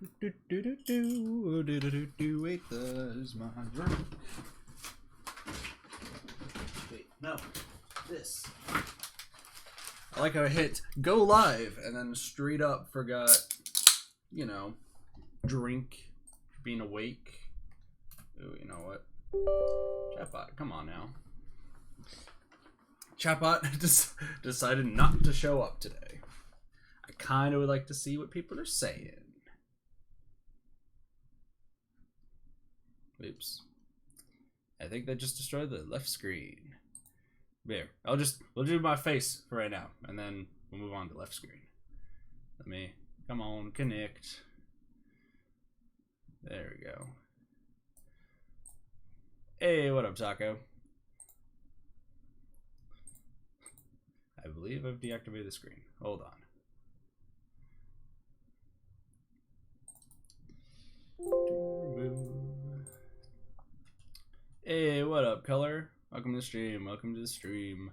Wait, there's my drink. Wait, no. This. I like how I hit go live and then straight up forgot, you know, drink, being awake. Ooh, you know what? Chatbot, come on now. Chatbot just decided not to show up today. I kind of would like to see what people are saying. Oops. I think that just destroyed the left screen. There. We'll do my face for right now, and then we'll move on to left screen. Come on, connect. There we go. Hey, what up, Taco? I believe I've deactivated the screen. Hold on. Hey, what up, Color? Welcome to the stream. Welcome to the stream.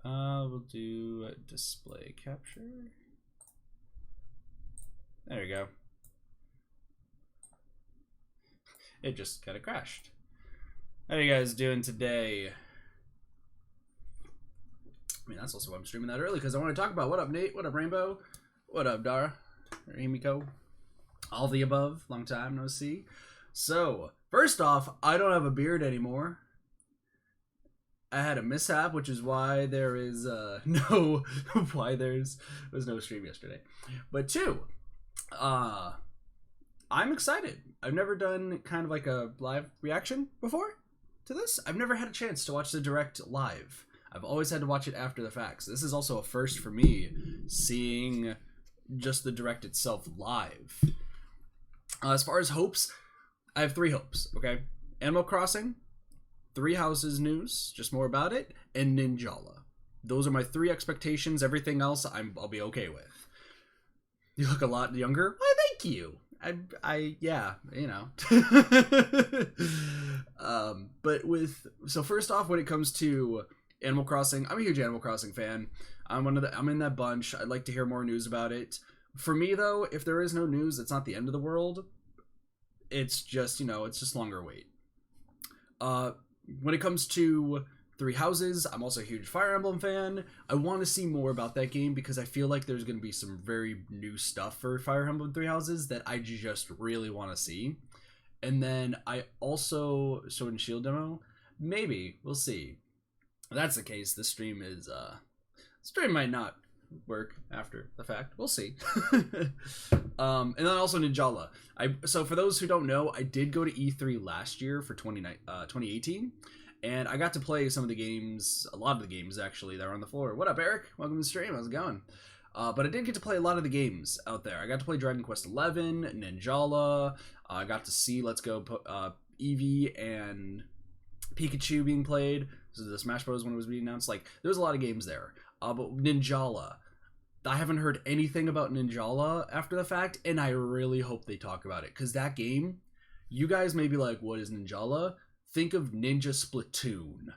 We'll do a display capture. There we go. It just kind of crashed. How are you guys doing today? I mean, that's also why I'm streaming that early, because I want to talk about what up, Nate? What up, Rainbow? What up, Dara? Or Himiko? All the above. Long time no see. So, first off, I don't have a beard anymore. I had a mishap, which is why there is was no stream yesterday. But two, I'm excited. I've never done kind of like a live reaction before to this. I've never had a chance to watch the direct live. I've always had to watch it after the fact. So this is also a first for me, seeing just the direct itself live. As far as hopes, I have 3 hopes, okay? Animal Crossing, 3 Houses news, just more about it, and Ninjala. Those are my 3 expectations. Everything else I'll be okay with. You look a lot younger. Why, thank you. Yeah, you know. So first off, when it comes to Animal Crossing, I'm a huge Animal Crossing fan. I'm in that bunch. I'd like to hear more news about it. For me though, if there is no news, it's not the end of the world. It's just, it's just longer wait. When it comes to 3 Houses, I'm also a huge Fire Emblem fan. I want to see more about that game because I feel like there's going to be some very new stuff for Fire Emblem 3 Houses that I just really want to see. And then I also Sword and Shield demo. Maybe, we'll see. If that's the case, this stream might not work after the fact. We'll see. And then also Ninjala. So for those who don't know, I did go to E3 last year for 2018, and I got to play some of the games, a lot of the games actually, that are on the floor. What up, Eric? Welcome to the stream. How's it going? But I did get to play a lot of the games out there. I got to play Dragon Quest XI, Ninjala. I got to see Let's Go Eevee and Pikachu being played. So the Smash Bros. When it was being announced. Like, there was a lot of games there. But Ninjala, I haven't heard anything about Ninjala after the fact, and I really hope they talk about it. Because that game, you guys may be like, what is Ninjala? Think of Ninja Splatoon.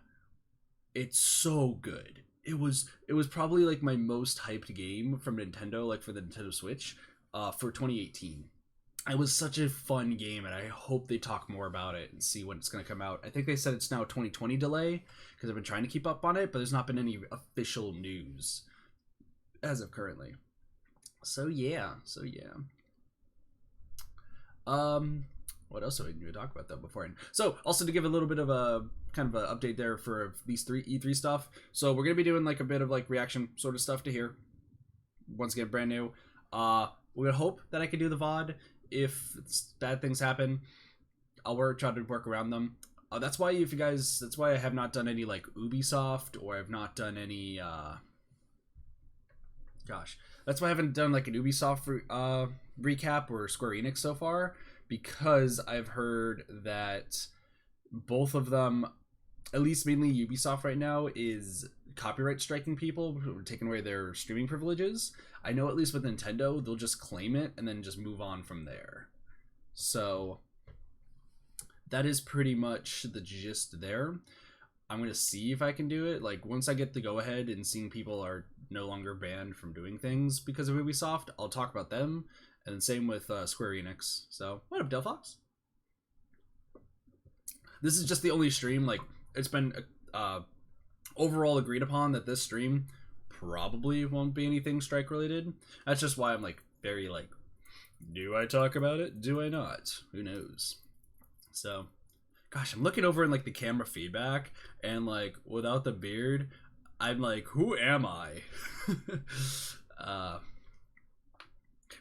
It's so good. It was probably like my most hyped game from Nintendo, like for the Nintendo Switch, for 2018. It was such a fun game, and I hope they talk more about it and see when it's going to come out. I think they said it's now a 2020 delay, because I've been trying to keep up on it, but there's not been any official news as of currently. So yeah. What else do we need to talk about though beforehand? So also to give a little bit of a kind of an update there for these E3 stuff. So we're gonna be doing like a bit of like reaction sort of stuff to here. Once again, brand new. We're gonna hope that I can do the VOD. If bad things happen, I'll try to work around them. That's why I have not done any like Ubisoft, or I've not done any that's why I haven't done like an Ubisoft recap or Square Enix so far, because I've heard that both of them, at least mainly Ubisoft right now, is copyright striking people who are taking away their streaming privileges. I know at least with Nintendo, they'll just claim it and then just move on from there. So that is pretty much the gist there. I'm going to see if I can do it. Like, once I get the go-ahead and seeing people are no longer banned from doing things because of Ubisoft, I'll talk about them. And then same with Square Enix. So what up, Delphox? This is just the only stream, like, it's been overall agreed upon that this stream probably won't be anything strike related. That's just why I'm like very like, do I talk about it? Do I not? Who knows? So, gosh, I'm looking over in like the camera feedback, and like without the beard, I'm like, who am I?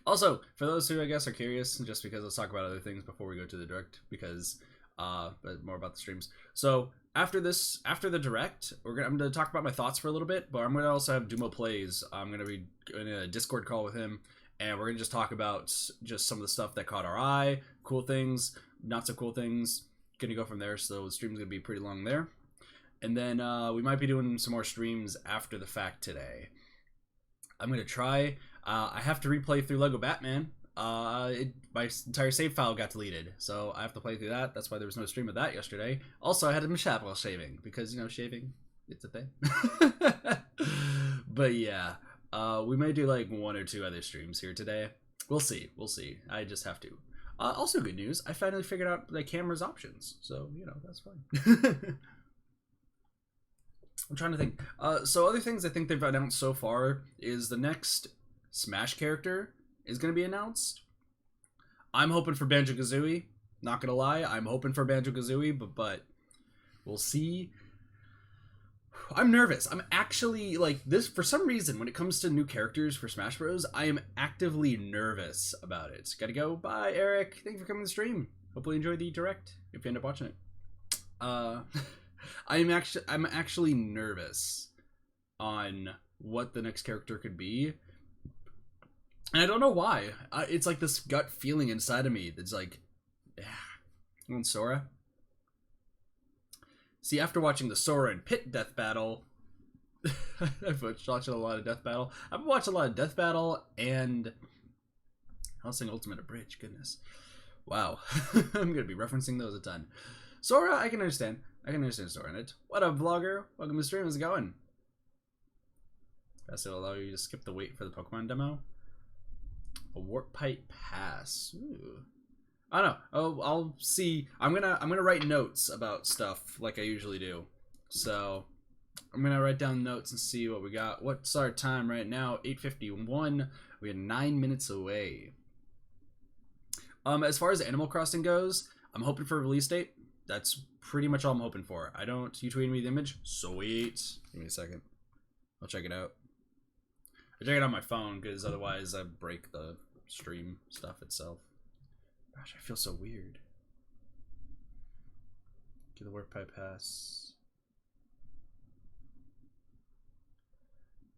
Also, for those who I guess are curious, just because let's talk about other things before we go to the direct, because but more about the streams. So after the direct, I'm gonna talk about my thoughts for a little bit, but I'm gonna also have Dumo plays. I'm gonna be in a Discord call with him, and we're gonna just talk about just some of the stuff that caught our eye, cool things, not so cool things. Gonna go from there. So the stream's gonna be pretty long there, and then we might be doing some more streams after the fact today. I'm gonna try. I have to replay through Lego Batman. My entire save file got deleted, so I have to play through that. That's why there was no stream of that yesterday. Also, I had a mishap while shaving, because, you know, shaving, it's a thing. But yeah, we may do like 1 or 2 other streams here today. We'll see. I just have to. Also, good news, I finally figured out the camera's options, so, you know, that's fine. I'm trying to think. So other things I think they've announced so far is the next Smash character is going to be announced. I'm hoping for Banjo-Kazooie. Not going to lie, I'm hoping for Banjo-Kazooie, but we'll see. I'm nervous. I'm actually, like, this, for some reason, when it comes to new characters for Smash Bros., I am actively nervous about it. Gotta go. Bye, Eric. Thank you for coming to the stream. Hopefully you enjoy the direct, if you end up watching it. I'm actually nervous on what the next character could be. And I don't know why. It's like this gut feeling inside of me that's like, yeah. And Sora. See, after watching the Sora and Pit death battle, I've watched a lot of death battle. I've watched a lot of death battle and Hellsing Ultimate Abridged. Goodness, wow. I'm gonna be referencing those a ton. Sora, I can understand. I can understand Sora in it. What up, vlogger? Welcome to the stream. How's it going? Guess it'll allow you to skip the wait for the Pokemon demo. A Warp Pipe Pass. Ooh. I don't know. I'll see. I'm gonna write notes about stuff like I usually do. So I'm gonna write down notes and see what we got. What's our time right now? 8:51. We are 9 minutes away. As far as Animal Crossing goes, I'm hoping for a release date. That's pretty much all I'm hoping for. You tweeted me the image? Sweet. Give me a second. I'll check it out. I check it on my phone because otherwise I break the stream stuff itself. Gosh, I feel so weird. Get the Warp Pipe Pass.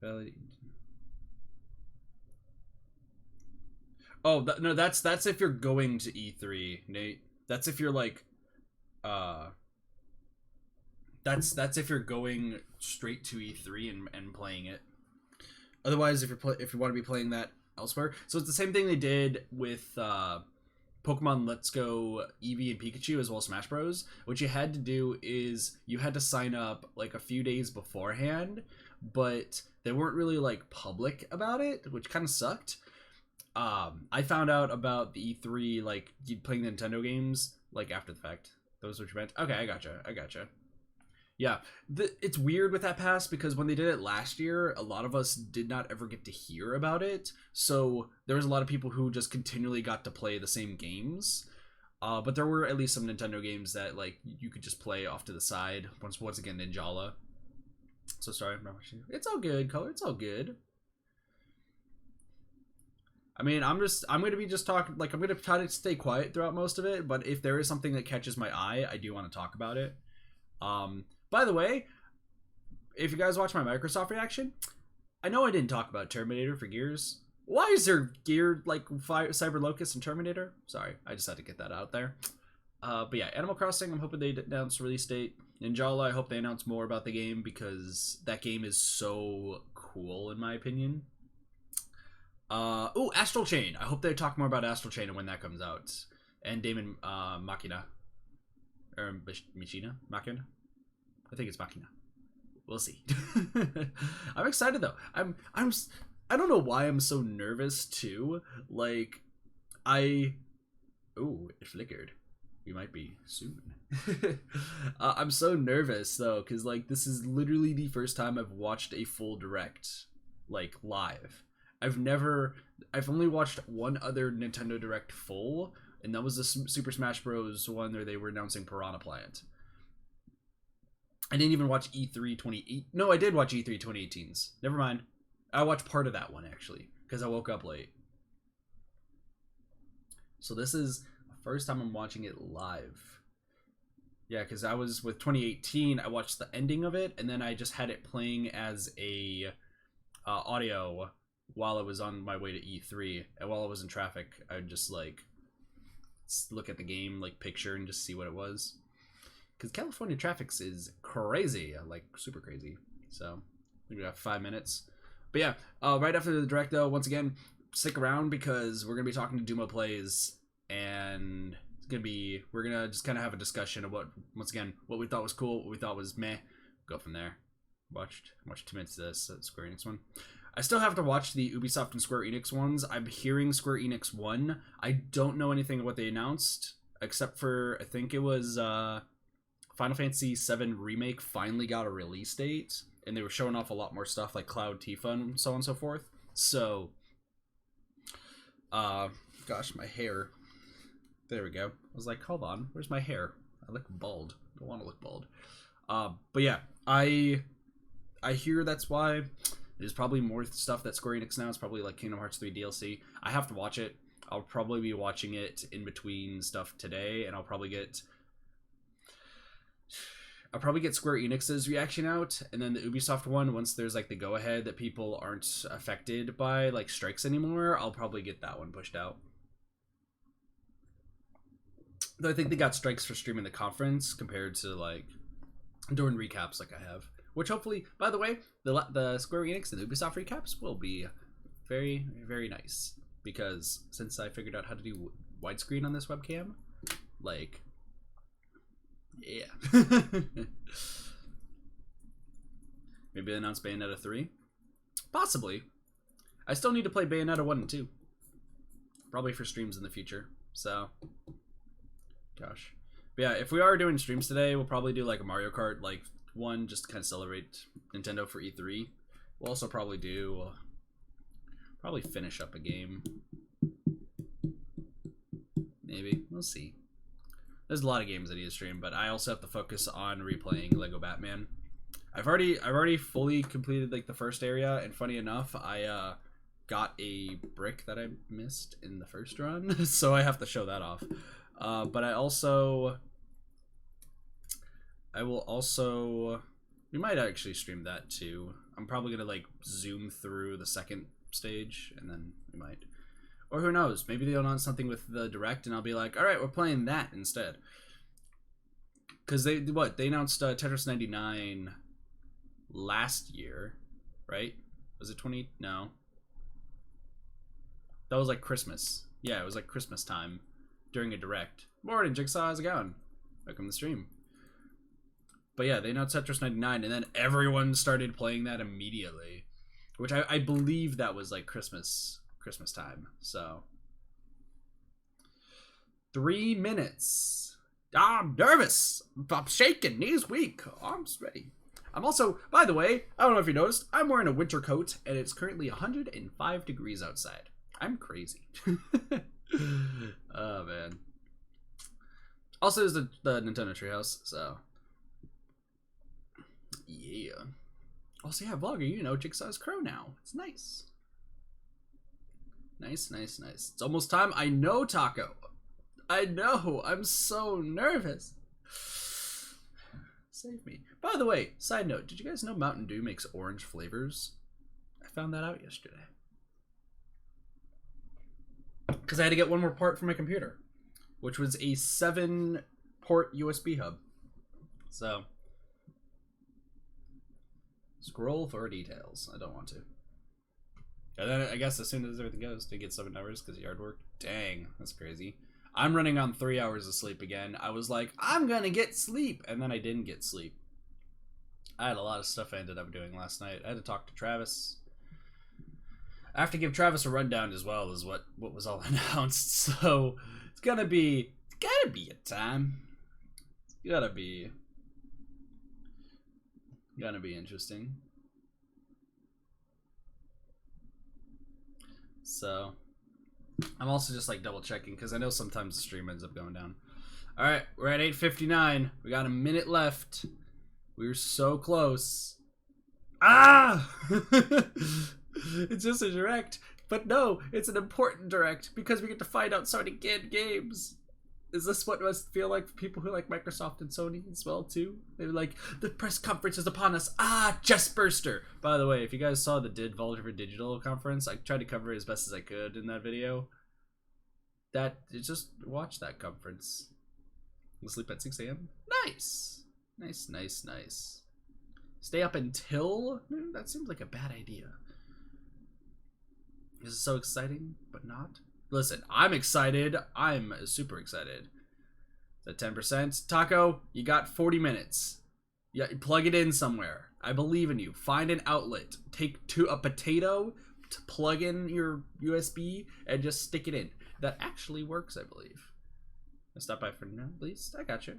Valid. Oh, no, that's if you're going to E3, Nate. That's if you're like, that's if you're going straight to E3 and playing it. Otherwise, if you want to be playing that elsewhere, so it's the same thing they did with Pokemon Let's Go Eevee and Pikachu as well as Smash Bros. What you had to do is you had to sign up like a few days beforehand, but they weren't really like public about it, which kind of sucked. I found out about the E3 like playing Nintendo games like after the fact. Those are what you meant. Okay, I gotcha. Yeah, it's weird with that pass because when they did it last year, a lot of us did not ever get to hear about it. So there was a lot of people who just continually got to play the same games. But there were at least some Nintendo games that like you could just play off to the side. Once again, Ninjala. So sorry, I'm not watching. It's all good, Color. It's all good. I mean, I'm gonna be just talking. Like I'm gonna try to stay quiet throughout most of it. But if there is something that catches my eye, I do want to talk about it. By the way, if you guys watch my Microsoft reaction, I know I didn't talk about Terminator for Gears. Why is there Gear like Cyber Locust and Terminator? Sorry, I just had to get that out there. But yeah, Animal Crossing, I'm hoping they announce release date. Ninjala, I hope they announce more about the game because that game is so cool in my opinion. Oh, Astral Chain. I hope they talk more about Astral Chain and when that comes out. And Damon Machina. Or Machina? Machina? I think it's Machina. We'll see. I'm excited though. I don't know why I'm so nervous too. Like Ooh, it flickered. We might be soon. I'm so nervous though, because like this is literally the first time I've watched a full direct, like live. I've only watched one other Nintendo Direct full, and that was the Super Smash Bros. One where they were announcing Piranha Plant. I didn't even watch E3 2018. No, I did watch E3 2018's. Never mind. I watched part of that one actually, because I woke up late. So this is the first time I'm watching it live. Yeah, because I was with 2018. I watched the ending of it, and then I just had it playing as a audio while I was on my way to E3. And while I was in traffic, I would just like look at the game like picture and just see what it was. Because California traffic is crazy, like super crazy. So we got 5 minutes. But yeah, right after the direct though, once again, stick around because we're gonna be talking to Dumo Plays, and we're gonna just kind of have a discussion of what, once again, what we thought was cool, what we thought was meh. Go from there. Watched 2 minutes of this Square Enix one. I still have to watch the Ubisoft and Square Enix ones. I'm hearing Square Enix 1. I don't know anything of what they announced, except for I think it was Final Fantasy VII Remake finally got a release date, and they were showing off a lot more stuff like Cloud Tifa and so on and so forth. So, gosh, my hair. There we go. I was like, hold on, where's my hair? I look bald. I don't want to look bald. But yeah, I hear that's why. There's probably more stuff that Square Enix now. It's probably like Kingdom Hearts 3 DLC. I have to watch it. I'll probably be watching it in between stuff today, and I'll probably get Square Enix's reaction out, and then the Ubisoft one, once there's like the go-ahead that people aren't affected by like strikes anymore, I'll probably get that one pushed out. Though I think they got strikes for streaming the conference compared to like doing recaps like I have. Which hopefully, by the way, the Square Enix and Ubisoft recaps will be very, very nice. Because since I figured out how to do widescreen on this webcam, like, yeah. Maybe they announce Bayonetta 3? Possibly. I still need to play Bayonetta 1 and 2. Probably for streams in the future. So, gosh. But yeah, if we are doing streams today, we'll probably do like a Mario Kart, like, one, just to kind of celebrate Nintendo for E3. We'll also probably finish up a game. Maybe. We'll see. There's a lot of games I need to stream, but I also have to focus on replaying Lego Batman. I've already fully completed like the first area, and funny enough, I got a brick that I missed in the first run, so I have to show that off. But we might actually stream that too. I'm probably gonna like zoom through the second stage, and then we might, or who knows, maybe they'll announce something with the direct and I'll be like, all right, we're playing that instead. Because they announced Tetris 99 last year, right? Was it 20? No, that was like Christmas. Yeah, it was like Christmas time during a direct. Morning, Jigsaw, how's it going? Welcome to the stream. But yeah, they announced Tetris 99, and then everyone started playing that immediately, which I believe that was like Christmas time. So 3 minutes. I'm nervous. I'm shaking. Knees weak. Arms ready. I'm also, by the way, I don't know if you noticed, I'm wearing a winter coat, and it's currently 105 degrees outside. I'm crazy. Oh man. Also, there's the Nintendo Treehouse, so. Yeah. Also, yeah, vlogger, you know, Jigsaw's Crow now. It's nice. Nice. It's almost time. I know, Taco. I know. I'm so nervous. Save me. By the way, side note, did you guys know Mountain Dew makes orange flavors? I found that out yesterday. Because I had to get one more part for my computer, which was a 7-port USB hub. So, scroll for details. I don't want to. And then I guess as soon as everything goes, to get 7 hours because yard work. Dang, that's crazy. I'm running on 3 hours of sleep again. I was like, I'm gonna get sleep, and then I didn't get sleep. I had a lot of stuff I ended up doing last night. I had to talk to Travis. I have to give Travis a rundown as well as what was all announced. So it's gotta be a time. It's gotta be interesting. So I'm also just like double checking because I know sometimes the stream ends up going down. All right, we're at 8:59. We got a minute left. We were so close. Ah! It's just a direct, but no, it's an important direct because we get to find out Sony Kid games. Is this what it must feel like for people who like Microsoft and Sony as well too? They're like, the press conference is upon us. Ah, Chest Burster. By the way, if you guys saw the Devolver Digital conference, I tried to cover it as best as I could in that video. Just watch that conference. We'll sleep at 6 a.m. Nice. Nice. Stay up until? That seems like a bad idea. This is so exciting, but not. Listen, I'm excited. I'm super excited. Is that 10%? Taco, you got 40 minutes. Yeah, plug it in somewhere. I believe in you. Find an outlet. Take a potato to plug in your USB and just stick it in. That actually works, I believe. Stop by for now, please. I got you.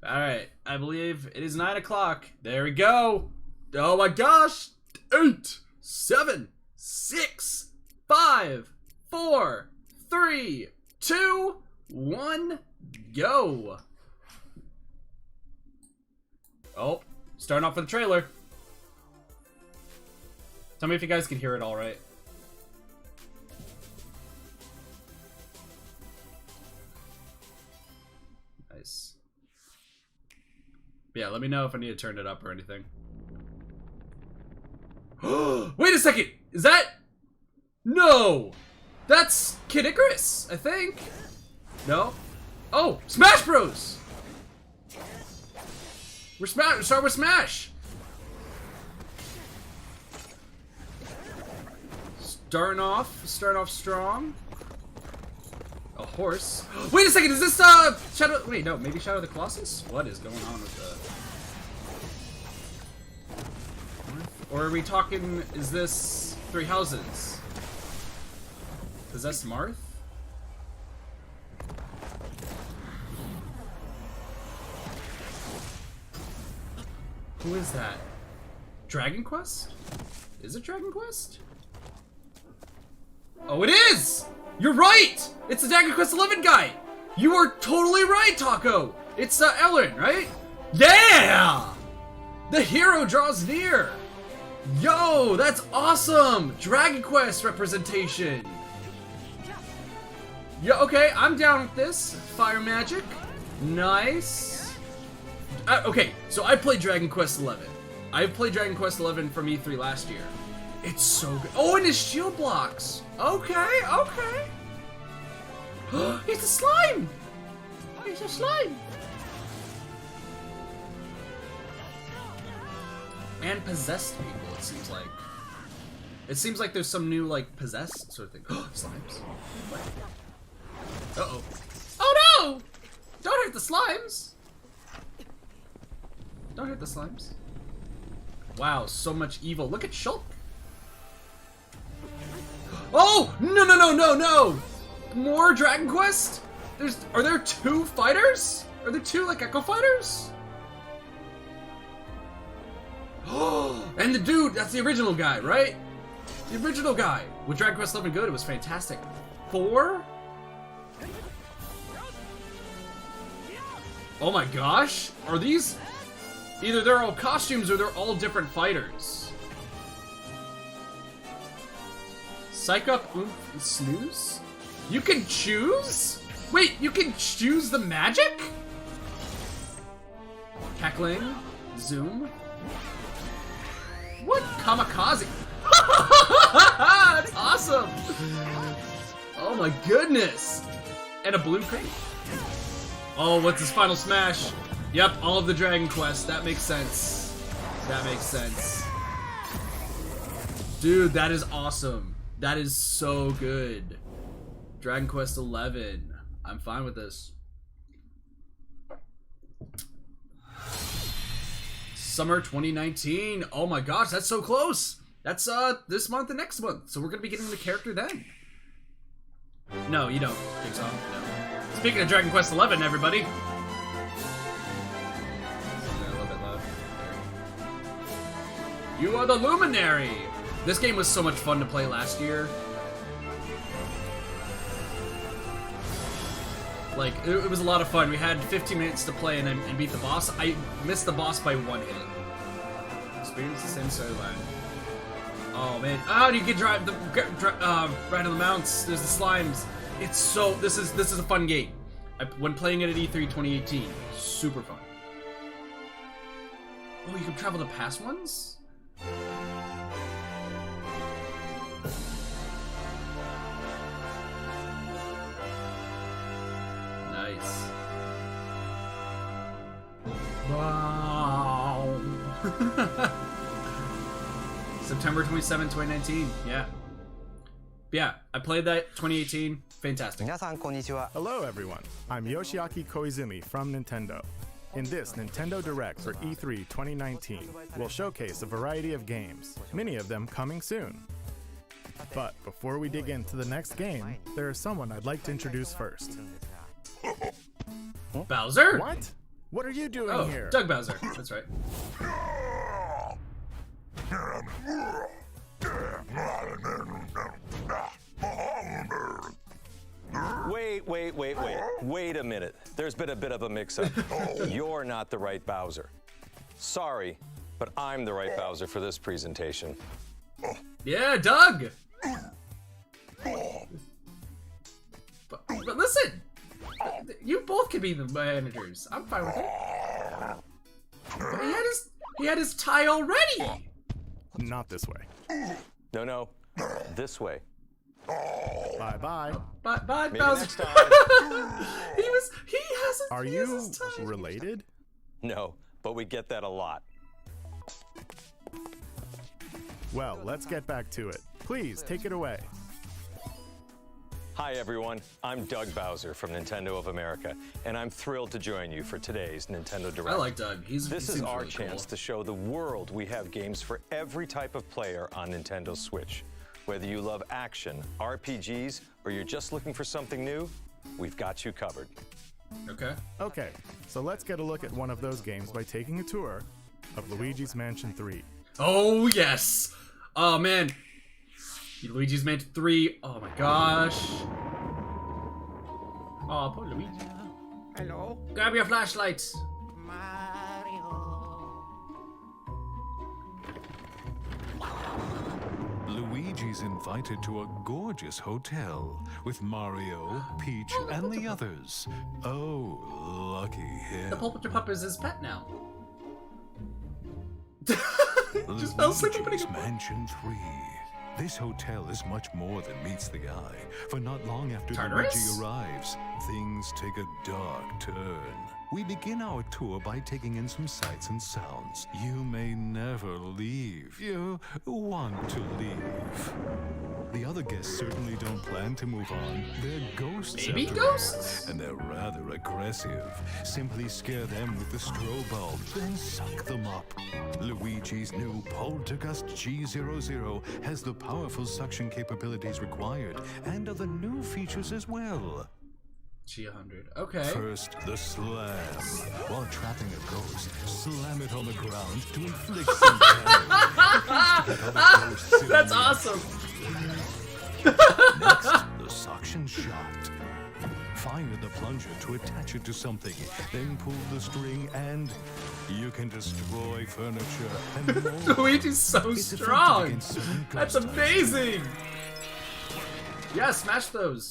Alright, I believe it is 9 o'clock. There we go. Oh my gosh. 8, 7, 6, 5, 4, 3, 2, 1, go. Oh, starting off with the trailer. Tell me if you guys can hear it all right. Nice. Yeah, let me know if I need to turn it up or anything. Wait a second! Is that... No! That's Kid Icarus, I think. No? Oh, Smash Bros! We're start with Smash! Starting off strong. A horse. Wait a second, is this Shadow... Wait, no, maybe Shadow of the Colossus? What is going on with the... Or are we talking, is this Three Houses? Possessed Marth? Who is that? Dragon Quest? Is it Dragon Quest? Oh, it is! You're right! It's the Dragon Quest XI guy! You are totally right, Taco! It's Ellen, right? Yeah! The hero draws near! Yo, that's awesome! Dragon Quest representation! Yeah, okay, I'm down with this. Fire magic. Nice. Okay, so I played Dragon Quest XI. I played Dragon Quest XI from E3 last year. It's so good. Oh, and his shield blocks. Okay. He's a slime! He's a slime! And possessed people, it seems like. It seems like there's some new, like, possessed sort of thing. Slimes. Uh-oh. Oh no! Don't hurt the slimes! Don't hurt the slimes. Wow, so much evil. Look at Shulk. Oh! No! More Dragon Quest? Are there 2 fighters? Are there 2, like, Echo Fighters? Oh, and the dude, that's the original guy, right? The original guy. With Dragon Quest XI good, it was fantastic. 4? Oh my gosh. Are these... Either they're all costumes or they're all different fighters. Psych Up, Oomph, and Snooze? You can choose? Wait, you can choose the magic? Cackling, Zoom. What? Kamikaze? That's awesome! Oh my goodness! And a blue crate. Oh, what's his final smash? Yep, all of the Dragon Quest. That makes sense. That makes sense. Dude, that is awesome. That is so good. Dragon Quest XI. I'm fine with this. Summer 2019. Oh my gosh, that's so close. That's this month and next month. So we're gonna be getting the character then. No, you don't think so? No. Speaking of Dragon Quest XI, everybody. A little bit loud. There. You are the Luminary. This game was so much fun to play last year. Like, it was a lot of fun. We had 15 minutes to play and beat the boss. I missed the boss by 1 hit. Experience the same storyline. Oh man! Oh, you can drive the ride on the mounts. There's the slimes. It's so. This is a fun game. When playing it at E3 2018, super fun. Oh, you can travel to past ones. Nice. Wow. September 27, 2019. Yeah. Yeah, I played that 2018. Fantastic. Hello, everyone. I'm Yoshiaki Koizumi from Nintendo. In this Nintendo Direct for E3 2019, we'll showcase a variety of games, many of them coming soon. But before we dig into the next game, there is someone I'd like to introduce first. Bowser? What? What are you doing here? Doug Bowser. That's right. Wait a minute. There's been a bit of a mix-up. You're not the right Bowser. Sorry, but I'm the right Bowser for this presentation. Yeah, Doug! But listen! You both can be the managers. I'm fine with it. He had his tie already! Not this way. No. This way. Bye-bye. Bye, Maybe Bowser. next time. He has Are he you has his tie. related? No, but we get that a lot. Well, let's get back to it. Please, take it away. Hi, everyone. I'm Doug Bowser from Nintendo of America, and I'm thrilled to join you for today's Nintendo Direct. I like Doug. This is our really chance cool. to show the world we have games for every type of player on Nintendo Switch. Whether you love action, RPGs, or you're just looking for something new, we've got you covered. Okay, so let's get a look at one of those games by taking a tour of Luigi's Mansion 3. Oh, yes! Oh, man. Luigi's Mansion 3. Oh, my gosh. Oh, poor Luigi. Hello? Grab your flashlight. Luigi's invited to a gorgeous hotel with Mario, Peach, and the others. Oh, lucky him. The Pulpit Pup is his pet now. Just fell asleep opening Luigi's a book. Mansion 3. This hotel is much more than meets the eye, for not long after Tartarus? Luigi arrives, things take a dark turn. We begin our tour by taking in some sights and sounds. You may never leave. You want to leave. The other guests certainly don't plan to move on. They're ghosts, Maybe after all, ghosts? and they're rather aggressive. Simply scare them with the strobe bulb, then suck them up. Luigi's new Poltergust G00 has the powerful suction capabilities required, and other new features as well. G100. Okay. First, the slam. While trapping a ghost, slam it on the ground to inflict some damage. To get other ghosts in That's on it. awesome. Next, the suction shot. Fire the plunger to attach it to something, then pull the string and you can destroy furniture and more. Luigi's so It's effective strong. against certain That's ghost types. amazing. Yeah, smash those.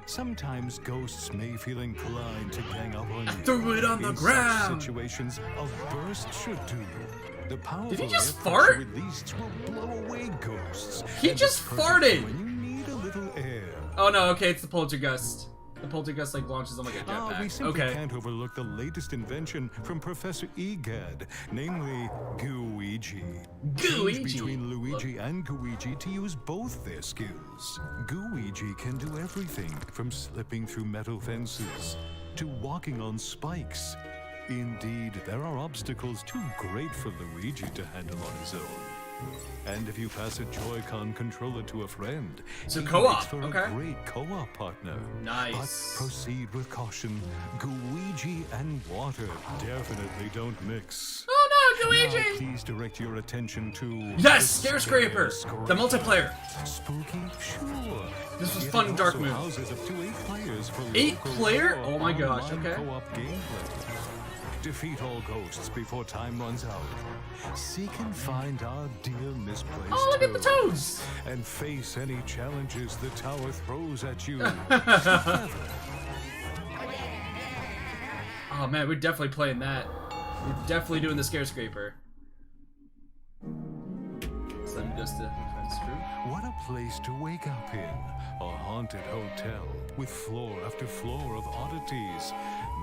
Sometimes ghosts may feel inclined to gang up on you. threw it on the In ground. such situations, a burst should do. The powerful Did he just air fart? pressure released will blow away ghosts. He and just is perfect farted. When you need a little air. Oh no, okay, it's the Poltergust. The Poltergust like launches on like a We jetpack. simply Okay. can't overlook the latest invention from Professor Egad, namely Gooigi. Choose Gooigi. between Luigi and Gooigi to use both their skills. Gooigi can do everything from slipping through metal fences to walking on spikes. Indeed, there are obstacles too great for Luigi to handle on his own. And if you pass a Joy-Con controller to a friend, So he co-op, makes for okay. a great co-op partner. Nice. But proceed with caution. Luigi and water definitely don't mix. Oh no, Now, Luigi! please direct your attention to Yes, the Scarescraper, the multiplayer. Spooky, sure. This was Yet fun, it dark also move. houses up to 8 players for 8 local player? or Oh my gosh, online okay. Co-op gameplay. Defeat all ghosts before time runs out. Seek and find our dear misplaced Oh, look at the toad. toads! And face any challenges the tower throws at you. Oh man, we're definitely playing that. We're definitely doing the Scarescraper. Slim goes to that's true. What a place to wake up in. A haunted hotel with floor after floor of oddities.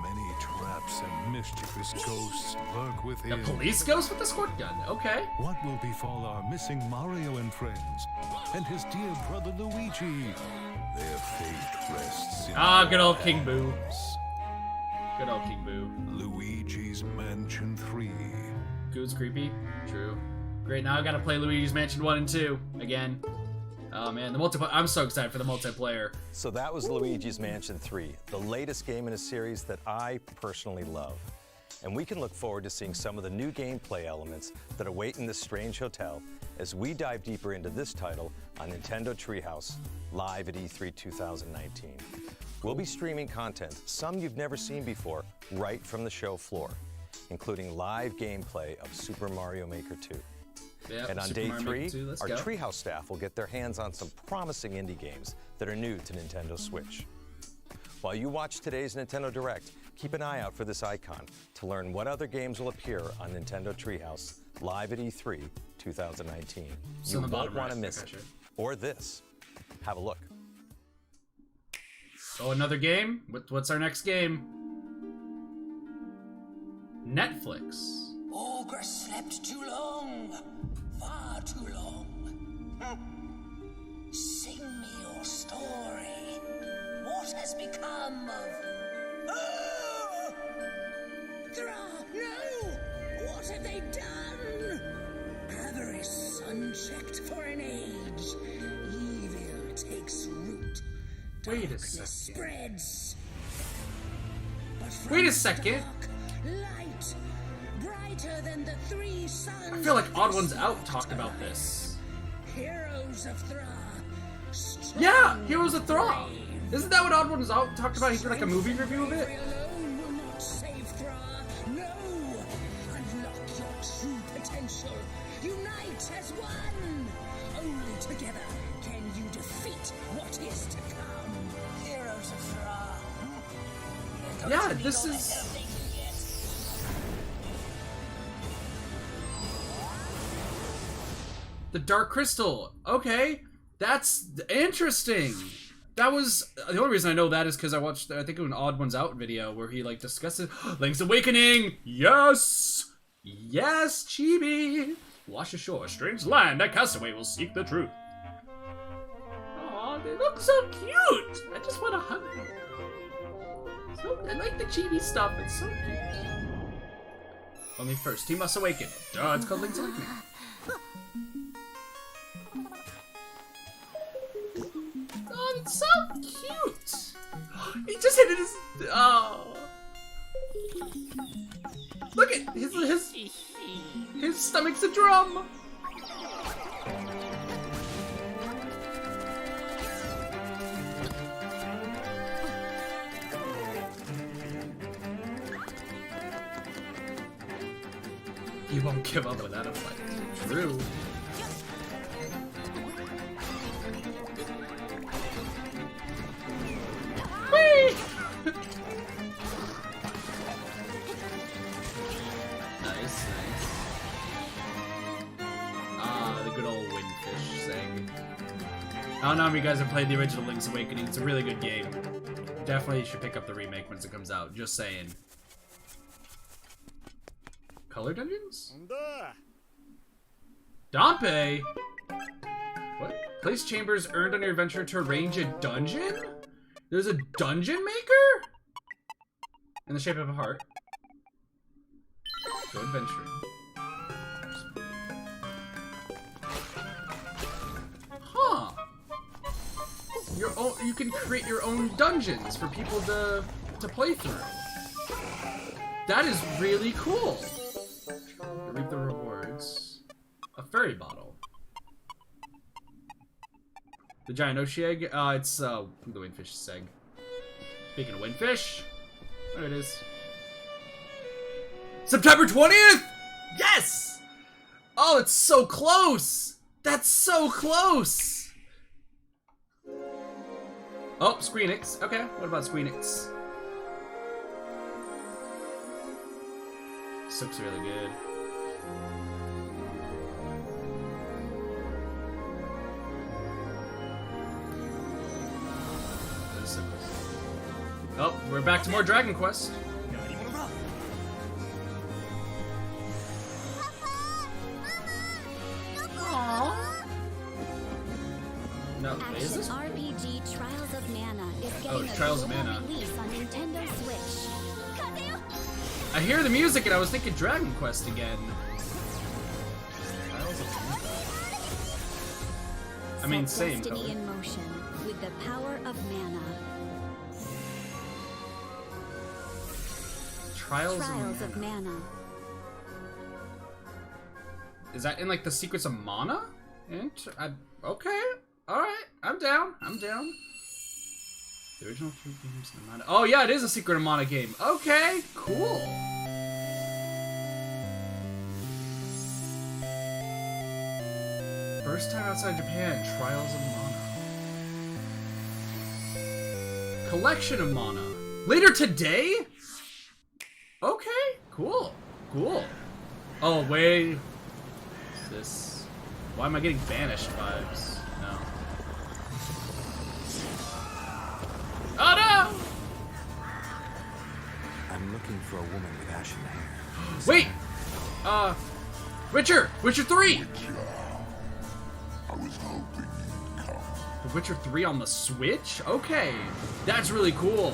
Many traps and mischievous ghosts lurk The within. police ghost with the squirt gun. Okay. What will befall our missing Mario and friends? And his dear brother Luigi? Their fate rests in Ah, your good old King Boo. hands. Good old King Boo. Luigi's Mansion 3. Goo's creepy. True. Great, now I gotta play Luigi's Mansion 1 and 2 again. Oh man, the multiplayer. I'm so excited for the multiplayer. So that was Luigi's Mansion 3, the latest game in a series that I personally love. And we can look forward to seeing some of the new gameplay elements that await in this strange hotel as we dive deeper into this title on Nintendo Treehouse, live at E3 2019. We'll be streaming content, some you've never seen before, right from the show floor, including live gameplay of Super Mario Maker 2. Yep, And on Super day Mario 3, Maker 2, let's our go. Treehouse staff will get their hands on some promising indie games that are new to Nintendo Switch. While you watch today's Nintendo Direct, keep an eye out for this icon to learn what other games will appear on Nintendo Treehouse live at E3 2019. It's You on the won't bottom want to right. miss I it. gotcha. Or this. Have a look. Oh, another game? What's our next game? Netflix. Ogre slept too long. Far too long. Sing me your story. What has become of... Oh! Thra! No! What have they done? Avarice unchecked for an age. Evil takes root. Wait a Darkness second. spreads. But from Wait a second. dark, light, brighter than the 3 suns. I feel like of Odd this Ones Out night talked about time. this. Heroes of Thra. Strong Yeah, Heroes of and Thra. brave. Isn't that what Odd Ones Out talked about? He did like a movie review of it. Bravery alone will not save Thra. No! Unlock your true potential. Unite as one. Only together can you defeat what is to come. Heroes of Thra. Yeah, this is. The Dark Crystal. Okay, that's interesting. That was the only reason I know that is because I watched, I think it was an Odd Ones Out video where he like discusses Link's Awakening. Yes, yes, Chibi. Wash ashore, strange land. A castaway will seek the truth. Oh, they look so cute. I just want to hug them. So, I like the chibi stuff. It's so cute. Only first, he must awaken. Duh, it's called Link's Awakening. Oh, it's so cute. He just hit it his. Oh. Look at his stomach's a drum. He won't give up without a fight. True. Whee! Nice, nice. Ah, the good old windfish thing. I don't know if you guys have played the original Link's Awakening. It's a really good game. Definitely should pick up the remake once it comes out. Just saying. Color dungeons? Dompe? What? Place chambers earned on your adventure to arrange a dungeon? There's a dungeon maker? In the shape of a heart. Go adventuring. own, you can create your own dungeons for people to play through. That is really cool. Reap the rewards. A fairy bottle. The giant Oshi egg. It's the windfish's egg. Speaking of windfish, there it is. September 20th. Yes. Oh, it's so close. That's so close. Oh, Squeenix. Okay, what about Squeenix? This looks really good. Oh, we're back to more Dragon Quest. No, is this? RPG Trials of Mana is getting Trials a of global Mana. release on Nintendo Switch. I hear the music and I was thinking Dragon Quest again. I mean, Set same destiny color. in motion with the power of mana. Trials Trials of of Mana. Mana. Is that in like the Secrets of Mana? Okay, alright, I'm down. The original 3 games in Mana. Oh yeah, it is a Secret of Mana game. Okay, cool. First time outside Japan, Trials of Mana. Collection of Mana. Later today? Okay, cool. Oh, wait. This... Why am I getting banished vibes? No. Oh no! I'm looking for a woman with ashen hair. Wait! Witcher 3! I was hoping you'd come. The Witcher 3 on the Switch? Okay. That's really cool.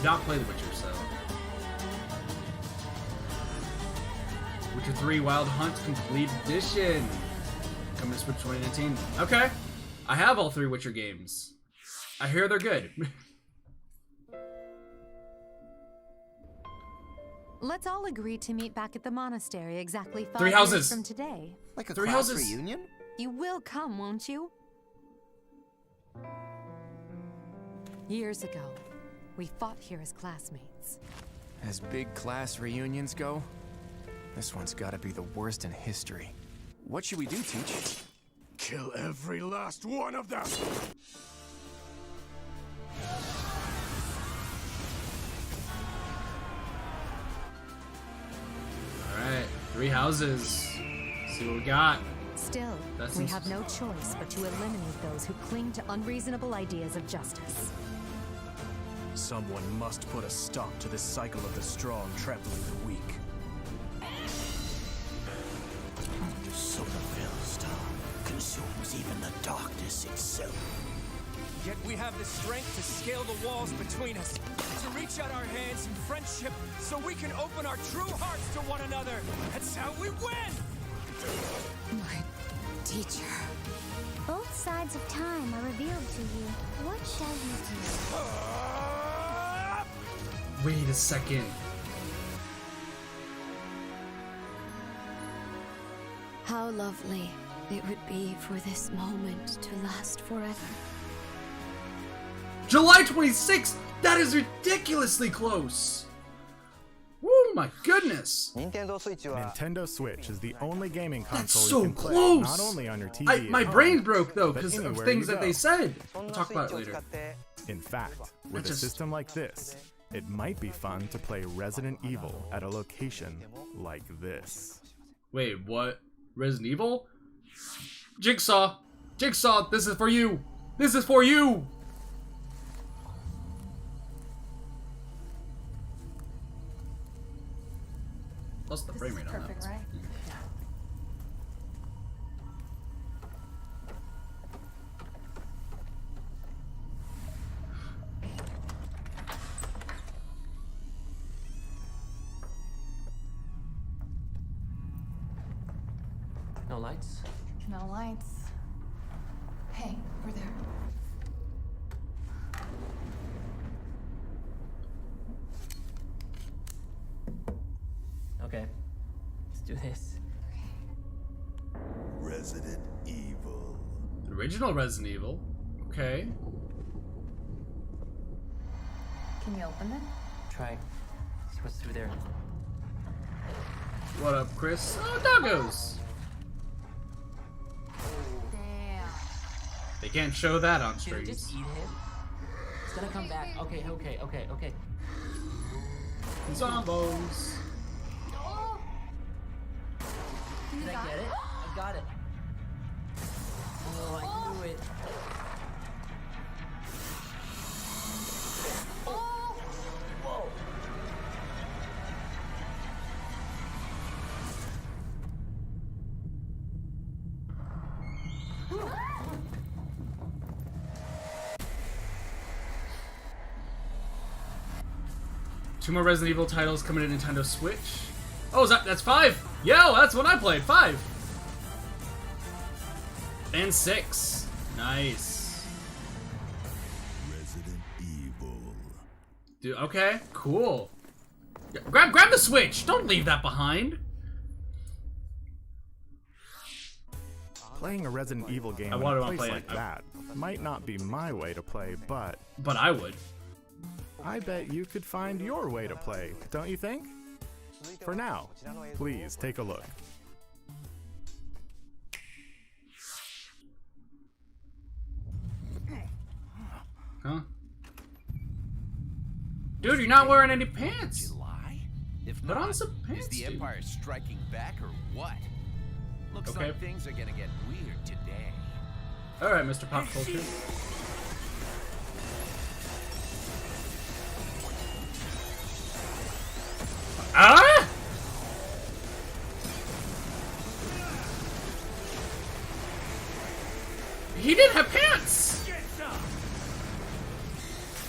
Not play The Witcher, so. Witcher 3 Wild Hunt Complete Edition. Coming to Switch 2019. Okay. I have all 3 Witcher games. I hear they're good. Let's all agree to meet back at the monastery exactly 5 3 houses. years from today. Like a 3 class houses. reunion? You will come, won't you? Years ago, we fought here as classmates. As big class reunions go, this one's gotta be the worst in history. What should we do, Teach? Kill every last one of them! Alright, 3 houses. See what we got. Still, That's we ins- have no choice but to eliminate those who cling to unreasonable ideas of justice. Someone must put a stop to this cycle of the strong trampling the weak. So the Veilstar consumes even the darkness itself. Yet we have the strength to scale the walls between us, to reach out our hands in friendship so we can open our true hearts to one another. That's how we win! My teacher. Both sides of time are revealed to you. What shall you do? Wait a second. How lovely it would be for this moment to last forever. July 26th! That is ridiculously close! Woo, my goodness! Nintendo Switch is the only gaming console That's so you can play close! not only on your TV. My at brain home, broke though but because of anywhere things you that go. they said. We'll talk about it later. In fact, with just- a system like this, it might be fun to play Resident Evil at a location like this. Wait, what? Resident Evil? Jigsaw! Jigsaw, this is for you! This is for you! Plus the frame rate on that. Perfect, right? No lights? No lights. Hey, we're do this. Resident Evil. The original Resident Evil. Okay. Can you open it? Try. See what's through there. What up, Chris? Oh, doggos! Damn. They can't show that on Should we streams. just eat him? It's gonna come back. Okay. Zombos. Did I get it? I got it. Oh, I knew it. Whoa. Two more Resident Evil titles coming to Nintendo Switch. Oh, that's 5? Yo, that's what I played. 5. And 6. Nice. Resident Evil. Dude, okay, cool. Grab the Switch. Don't leave that behind. Playing a Resident Evil game I in wanted a to place play like it. that might not be my way to play, but I would. I bet you could find your way to play, don't you think? For now, please take a look. Huh? Dude, you're not wearing any pants. July? If Put not, on some pants, is the dude. Empire striking back or what? Looks Okay. like things are gonna get weird today. Alright, Mr. Pop Culture. Ah! He didn't have pants!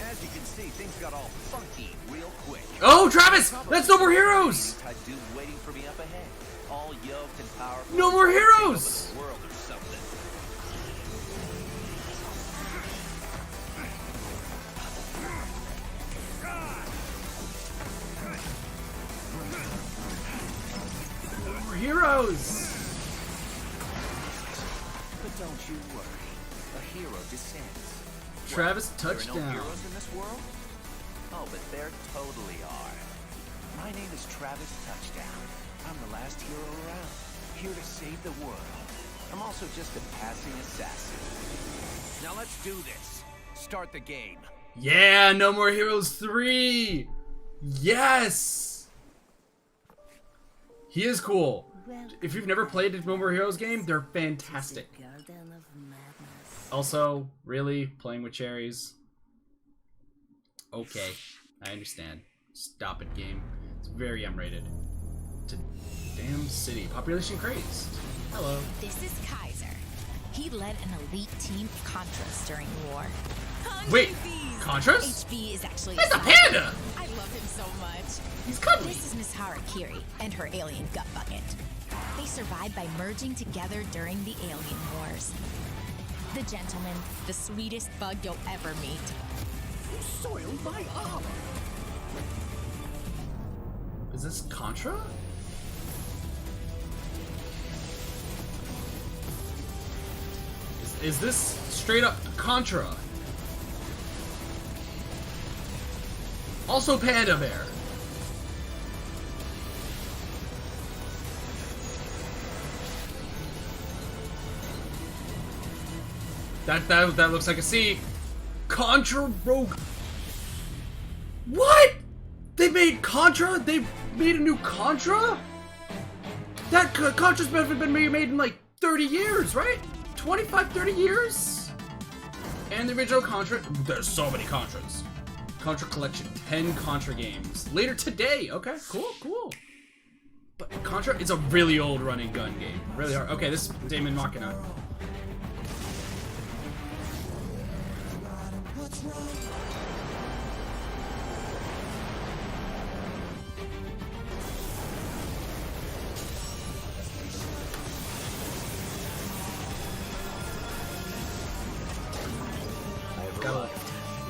As you can see, things got all funky real quick. Oh, Travis! That's No More Heroes! Type dude waiting for me up ahead. All yoked and powerful. No More Take Heroes! over the world or something. No More Heroes! But don't you worry. A hero descends. Travis There are no touchdown. heroes in this world? Oh, but there totally are. My name is Travis Touchdown. I'm the last hero around, here to save the world. I'm also just a passing assassin. Now let's do this. Start the game. Yeah, No More Heroes 3! Yes! He is cool. If you've never played a No More Heroes game, they're fantastic. Also, really, playing with cherries? Okay, I understand. Stop it, game. It's very M-rated. To damn city. Population crazed. Hello. This is Kaiser. He led an elite team of Contras during war. Wait, Contras? HB is actually That's a panda! I love him so much. He's cuddly. This is Miss Harakiri and her alien gut bucket. They survived by merging together during the alien wars. The gentleman, the sweetest bug you'll ever meet. You soiled my armor. Is this Contra? Is this straight up Contra? Also Panda Bear. That looks like a C. Contra Rogue. What? They made Contra? They made a new Contra? That Contra's been made in like 30 years, right? 25, 30 years? And the original Contra, there's so many Contras. Contra Collection, 10 Contra games. Later today, okay, cool. But Contra is a really old running gun game. Really hard. Okay, this is Damon Machina.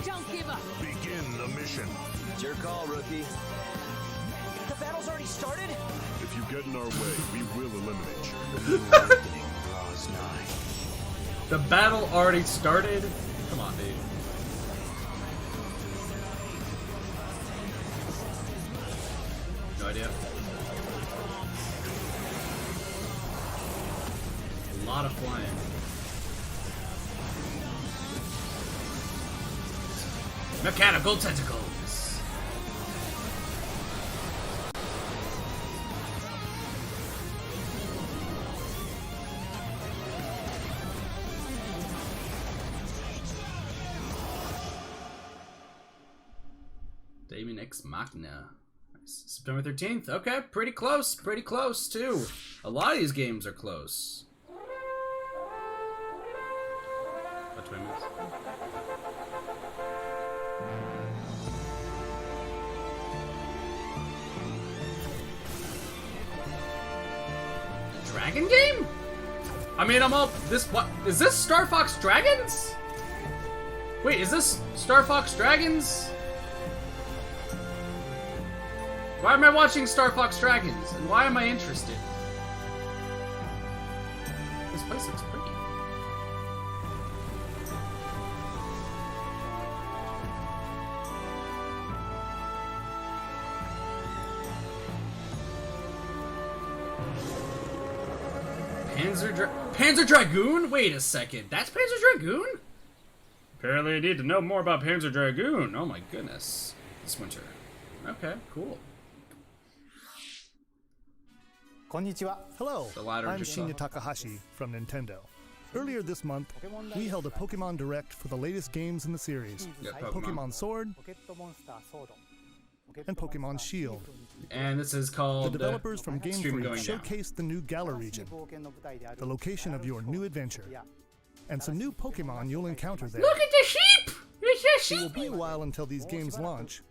Don't give up. Begin the mission. It's your call, rookie. The battle's already started? If you get in our way, we will eliminate you. The battle already started? Come on, dude. No idea. A lot of flying. Mechanical tentacles. Damon X Machina. Nice. September 13th. Okay, pretty close. Pretty close, too. A lot of these games are close. About 20 minutes. Dragon game? I mean, I'm all this. What is this? Star Fox Dragons? Wait, is this Star Fox Dragons? Why am I watching Star Fox Dragons? And why am I interested? This place looks pretty. Panzer Dragoon? Wait a second. That's Panzer Dragoon? Apparently I need to know more about Panzer Dragoon. Oh my goodness. This winter. Okay, cool. Hello, I'm Shinya Takahashi from Nintendo. Earlier this month, we held a Pokemon Direct for the latest games in the series, Pokemon Sword and Pokemon Shield. And this is called... The developers from Game Freak showcased the new Galar region, the location of your new adventure, and some new Pokemon you'll encounter there. Look at the sheep! It's a sheep! It will be a while until these games launch,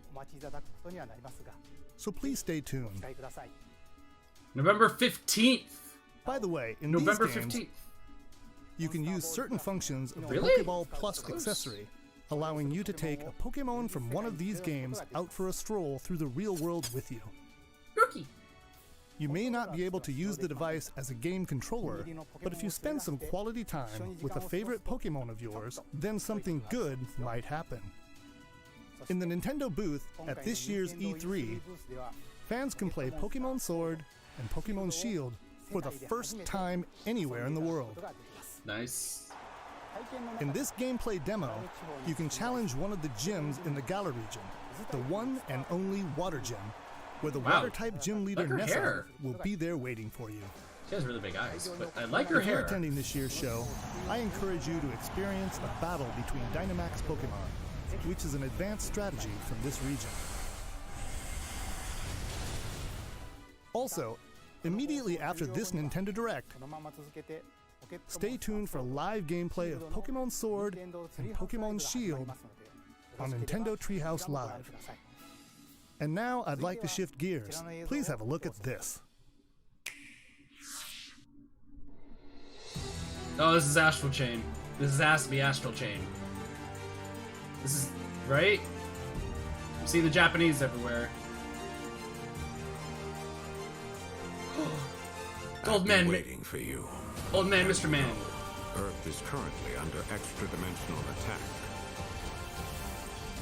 so please stay tuned. November 15th. By the way, in November these games, 15th. You can use certain functions of the Really? Pokeball Plus accessory, allowing you to take a Pokemon from one of these games out for a stroll through the real world with you. Rookie. You may not be able to use the device as a game controller, but if you spend some quality time with a favorite Pokemon of yours, then something good might happen. In the Nintendo booth at this year's E3, fans can play Pokemon Sword and Pokemon Shield for the first time anywhere in the world. Nice. In this gameplay demo, you can challenge one of the gyms in the Galar region, the one and only Water Gym, where the Water-type gym leader Nessa hair. will be there waiting for you. She has really big eyes, but I like her If you're hair. attending this year's show, I encourage you to experience a battle between Dynamax Pokemon, which is an advanced strategy from this region. Also, immediately after this Nintendo Direct, stay tuned for live gameplay of Pokemon Sword and Pokemon Shield on Nintendo Treehouse Live. And now I'd like to shift gears. Please have a look at this. Oh, this is Astral Chain. This has to be Astral Chain. This is right. You see the Japanese everywhere. Old man, waiting for you. Old man, Mr. Man. Earth is currently under extra-dimensional attack.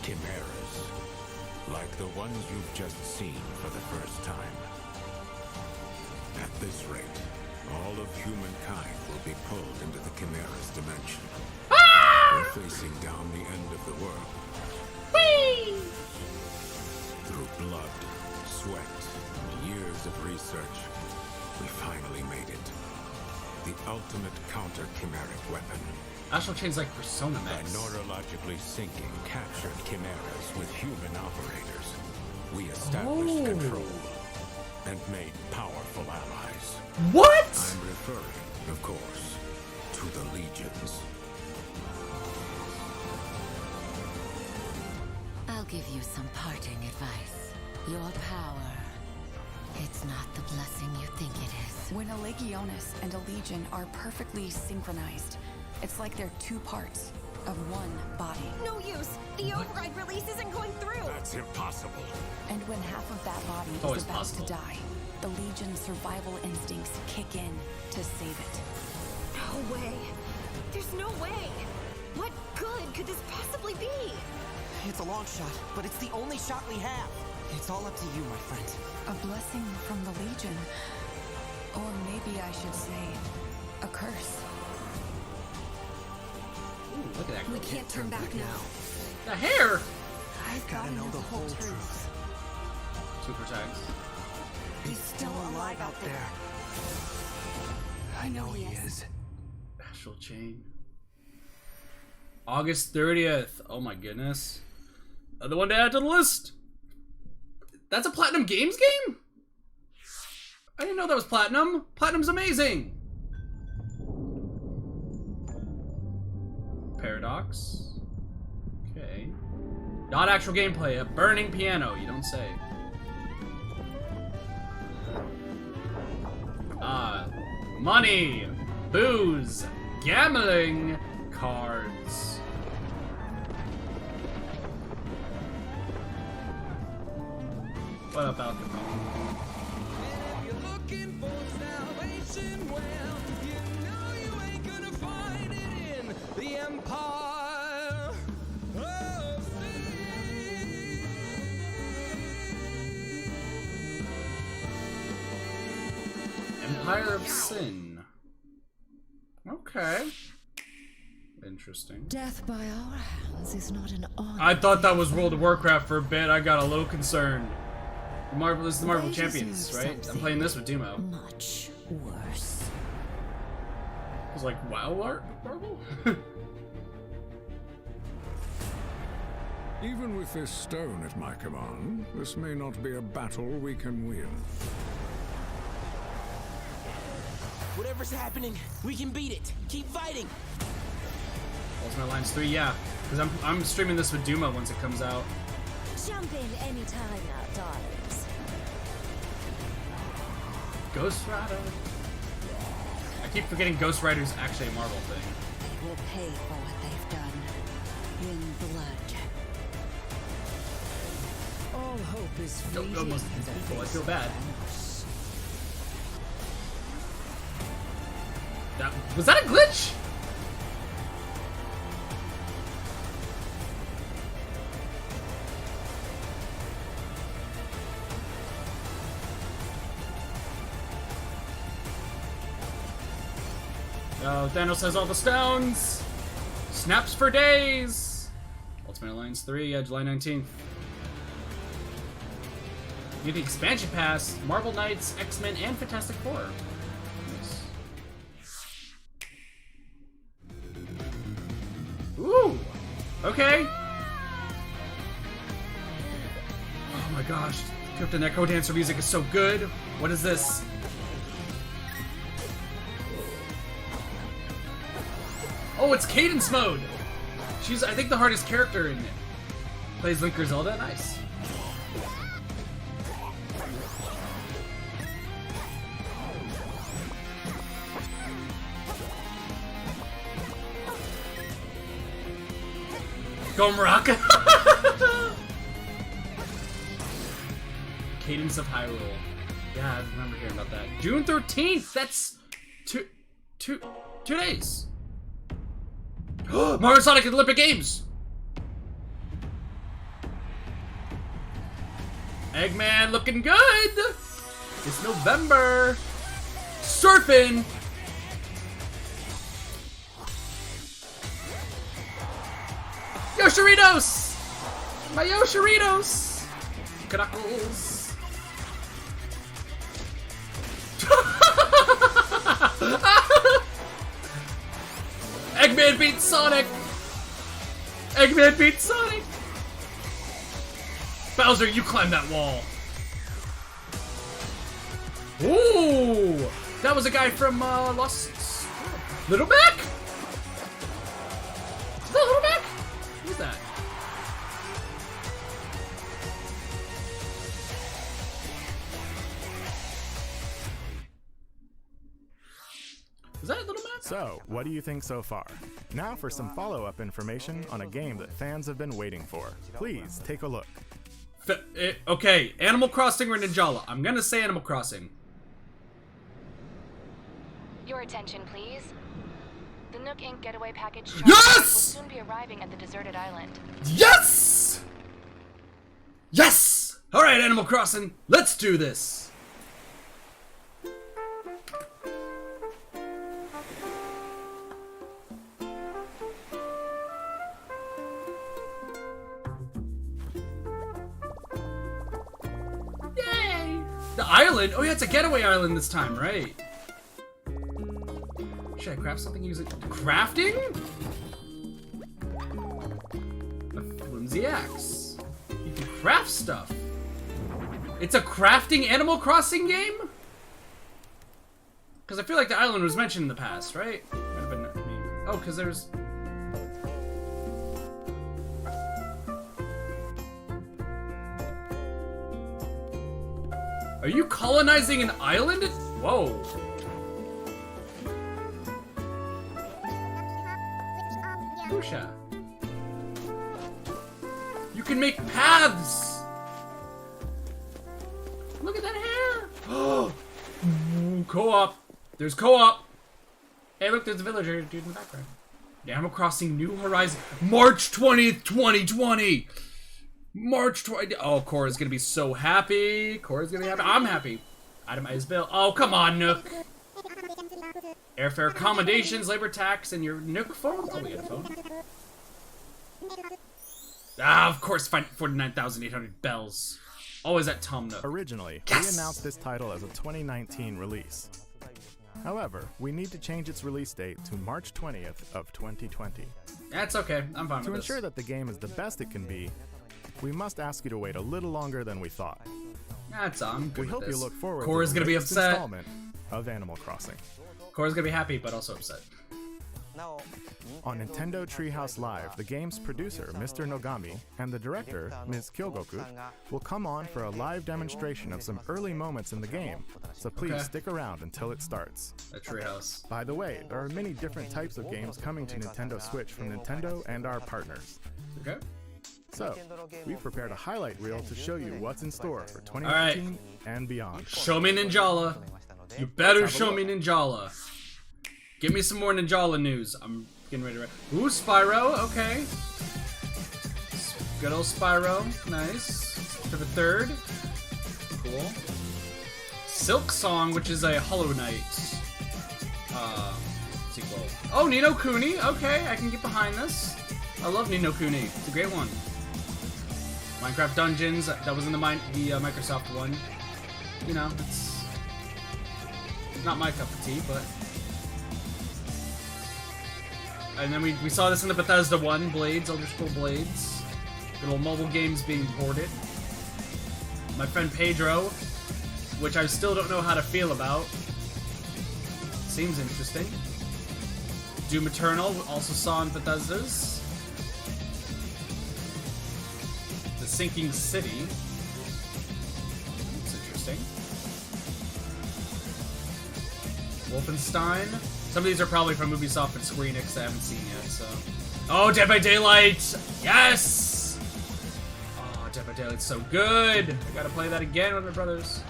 Chimeras, like the ones you've just seen for the first time. At this rate, all of humankind will be pulled into the Chimera's dimension. We're facing down the end of the world. Whee! Through blood, sweat, and years of research, we finally made it. The ultimate counter-chimeric weapon. Astral Chain's like Persona By Max. neurologically syncing captured chimeras with human operators, we established control and made powerful allies. What? I'm referring, of course, to the Legions. I'll give you some parting advice. Your power, it's not the blessing you think it is. When a Legionis and a Legion are perfectly synchronized, it's like they're two parts. of one body. No use! The override release isn't going through! That's impossible. And when half of that body Always is about possible. to die, the Legion's survival instincts kick in to save it. No way! There's no way! What good could this possibly be? It's a long shot, but it's the only shot we have. It's all up to you, my friend. A blessing from the Legion. Or maybe I should say, a curse. Ooh, look at that. We can't turn back now. The hair! I've gotta know the whole truth. Super tags. He's still alive out there. I know he is. Astral Chain. August 30th. Oh my goodness. Another one to add to the list. That's a Platinum Games game? I didn't know that was Platinum. Platinum's amazing. Paradox. Okay. Not actual gameplay. A burning piano. You don't say. Money. Booze. Gambling. Cards. What up, alcohol? Empire of Sin. Okay. Interesting. Death by our hands is not an honor. I thought that was World of Warcraft for a bit. I got a little concerned. This is the Marvel Champions, right? I'm playing this with Dumo. Much worse. It was like, WoW art? Marvel? Even with this stone at my command, this may not be a battle we can win. Whatever's happening, we can beat it. Keep fighting. Ultimate Alliance 3, yeah. Because I'm streaming this with Dumo once it comes out. Jump in anytime now, darlings. Ghost Rider. I keep forgetting Ghost Rider's actually a Marvel thing. They will pay for what they've done. In blood. All hope is fleeting. Almost people. I feel bad. Was that a glitch? Oh, Thanos has all the stones. Snaps for days. Ultimate Alliance 3, July 19th. Get the expansion pass, Marvel Knights, X-Men, and Fantastic Four. Nice. Ooh! Okay! Oh my gosh, Krypton Echo Dancer music is so good! What is this? Oh, it's Cadence mode! She's, I think, the hardest character in it. Plays Link or Zelda, nice. Gomraka! Cadence of Hyrule. Yeah, I remember hearing about that. June 13th! That's two days! Mario Sonic at the Olympic Games! Eggman looking good! It's November! Surfing! Yoshiritos! My Yoshiritos! Knuckles! Eggman beats Sonic! Eggman beats Sonic! Bowser, you climb that wall! Ooh! That was a guy from, Lost... Little Mac? Is that Little Mac? Who's that? Is that Little Mac? So, what do you think so far? Now for some follow-up information on a game that fans have been waiting for. Please take a look. Okay, Animal Crossing or Ninjala? I'm gonna say Animal Crossing. Your attention, please. The Nook Inc. getaway package Yes! will soon be arriving at the deserted island. Yes! Yes! Alright, Animal Crossing, let's do this! Yay! The island? Oh yeah, it's a getaway island this time, right? Should I craft something using crafting? A flimsy axe. You can craft stuff. It's a crafting Animal Crossing game? Because I feel like the island was mentioned in the past, right? Might have been me. Oh, because there's... Are you colonizing an island? Whoa. Pusha. You can make paths. Look at that hair. Oh, co-op. There's co-op. Hey, look, there's a villager dude in the background. Animal Crossing New Horizons. March 20th, 2020. March 20th. Oh, Cora's gonna be so happy. Cora's gonna be happy. I'm happy. Itemized bill. Oh, come on, Nook. Airfare accommodations, labor tax, and your Nook phone. Oh, we get a phone. Ah, of course, 49,800 bells. Always at Tom Nook. Originally, yes! We announced this title as a 2019 release. However, we need to change its release date to March 20th of 2020. That's okay. I'm fine with To this. ensure that the game is the best it can be, we must ask you to wait a little longer than we thought. That's I'm good We with hope this. you look forward Cora's to the gonna be latest upset. installment of Animal Crossing. Cora's gonna be happy, but also upset. On Nintendo Treehouse Live, the game's producer, Mr. Nogami, and the director, Ms. Kyogoku, will come on for a live demonstration of some early moments in the game, so please Okay. stick around until it starts. A Treehouse. By the way, there are many different types of games coming to Nintendo Switch from Nintendo and our partners. Okay. So, we've prepared a highlight reel to show you what's in store for 2019 and beyond. Show me Ninjala. You better show me Ninjala. Give me some more Ninjala news. I'm getting ready to... Ooh, Spyro. Okay. Good old Spyro. Nice. For the third. Cool. Silk Song, which is a Hollow Knight sequel. Oh, Ni no Kuni. Okay, I can get behind this. I love Ni no Kuni. It's a great one. Minecraft Dungeons. That was in the Microsoft one. You know, it's not my cup of tea, but... And then we saw this in the Bethesda one, Blades, Elder Scrolls Blades. Good old mobile games being ported. My friend Pedro, which I still don't know how to feel about. Seems interesting. Doom Eternal, also saw in Bethesda's. The Sinking City. It's interesting. Wolfenstein. Some of these are probably from Ubisoft and Square Enix that I haven't seen yet, so... Oh, Dead by Daylight! Yes! Oh, Dead by Daylight's so good! I gotta play that again with my brothers.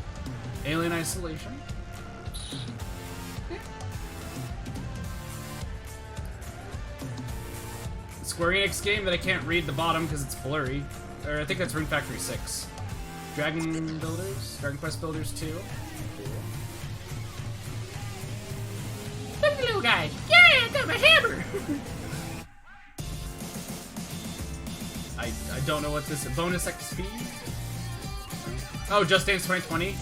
Alien Isolation. The Square Enix game that I can't read the bottom because it's blurry. Or I think that's Rune Factory 6. Dragon Builders? Dragon Quest Builders 2. Look at the little guy. Yeah, I got my hammer. I don't know what this is. Bonus XP? Oh, Just Dance 2020.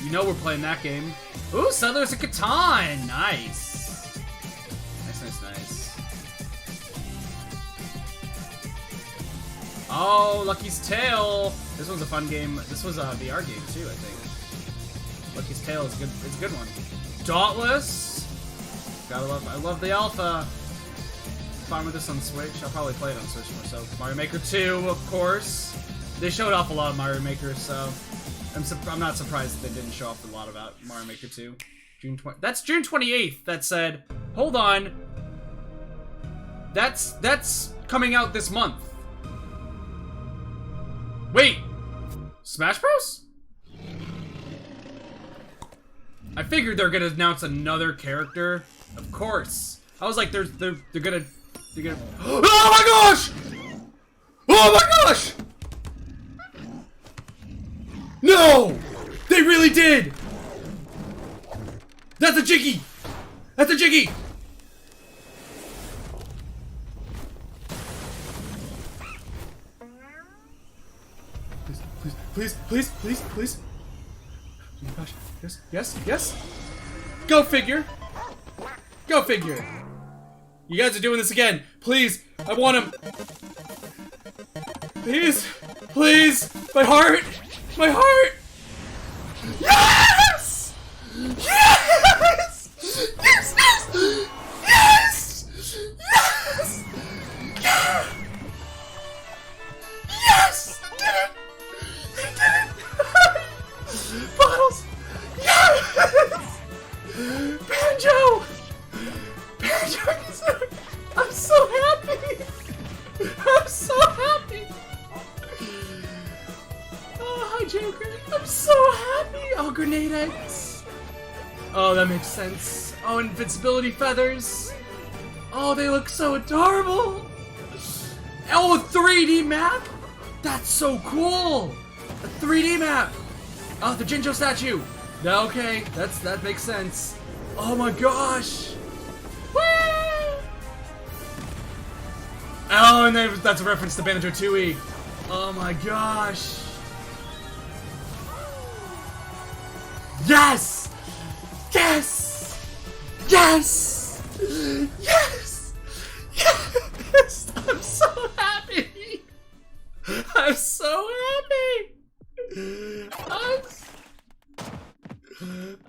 You know we're playing that game. Ooh, Settlers of Catan. Nice. Nice. Oh, Lucky's Tale. This one's a fun game. This was a VR game too, I think. Lucky's Tale is good. It's a good one. Dauntless. I love the alpha. Fine with this on Switch. I'll probably play it on Switch myself. Mario Maker 2, of course. They showed off a lot of Mario Maker, so I'm not surprised that they didn't show off a lot about Mario Maker 2. That's June 28th. That said, hold on. That's coming out this month. Wait, Smash Bros? I figured they're gonna announce another character. Of course. I was like, they're gonna. Oh my gosh! Oh my gosh! No! They really did! That's a Jiggy! That's a Jiggy! Please, please, please, please. Oh my gosh. Yes, yes, yes. Go figure. Go figure. You guys are doing this again. Please, I want him. Please, please. My heart. My heart. Yes! Yes! Yes, yes! Yes! Yes! Yes! Yes! He did it! He did it! Bottles! Yes! Banjo! Banjo! I'm so happy! I'm so happy! Oh, hi, Joker. I'm so happy! Oh, grenade eggs! Oh, that makes sense. Oh, invincibility feathers! Oh, they look so adorable! Oh, a 3D map? That's so cool! A 3D map! Oh, the Jinjo statue! Okay, that makes sense. Oh my gosh! Woo! Oh, and that's a reference to Banjo-Tooie. Oh my gosh! Yes! Yes! Yes! Yes! Yes! I'm so happy! I'm so happy!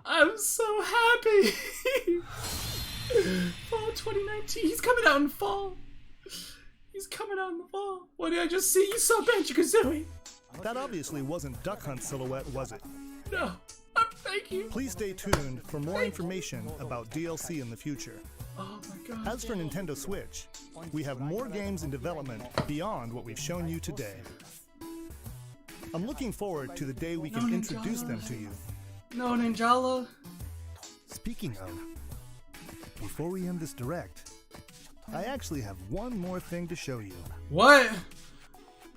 I'm so happy! Fall 2019. He's coming out in fall. He's coming out in the fall. What did I just see? You saw Banjo-Kazooie. That obviously wasn't Duck Hunt Silhouette, was it? No. Thank you. Please stay tuned for more information about DLC in the future. Oh my god. As for Nintendo Switch, we have more games in development beyond what we've shown you today. I'm looking forward to the day we can introduce them to you. No Ninjala. Speaking of, before we end this direct, I actually have one more thing to show you. What?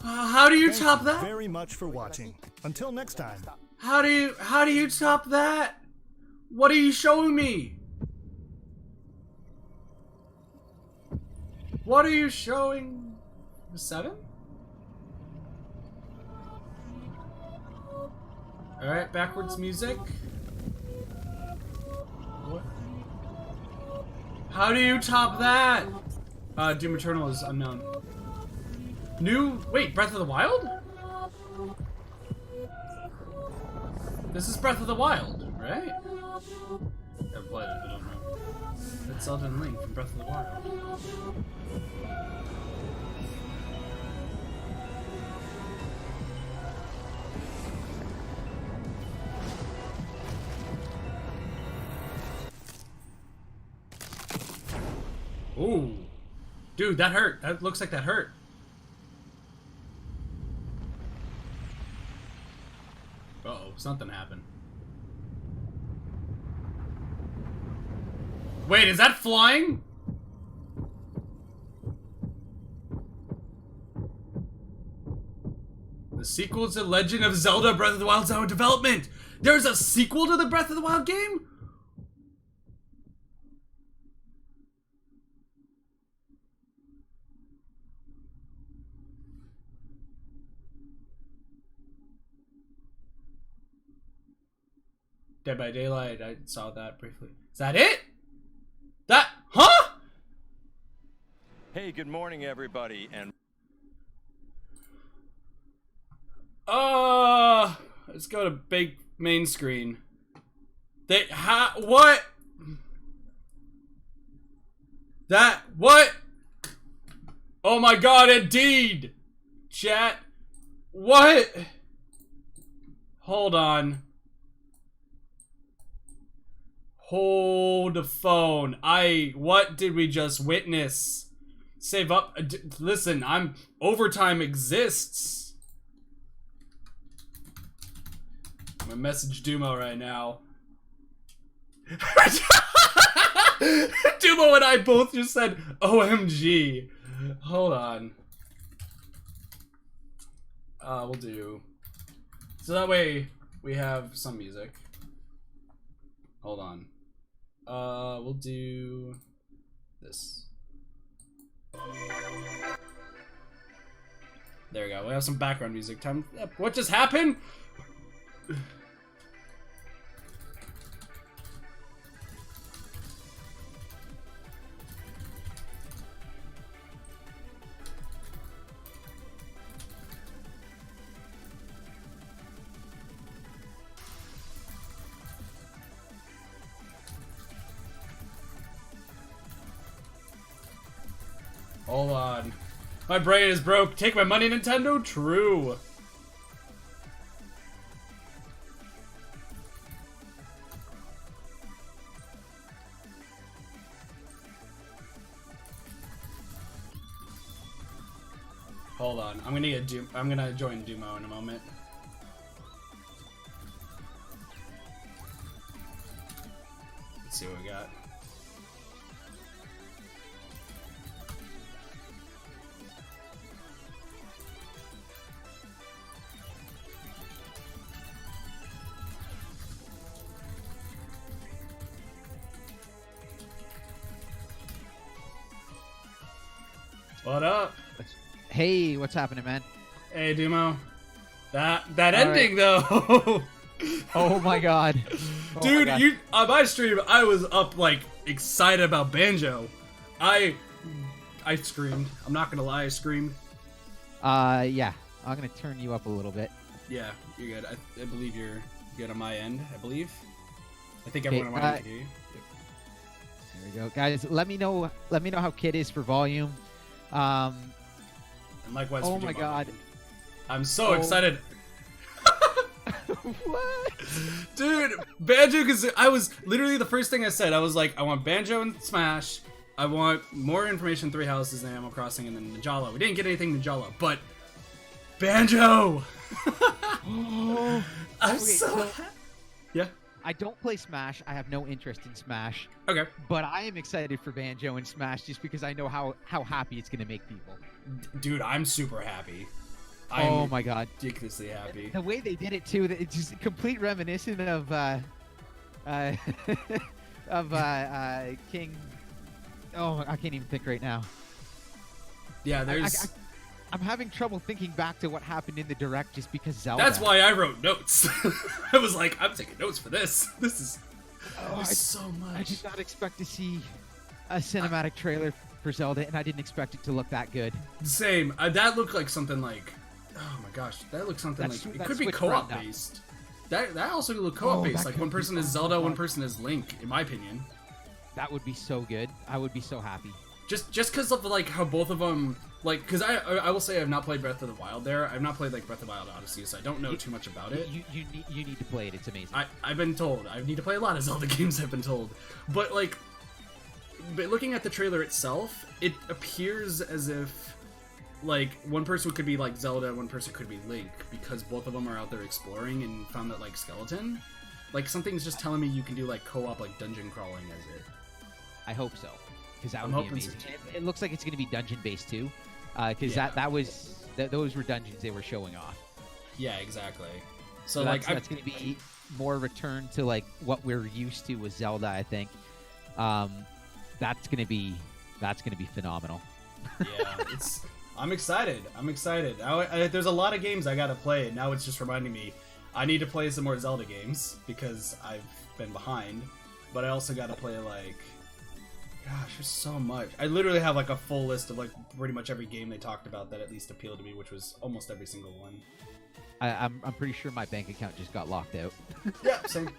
How do you top that? Thank you very much for watching. Until next time. How do you top that? What are you showing me? What are you showing? 7? Alright, backwards music. What? How do you top that? Doom Eternal is unknown. Wait, Breath of the Wild? This is Breath of the Wild, right? I've played it, I don't know. That's Zelda and Link from Breath of the Wild. Ooh. Dude, that hurt. That looks like that hurt. Uh-oh, something happened. Wait, is that flying? The sequel to Legend of Zelda Breath of the Wild's out in development! There's a sequel to the Breath of the Wild game? Dead by Daylight, I saw that briefly. Is that it? Huh? Hey, good morning, everybody, and... Let's go to big main screen. What? What? Oh my god, indeed! Chat. What? Hold on. Hold the phone. What did we just witness? Save up. Listen, overtime exists. I'm gonna message Dumo right now. Dumo and I both just said OMG. Hold on. We'll do. So that way we have some music. Hold on. We'll do this. There we go. We have some background music. Time. What just happened? Hold on. My brain is broke. Take my money, Nintendo? True. Hold on. I'm gonna join Dumo in a moment. Let's see what we got. What up? Hey, what's happening, man? Hey, Dumo. That ending though. Oh my god. Oh Dude, my god. you on my stream, I was up like excited about Banjo. I screamed. I'm not gonna lie, I screamed. Yeah. I'm gonna turn you up a little bit. Yeah, you're good. I believe you're good on my end. I believe. I think everyone on my end can hear you. There we go, guys. Let me know how Kid is for volume. And likewise. Oh for my god. I'm so excited. What? Dude, Banjo, because I was literally the first thing I said. I was like, I want Banjo and Smash. I want more information, Three Houses, and Animal Crossing, and then Najala. We didn't get anything Najala, but Banjo. I'm so yeah. I don't play Smash. I have no interest in Smash. Okay. But I am excited for Banjo and Smash just because I know how happy it's gonna make people. Dude, I'm super happy. Oh my god. Ridiculously happy. The way they did it too, it's just complete reminiscent of King. Oh, I can't even think right now. Yeah, there's. I'm having trouble thinking back to what happened in the Direct just because Zelda. That's why I wrote notes. I was like, I'm taking notes for this. This is so much. I did not expect to see a cinematic trailer for Zelda, and I didn't expect it to look that good. Same. That looked like something like. Oh my gosh, that looked something like it could be co-op based. That also looked co-op based. Like one person is Zelda, one person is Link. In my opinion, that would be so good. I would be so happy. Just because of like how both of them like because I will say I've not played Breath of the Wild there. I've not played like Breath of the Wild Odyssey, so I don't know too much about it. You need to play it. It's amazing. I've been told I need to play a lot of Zelda games. I've been told, but looking at the trailer itself, it appears as if like one person could be like Zelda, one person could be Link, because both of them are out there exploring and found that like skeleton. Like something's just telling me you can do like co-op like dungeon crawling as it. I hope so, because that would be amazing. It looks like it's going to be dungeon based too, because those were dungeons they were showing off. Yeah, exactly. So like that's going to be more return to like what we're used to with Zelda. I think that's going to be phenomenal. Yeah, I'm excited. There's a lot of games I gotta play, and now it's just reminding me I need to play some more Zelda games because I've been behind. But I also gotta play like, gosh, there's so much. I literally have like a full list of like pretty much every game they talked about that at least appealed to me, which was almost every single one. I'm pretty sure my bank account just got locked out. Yeah, same.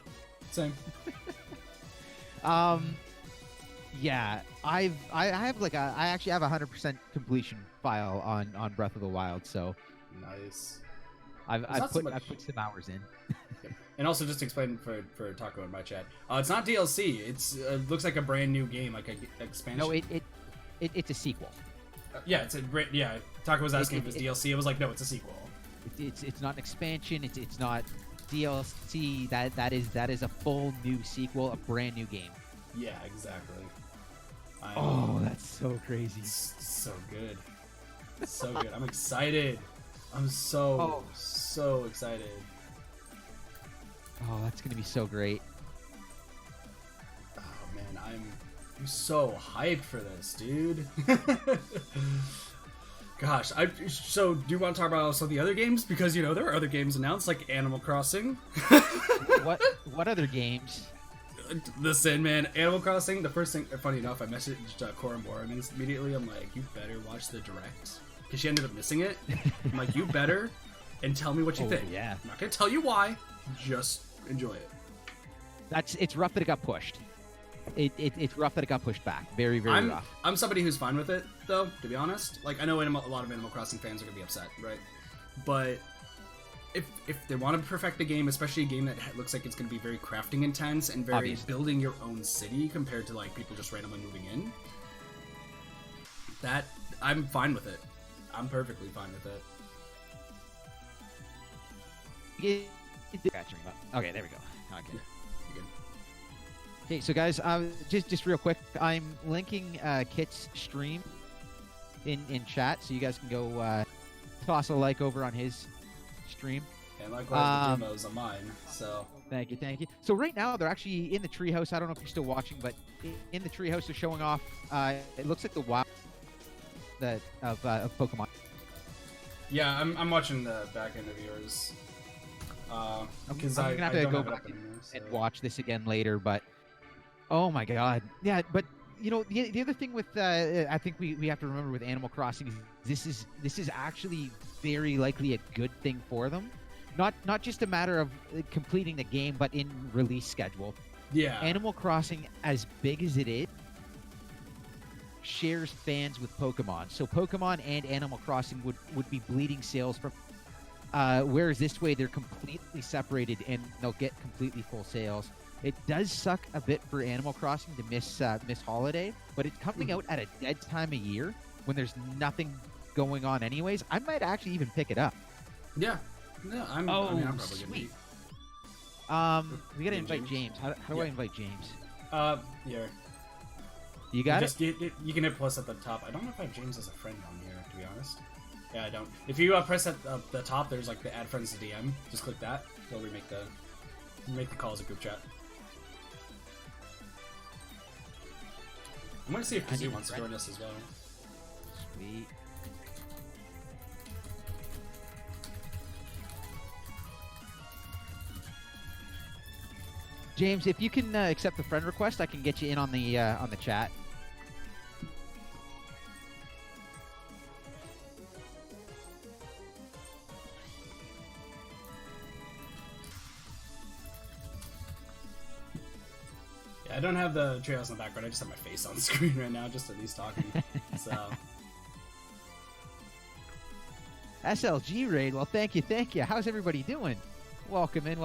Yeah, I actually have a 100% completion file on Breath of the Wild, so nice. I've put some hours in. And also just to explain for Taco in my chat, it's not DLC. It looks like a brand new game, like an expansion. No, it's a sequel. Yeah, it's a great. Yeah, Taka was asking if it was DLC. It was like, no, it's a sequel. It's not an expansion. It's not DLC. That is a full new sequel, a brand new game. Yeah, exactly. Oh, that's so crazy. So good. So good. I'm excited. I'm so excited. Oh, that's gonna be so great. Oh man, I'm so hyped for this, dude. Gosh, so do you want to talk about also the other games? Because, you know, there are other games announced, like Animal Crossing. What other games? Listen, man, Animal Crossing, the first thing, funny enough, I messaged Cora Moore, and immediately I'm like, you better watch the direct. Because she ended up missing it. I'm like, you better, and tell me what you think. Yeah. I'm not going to tell you why, just enjoy it. It's rough that it got pushed. It's rough that it got pushed back. Very, very rough. I'm somebody who's fine with it, though, to be honest. Like, I know a lot of Animal Crossing fans are going to be upset, right? But if they want to perfect the game, especially a game that looks like it's going to be very crafting intense and very building your own city compared to, like, people just randomly moving in, that, I'm fine with it. I'm perfectly fine with it. Okay, there we go. Okay. Okay, so guys, just real quick, I'm linking Kit's stream in chat, so you guys can go toss a like over on his stream. And likewise, the Dumo's on mine. So thank you. So right now they're actually in the treehouse. I don't know if you're still watching, but in the treehouse they're showing off. It looks like the wild of Pokemon. Yeah, I'm watching the back end of yours. Because I'm gonna have to go back and watch this again later, but oh my god, yeah. But you know, the other thing with I think we have to remember with Animal Crossing is this is actually very likely a good thing for them. Not just a matter of completing the game, but in release schedule. Yeah. Animal Crossing, as big as it is, shares fans with Pokemon. So Pokemon and Animal Crossing would be bleeding sales from. Whereas this way they're completely separated and they'll get completely full sales. It does suck a bit for Animal Crossing to miss holiday, but it's coming out at a dead time of year when there's nothing going on anyways. I might actually even pick it up. Yeah. No, I'm probably sweet. We gotta invite James. How do I invite James? Yeah. You got it? You can hit plus at the top. I don't know if I have James as a friend on here, to be honest. Yeah, I don't. If you press at the top, there's like the add friends to DM. Just click that. So we make the call as a group chat. I'm gonna see if Kazoo wants to join us as well. Sweet. James, if you can accept the friend request, I can get you in on the chat. I don't have the treehouse in the background. I just have my face on the screen right now, just at least talking. So. SLG raid. Well, thank you. How's everybody doing? Welcome in.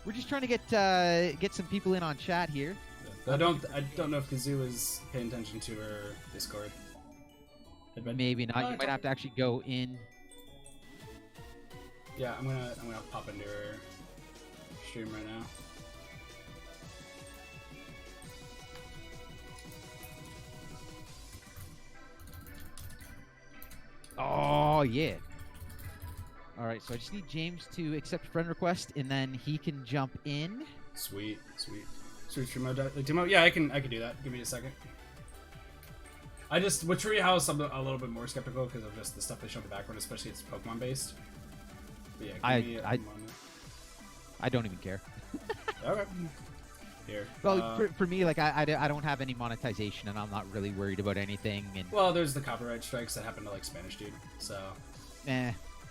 We're just trying to get some people in on chat here. I don't know if Kazoo is paying attention to her Discord. Maybe not. You might have to actually go in. Yeah, I'm gonna pop into her stream right now. Oh, yeah. All right, so I just need James to accept friend request, and then he can jump in. Sweet. Dumo, yeah, I can do that. Give me a second. I just, with Treehouse, I'm a little bit more skeptical because of just the stuff they show in the background, especially it's Pokemon based. But yeah, I don't even care. Okay. Here. Well, for me, like I don't have any monetization, and I'm not really worried about anything. And well, there's the copyright strikes that happen to like Spanish dude, so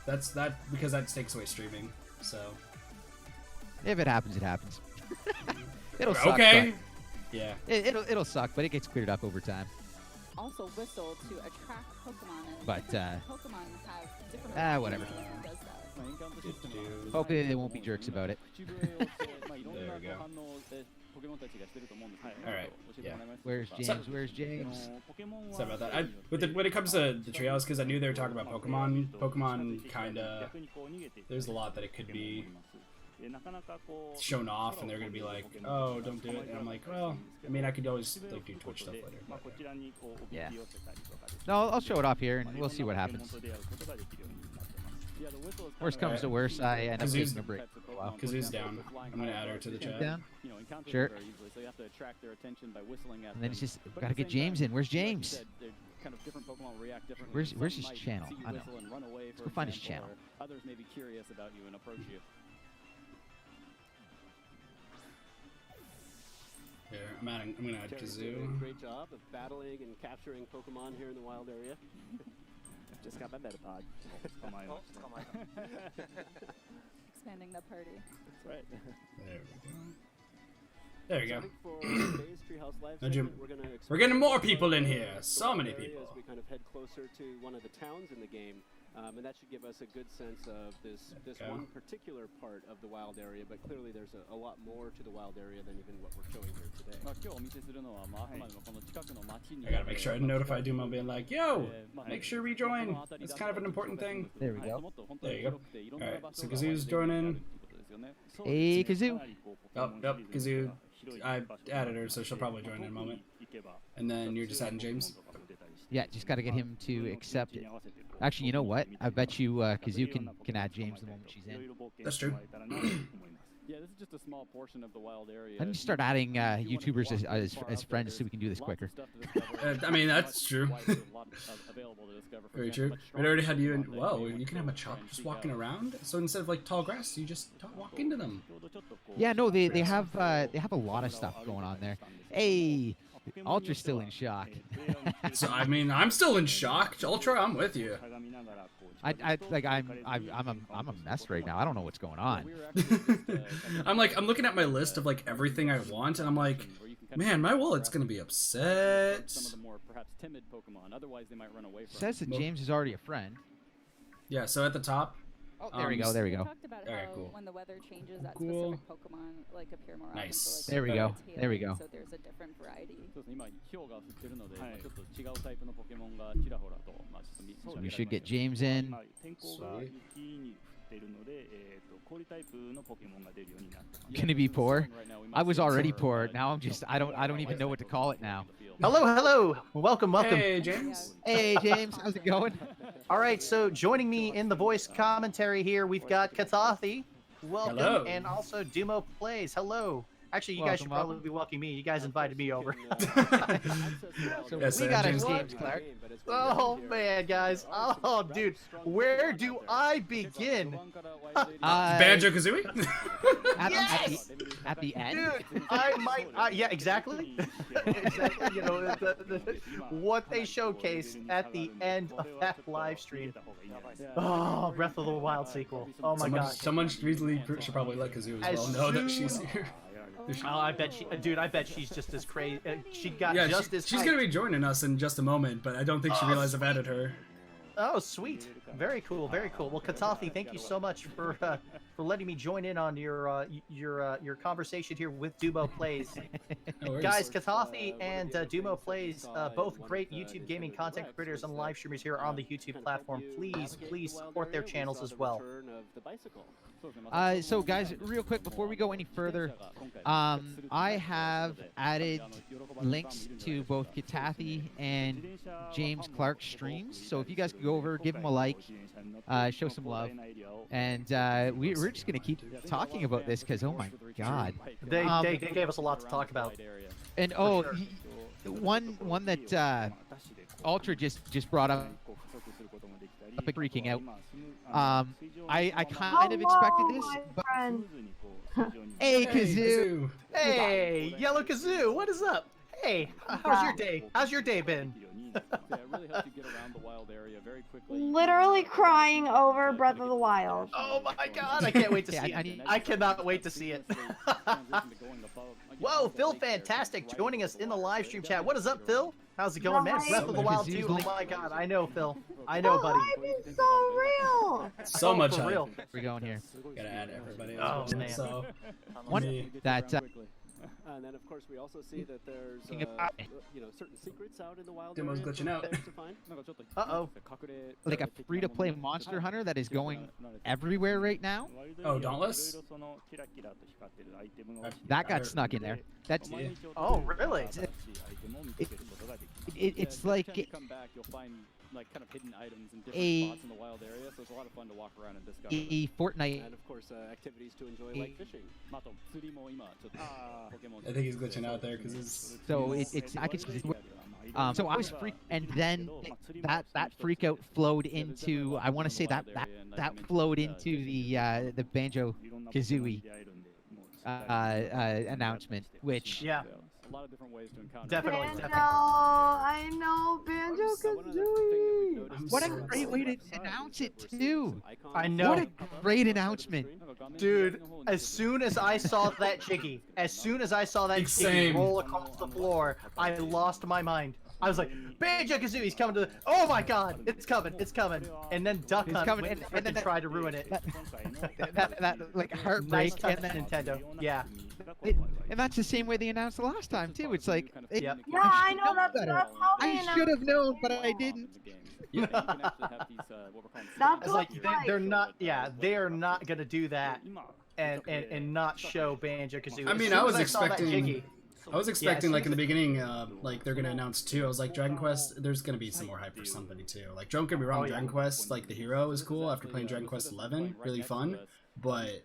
that's because that takes away streaming. So if it happens, it happens. It'll suck. Okay. Yeah. It'll suck, but it gets cleared up over time. also whistle to attract Pokemon. And But, Pokemon have different whatever. that does that. Hopefully they won't be jerks about it. There we go. All right. Yeah. Where's James? Where's James? Sorry about that. When it comes to the treehouse, because I knew they were talking about Pokemon. Pokemon kind of. There's a lot that it could be shown off, and they're gonna be like, "Oh, don't do it." And I'm like, "Well, I mean, I could always like do Twitch stuff later." But, Yeah. No, I'll show it off here, and we'll see what happens. Worst comes to worst, I end up taking a break for a while. Kazoo's down. I'm gonna add her to the chat. Down? Sure. And then it's just gotta get James in. Where's James? Where's his channel? I know. Let's go find his channel. Others may be curious about you and approach you. Here, I'm gonna add Kazoo. Great job of battling and capturing Pokemon here in the wild area. Just got my Metapod. Expanding the party. That's right. There we go. Now, Jim, we're getting more people in here. So many people. As we kind of head closer to one of the towns in the game, and that should give us a good sense of this one particular part of the wild area. But clearly, there's a lot more to the wild area than even what we're showing here today. I gotta make sure I notify Dumo, being like, "Yo, make sure we join. It's kind of an important thing." There we go. There you go. All right, so Kazoo's joining. Hey, Kazoo. Oh, yep, Kazoo. I added her, so she'll probably join in a moment. And then you're just adding James. Yeah, just got to get him to accept it. Actually, you know what? I bet you Kazoo can add James the moment she's in. That's true. Yeah, this is just a small portion of the wild area. I need to start adding YouTubers as friends so we can do this quicker. I mean, that's true. Very true. We already had you in. Whoa, you can have a chop just walking around. So instead of like tall grass, you just walk into them. Yeah, no, they have a lot of stuff going on there. Hey, Ultra's still in shock. So I mean, I'm still in shock. Ultra, I'm with you. I'm a mess right now. I don't know what's going on. I'm looking at my list of like everything I want, and I'm like, man, my wallet's gonna be upset. Some of the more perhaps timid Pokemon. Otherwise, they might run away from. Says that James is already a friend. Yeah. So at the top. Oh, there we go. There we go. We talked about how when the weather changes, that specific Pokemon like appear more often. Nice. So, like, There we go. it's There we go. So there's a different variety. So we should get James in. Gonna be poor. I was already poor. Now I don't even know what to call it now. Hello. Welcome. Hey, James. Hey, James. How's it going? All right, so joining me in the voice commentary here, we've got Katathi. Welcome. Hello. And also Dumo Plays. Hello. Actually, you guys should probably be welcoming me. You guys invited me over. So we got a James Clark. Oh, man, guys. Oh, dude. Where do I begin? Banjo-Kazooie? At the end? Dude, I might... yeah, exactly. Exactly. You know, what they showcased at the end of that live stream. Oh, Breath of the Wild sequel. Oh, my God. Someone should probably let Kazoo as well know that she's here. Oh, I bet I bet she's just as crazy. She got just as. She's gonna be joining us in just a moment, but I don't think she realized I've added her. Oh, sweet. Very cool. Very cool. Well, Katathi, thank you so much for letting me join in on your conversation here with Dumo Plays. No Guys, Katathi and Dumo Plays, both great YouTube gaming content creators and live streamers here on the YouTube platform. Please support their channels as well. So guys, real quick before we go any further, I have added links to both Katathi and James Clark's streams. So if you guys could go over, give them a like, show some love, and we're just gonna keep talking about this because oh my God, they gave us a lot to talk about. And one that Ultra just brought up. Freaking out. I kind of expected this. But... Hey, Kazoo. Hey, Yellow Kazoo. What is up? Hey, how's your day? How's your day been? Literally crying over Breath of the Wild. Oh my God! I can't wait to see it. I cannot wait to see it. Whoa, Phil Fantastic joining us in the live stream chat. What is up, Phil? How's it going, man? Breath of the Wild 2. Oh my god, I know, Phil. I know, buddy. Hype is so real. So much for hype. real. We're going here. Gotta add everybody. Oh, as well, man. So That And then, of course, we also see that there's, certain secrets out in the wild Dumo's area glitching out. to find. Uh-oh. like a free-to-play Monster Hunter that is going everywhere right now. Oh, Dauntless? That got snuck in there. That's Oh, really? it's like come back, you'll find like kind of hidden items in different A- spots in the wild area, so it's a lot of fun to walk around and discover. a Fortnite. And of course, activities to enjoy like fishing. I think he's glitching out there because his. So it's I could so I was freaked, and then that freak out flowed into I want to say that flowed into the Banjo Kazooie announcement, which Yeah. A lot of different ways to encounter. Definitely, Banjo, definitely. I know, Banjo Kazooie. what a great way to announce it too. I know. What a great announcement. Dude, as soon as I saw that Jiggy, Same. roll across the floor, I lost my mind. I was like, Banjo Kazooie's coming to the. Oh my god, it's coming, it's coming. And then Duck It's Hunt coming, went and then tried to ruin it. That like Nice heartbreak, touch, and then Nintendo. Yeah. and that's the same way they announced the last time too. It's like Yep. Yeah, I know that's better. how they I announced should have known, but I didn't. That's It's what like they're not. Yeah, they are not gonna do that and not show Banjo Kazooie. I mean, I was expecting. I was expecting, like, in the beginning, like, they're gonna announce 2. I was like, Dragon Quest, there's gonna be some more hype for somebody, too. Like, don't get me wrong, Dragon Quest, like, the hero is cool after playing Dragon Quest 11. Really fun. But,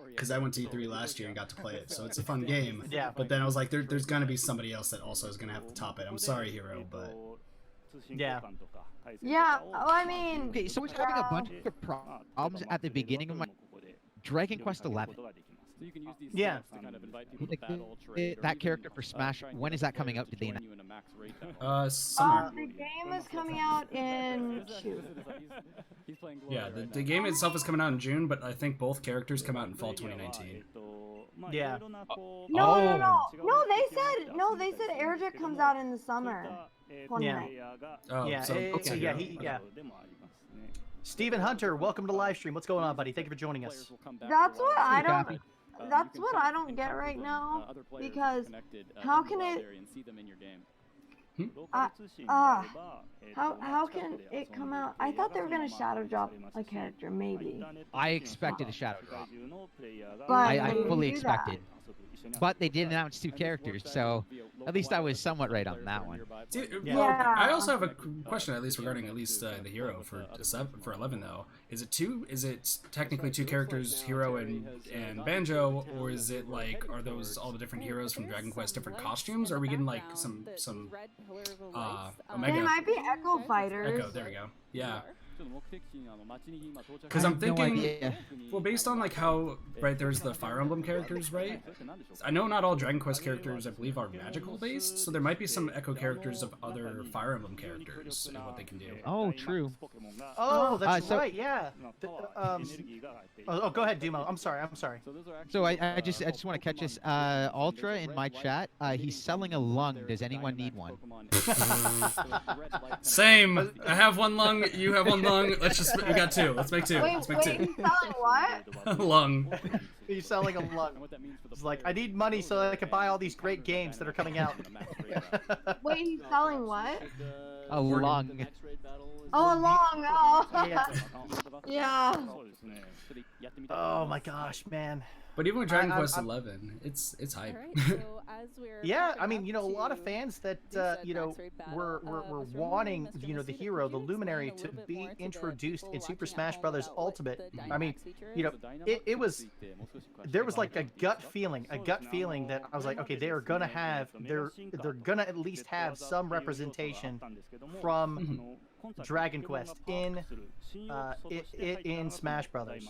because I went to E3 last year and got to play it, so it's a fun game. Yeah. But then I was like, there's gonna be somebody else that also is gonna have to top it. I'm sorry, hero, but... Yeah. Yeah, well, I mean... Okay, so we're having a bunch of problems at the beginning of my Dragon Quest 11. So you can use these Yeah. to kind of invite people to battle, trade, or That even, character for Smash, when is that coming out? Did they join announce? you in a max raid battle. Summer. The game is coming out in June. He's playing Glory Yeah, right the now. game itself is coming out in June, but I think both characters come out in fall 2019. Yeah. No, they said Airjet comes out in the summer. 29. Oh, Yeah. so, okay, Yeah. Steven Hunter, welcome to the live stream. What's going on, buddy? Thank you for joining us. That's what I don't. That's what I don't get right now. Because how can it? How can it come out? I thought they were gonna shadow drop a character, maybe. I expected a shadow drop. But I they fully didn't do that. expected. But they did announce 2 characters, so at least I was somewhat right on that one. Well, I also have a question, at least regarding the hero for 11 though. Is it 2? Is it technically 2 characters, hero and Banjo, or is it like are those all the different heroes from Dragon Quest, different costumes? Or are we getting like some Omega? They might be Echo Fighters. Echo, there we go. Yeah. Because I'm thinking, well, based on like how there's the Fire Emblem characters, right? I know not all Dragon Quest characters, I believe, are magical based, so there might be some Echo characters of other Fire Emblem characters and what they can do. Oh, true. Oh, that's right. Yeah. Go ahead, Dumo. I'm sorry. So I just want to catch this. Ultra in my chat. He's selling a lung. Does anyone need one? Same. I have 1 lung. You have 1 lung. We got 2. Let's make 2. Let's make 2. Wait, he's selling what? Lung. He's selling a lung. It's like, I need money so that I can buy all these great games that are coming out. Wait, he's selling what? A lung. Oh, a lung. Oh. Yeah. Yeah. Oh my gosh, man. But even with Dragon Quest 11, it's hype. Yeah, I mean, a lot of fans that were wanting, the hero, the Luminary, to be introduced in Super Smash Bros. Ultimate. I mean, it was, there was like a gut feeling that I was like, okay, they're gonna at least have some representation from Dragon Quest in Smash Brothers.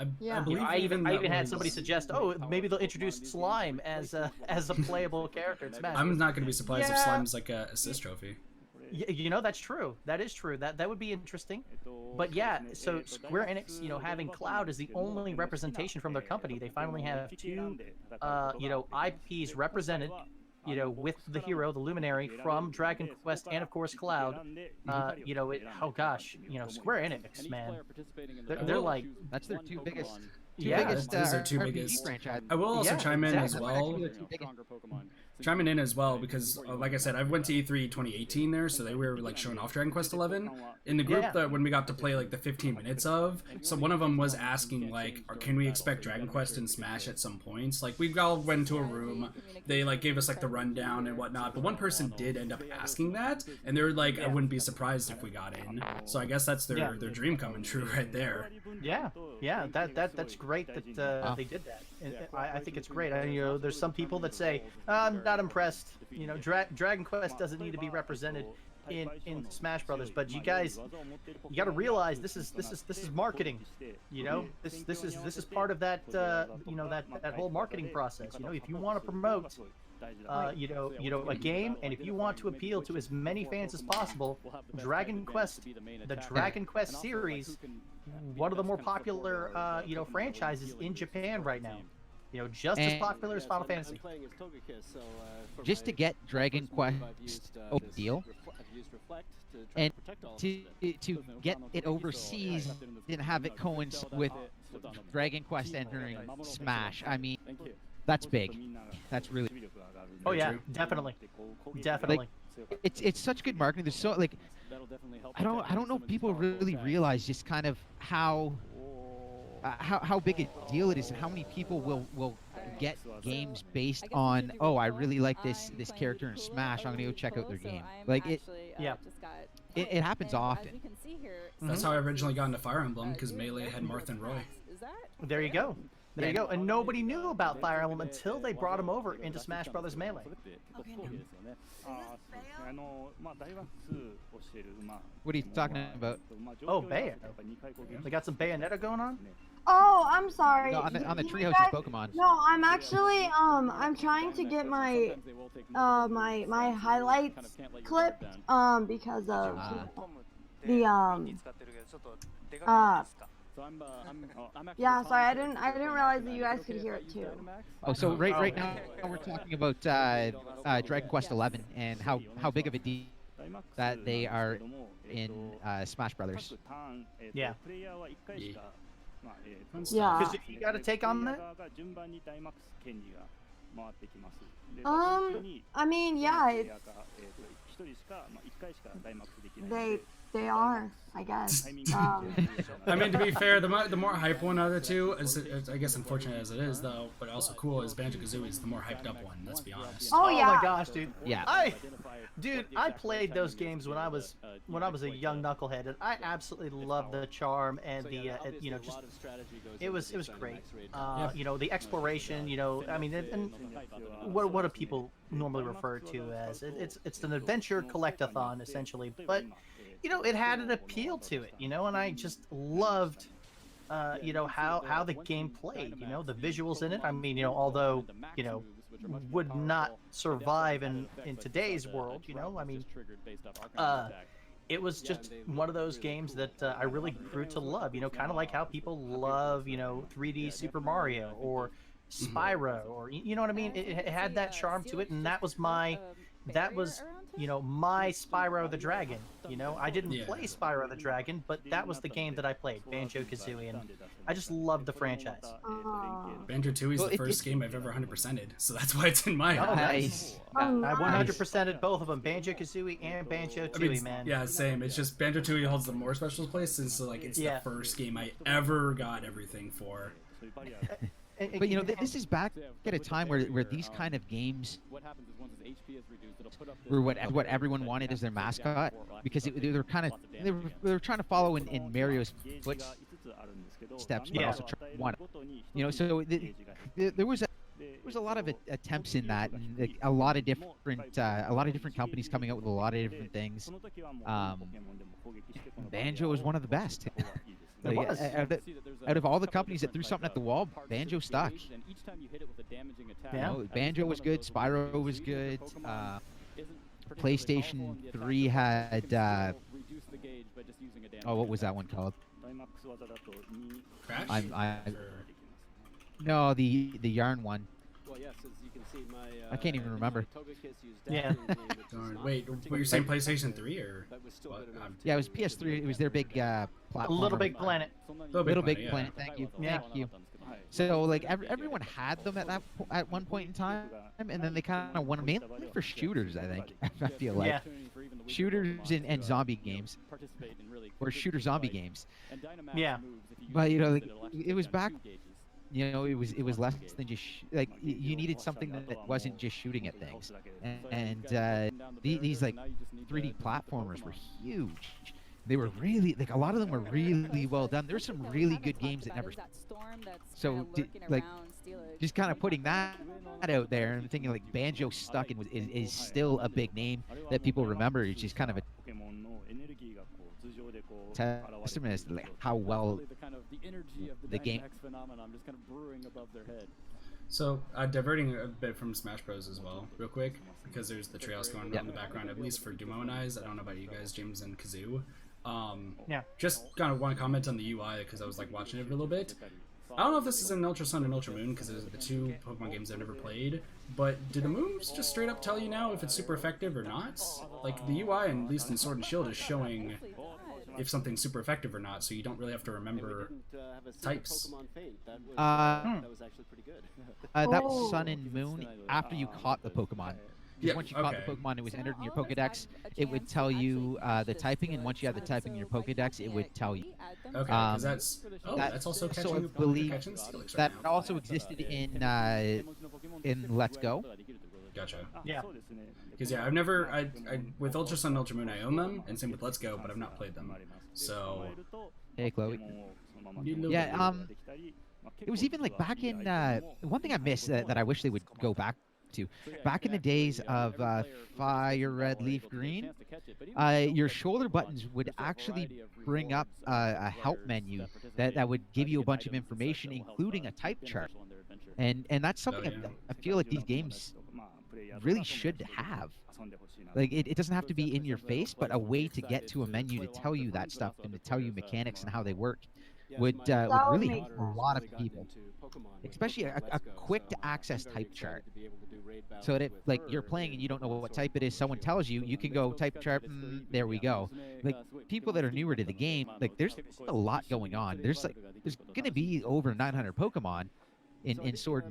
I believe I even had somebody suggest, oh, maybe they'll introduce Slime as a playable character in Smash. I'm not going to be surprised if Slime's like a assist trophy. You know, that's true. That is true. That would be interesting. But yeah, so Square Enix, you know, having Cloud is the only representation from their company. They finally have two, you know, IPs represented, you know, with the hero, the Luminary from Dragon Quest, and of course Cloud. You know, oh gosh, you know, Square Enix, man, they're like, that's their two biggest. Those are two RPG biggest. franchise. I will also chime in as well. Pokemon. Chiming in as well because, like I said, I went to E3 2018 there, so they were like showing off Dragon Quest 11 in the group that when we got to play like the 15 minutes of. So one of them was asking like, can we expect Dragon Quest and Smash at some points? Like we all went to a room, they like gave us like the rundown and whatnot, but one person did end up asking that, and they were like, I wouldn't be surprised if we got in. So I guess that's their dream coming true right there. Yeah, that's great that they did that. And I think it's great. You know, there's some people that say I'm not impressed. You know, Dragon Quest doesn't need to be represented in Smash Brothers, but you guys, you got to realize this is marketing. You know, this is part of that you know, that whole marketing process. You know, if you want to promote you know a game, and if you want to appeal to as many fans as possible, Dragon Quest, the Dragon Quest series, one of the more popular you know, franchises in Japan right now. You know, just as popular as Final Fantasy. Just to get Dragon Quest over the deal, and to get it overseas and have it coincide with Dragon Quest entering Smash. I mean, that's big. That's really. Oh yeah, definitely. Like, it's such good marketing. There's so like, I don't know if people really realize just kind of how big a deal it is, and how many people will get games based on, oh, I really like this character in Smash, I'm gonna go check out their game. Like it happens often. That's how I originally got into Fire Emblem, because Melee had Marth and Roy. There you go. There you go. And nobody knew about Fire Emblem until they brought him over into Smash Brothers Melee. What are you talking about? Oh, Bayonetta. They got some Bayonetta going on? Oh, I'm sorry. No, on the Treehouse Pokemon. No, I'm actually I'm trying to get my my highlights clipped because of the yeah, sorry, I didn't realize that you guys could hear it too. Oh, so right now we're talking about Dragon Quest 11 and how big of a deal that they are in Smash Brothers. Yeah. Yeah. Because you got to take on that. I mean, yeah, they are, I guess. I mean, to be fair, the more hype one out of the two, I guess unfortunate as it is, though, but also cool, is Banjo-Kazooie is the more hyped up one, let's be honest. Oh my gosh, dude. Yeah. I played those games when I was a young knucklehead, and I absolutely loved the charm and the you know, just it was great. You know, the exploration, you know, I mean, and what do people normally refer to as? It's an adventure collectathon essentially, but you know, it had an appeal to it, you know, and I just loved you know, how the game played, you know, the visuals in it. I mean, you know, although, you know, would not survive in today's world, you know, I mean, it was just one of those games that I really grew to love, you know, kind of like how people love, you know, 3D Super Mario or Spyro, or you know what I mean. It had that charm to it, and that was you know, my Spyro the Dragon. You know, I didn't play Spyro the Dragon, but that was the game that I played, Banjo-Kazooie, and I just loved the franchise. Banjo-Tooie is the first game I've ever 100%ed, so that's why it's in my heart. Nice. I 100%ed both of them, Banjo-Kazooie and Banjo-Tooie, man. Yeah, same. It's just Banjo-Tooie holds the more special place, since so, like, it's the first game I ever got everything for. But you know, this is back at a time where these kind of games were what everyone wanted as their mascot, because they were kind of they were trying to follow in Mario's footsteps, but also want, you know. So there was a lot of attempts in that, and like, a lot of different companies coming out with a lot of different things. Banjo was one of the best. Like, out of all the companies that threw something at the wall, Banjo stuck. You know, Banjo was good, Spyro was good. PlayStation 3 had oh, what was that one called? Crash? No, the yarn one. Well, yes, as you can see, I can't even remember. Yeah. Darn. Wait, were you saying PlayStation 3 or what? Yeah, it was PS3. It was their big platform. Little Big Planet. Little Big yeah. Planet. Thank you. Yeah. Thank you. So like everyone had them at one point in time, and then they kind of went mainly for shooters. I think I feel like shooters and zombie games, or shooter zombie games. Yeah. But you know, like, it was back. You know, it was less than just like you needed something that wasn't just shooting at things, and these like 3D platformers were huge. They were really like a lot of them were really well done. There's some really good games that never. So like just kind of putting that out there and thinking like Banjo Stuck and is still a big name that people remember. It's just kind of a testament as to like how well the game. So, diverting a bit from Smash Bros. As well, real quick, because there's the trails going on in the background, at least for Dumo and I don't know about you guys, James and Kazoo. Just kind of want to comment on the UI, because I was like watching it for a little bit. I don't know if this is an Ultra Sun and Ultra Moon, because those are the two Pokemon games I've never played, but do the moves just straight up tell you now if it's super effective or not? Like, the UI, at least in Sword and Shield, is showing if something's super effective or not, so you don't really have to remember types. That was actually pretty good. That was Sun and Moon after you caught the Pokemon. Yeah, once you caught the Pokemon, it was entered in your Pokedex. It would tell you the typing, and once you had the typing in your Pokedex, it would tell you. Okay, because that's also catching, so I believe catching the Steelix that right now. also existed in Let's Go. Gotcha. Yeah. Because I've never with Ultra Sun and Ultra Moon I own them, and same with Let's Go, but I've not played them. So. Hey, Chloe. Yeah. It was even like back in one thing I missed that I wish they would go back to. Back in the days of Fire Red, Leaf Green, your shoulder buttons would actually bring up a help menu that would give you a bunch of information, including a type chart. And that's something I feel like these games really should have. Like it doesn't have to be in your face, but a way to get to a menu to tell you that stuff and to tell you mechanics and how they work would really help a lot of people, especially a quick to access type chart. So that if like you're playing and you don't know what type it is, someone tells you, you can go type chart. There we go. Like people that are newer to the game, like there's a lot going on. There's gonna be over 900 Pokemon in Sword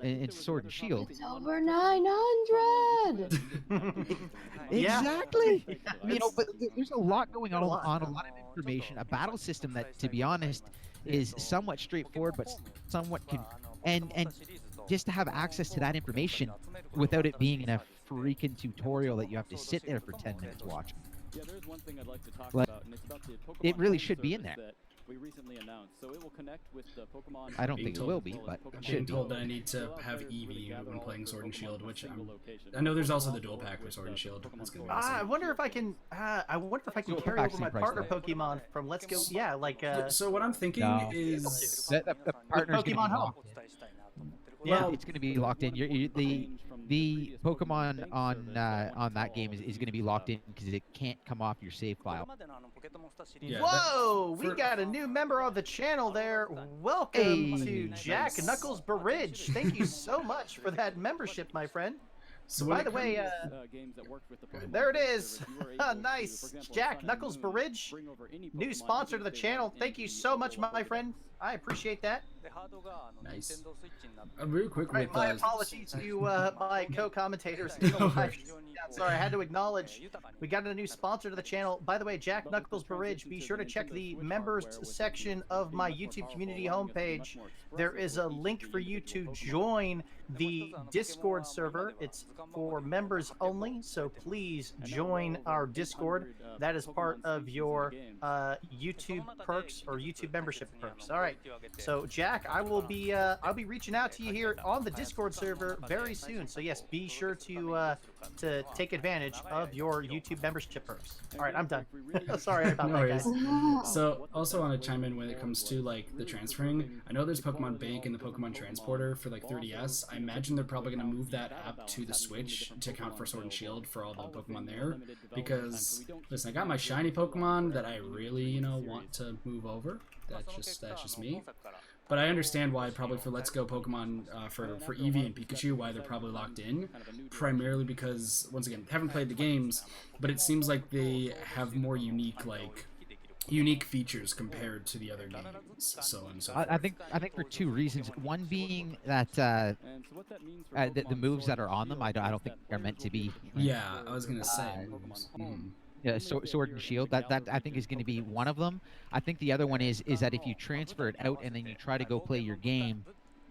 and Shield. It's over 900. Exactly. You know, but there's a lot going on, a lot of information, a battle system that, to be honest, is somewhat straightforward, but somewhat and just to have access to that information without it being in a freaking tutorial that you have to sit there for 10 minutes watching. Yeah, there's one thing I'd like to talk Like, about, and it's about the Pokemon it really should be in there. that we recently announced. So it will connect with the Pokemon. I don't think it will be, but it should being be. told that I need to have Eevee when playing Sword and Shield, which I know there's also the dual pack for Sword and Shield. That's gonna be awesome. I wonder if I can. I wonder if I can carry over my partner Pokemon from Let's Go. Yeah, like. So what I'm thinking is the partner's Pokemon Home. Yeah, it's going to be locked in. The Pokemon on that game is going to be locked in because it can't come off your save file. Yeah, Whoa! We got a new member of the channel there. Welcome to Jack Knuckles Bridge. Thank you so much for that membership, my friend. So by the way, there it is. Nice. Jack Knuckles Bridge, new sponsor to the channel. Thank you so much, my friend. I appreciate that. Nice. Real quick, right, my apologies to my co-commentators. Sorry, I had to acknowledge we got a new sponsor to the channel. By the way, Jack Knuckles Bridge, be sure to check the members section of my YouTube community homepage. There is a link for you to join the Discord server. It's for members only, so please join our Discord. That is part of your YouTube perks or YouTube membership perks. All right, so Jack, I'll be reaching out to you here on the Discord server very soon. So yes, be sure to to take advantage of your YouTube membership perks. All right, I'm done. Sorry about No that, worries. guys. So, also want to chime in when it comes to like the transferring. I know there's Pokemon Bank and the Pokemon Transporter for like 3DS. I imagine they're probably going to move that app to the Switch to account for Sword and Shield for all the Pokemon there. Because listen, I got my shiny Pokemon that I really want to move over. That's just me. But I understand why probably for Let's Go Pokemon for Eevee and Pikachu why they're probably locked in, primarily because once again haven't played the games, but it seems like they have more unique features compared to the other games. So and so forth. I think for two reasons. One being that the moves that are on them, I don't think are meant to be. Yeah, I was gonna say moves. Yeah, Sword and Shield. That I think is going to be one of them. I think the other one is that if you transfer it out and then you try to go play your game,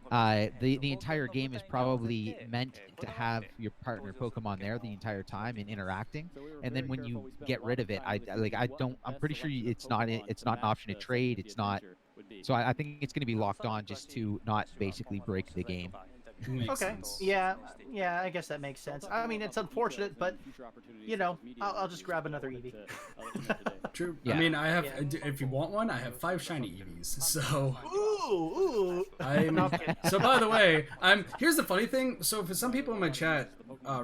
the entire game is probably meant to have your partner Pokemon there the entire time and interacting. And then when you get rid of it, I'm pretty sure it's not an option to trade. It's not. So I think it's going to be locked on just to not basically break the game. Okay. Yeah, I guess that makes sense. I mean, it's unfortunate, but I'll just grab another Eevee. True. Yeah. I mean, I have. If you want one, I have 5 shiny Eevees. So. Ooh. So by the way, Here's the funny thing. So for some people in my chat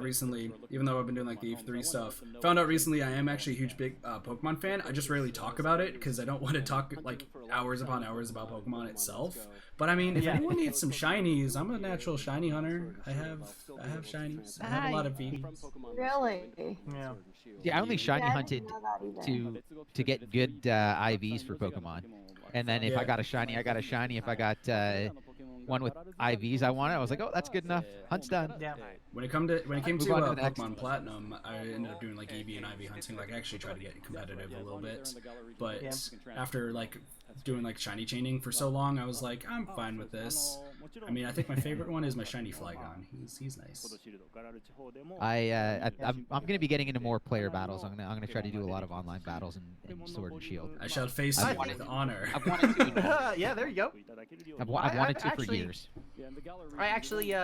recently, even though I've been doing like the E3 stuff, found out recently I am actually a huge big Pokemon fan. I just rarely talk about it because I don't want to talk like hours upon hours about Pokemon itself. But I mean, if anyone needs some shinies, I'm a natural shiny hunter. I have shinies. I have a lot of Eevees. Really? Yeah. Yeah, I only shiny hunted to get good IVs for Pokemon, and then if I got a shiny, I got a shiny. If I got one with IVs I wanted, I was like, oh, that's good enough. Hunt's done. Yeah. When it came to Pokemon Platinum, I ended up doing like EV and IV hunting. Like I actually tried to get competitive a little bit, but after like doing like shiny chaining for so long, I was like, I'm fine with this. I mean, I think my favorite one is my shiny Flygon. He's nice. I'm gonna be getting into more player battles. I'm gonna try to do a lot of online battles in Sword and Shield. I shall face it with honor. I've wanted to. Yeah, there you go. I've wanted to for years. I actually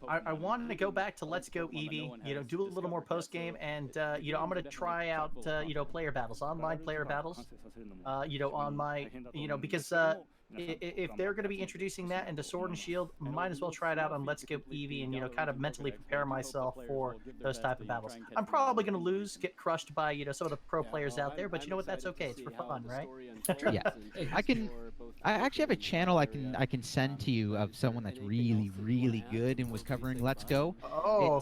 I wanted to go back to Let's Go Eevee, do a little more post game, and I'm gonna try out player battles, online player battles, on my because if they're going to be introducing that into Sword and Shield, might as well try it out on Let's Go Eevee and kind of mentally prepare myself for those type of battles. I'm probably going to lose, get crushed by some of the pro players out there, but you know what? That's okay. It's for fun, right? Yeah, I actually have a channel I can send to you of someone that's really good and was covering Let's Go. Oh.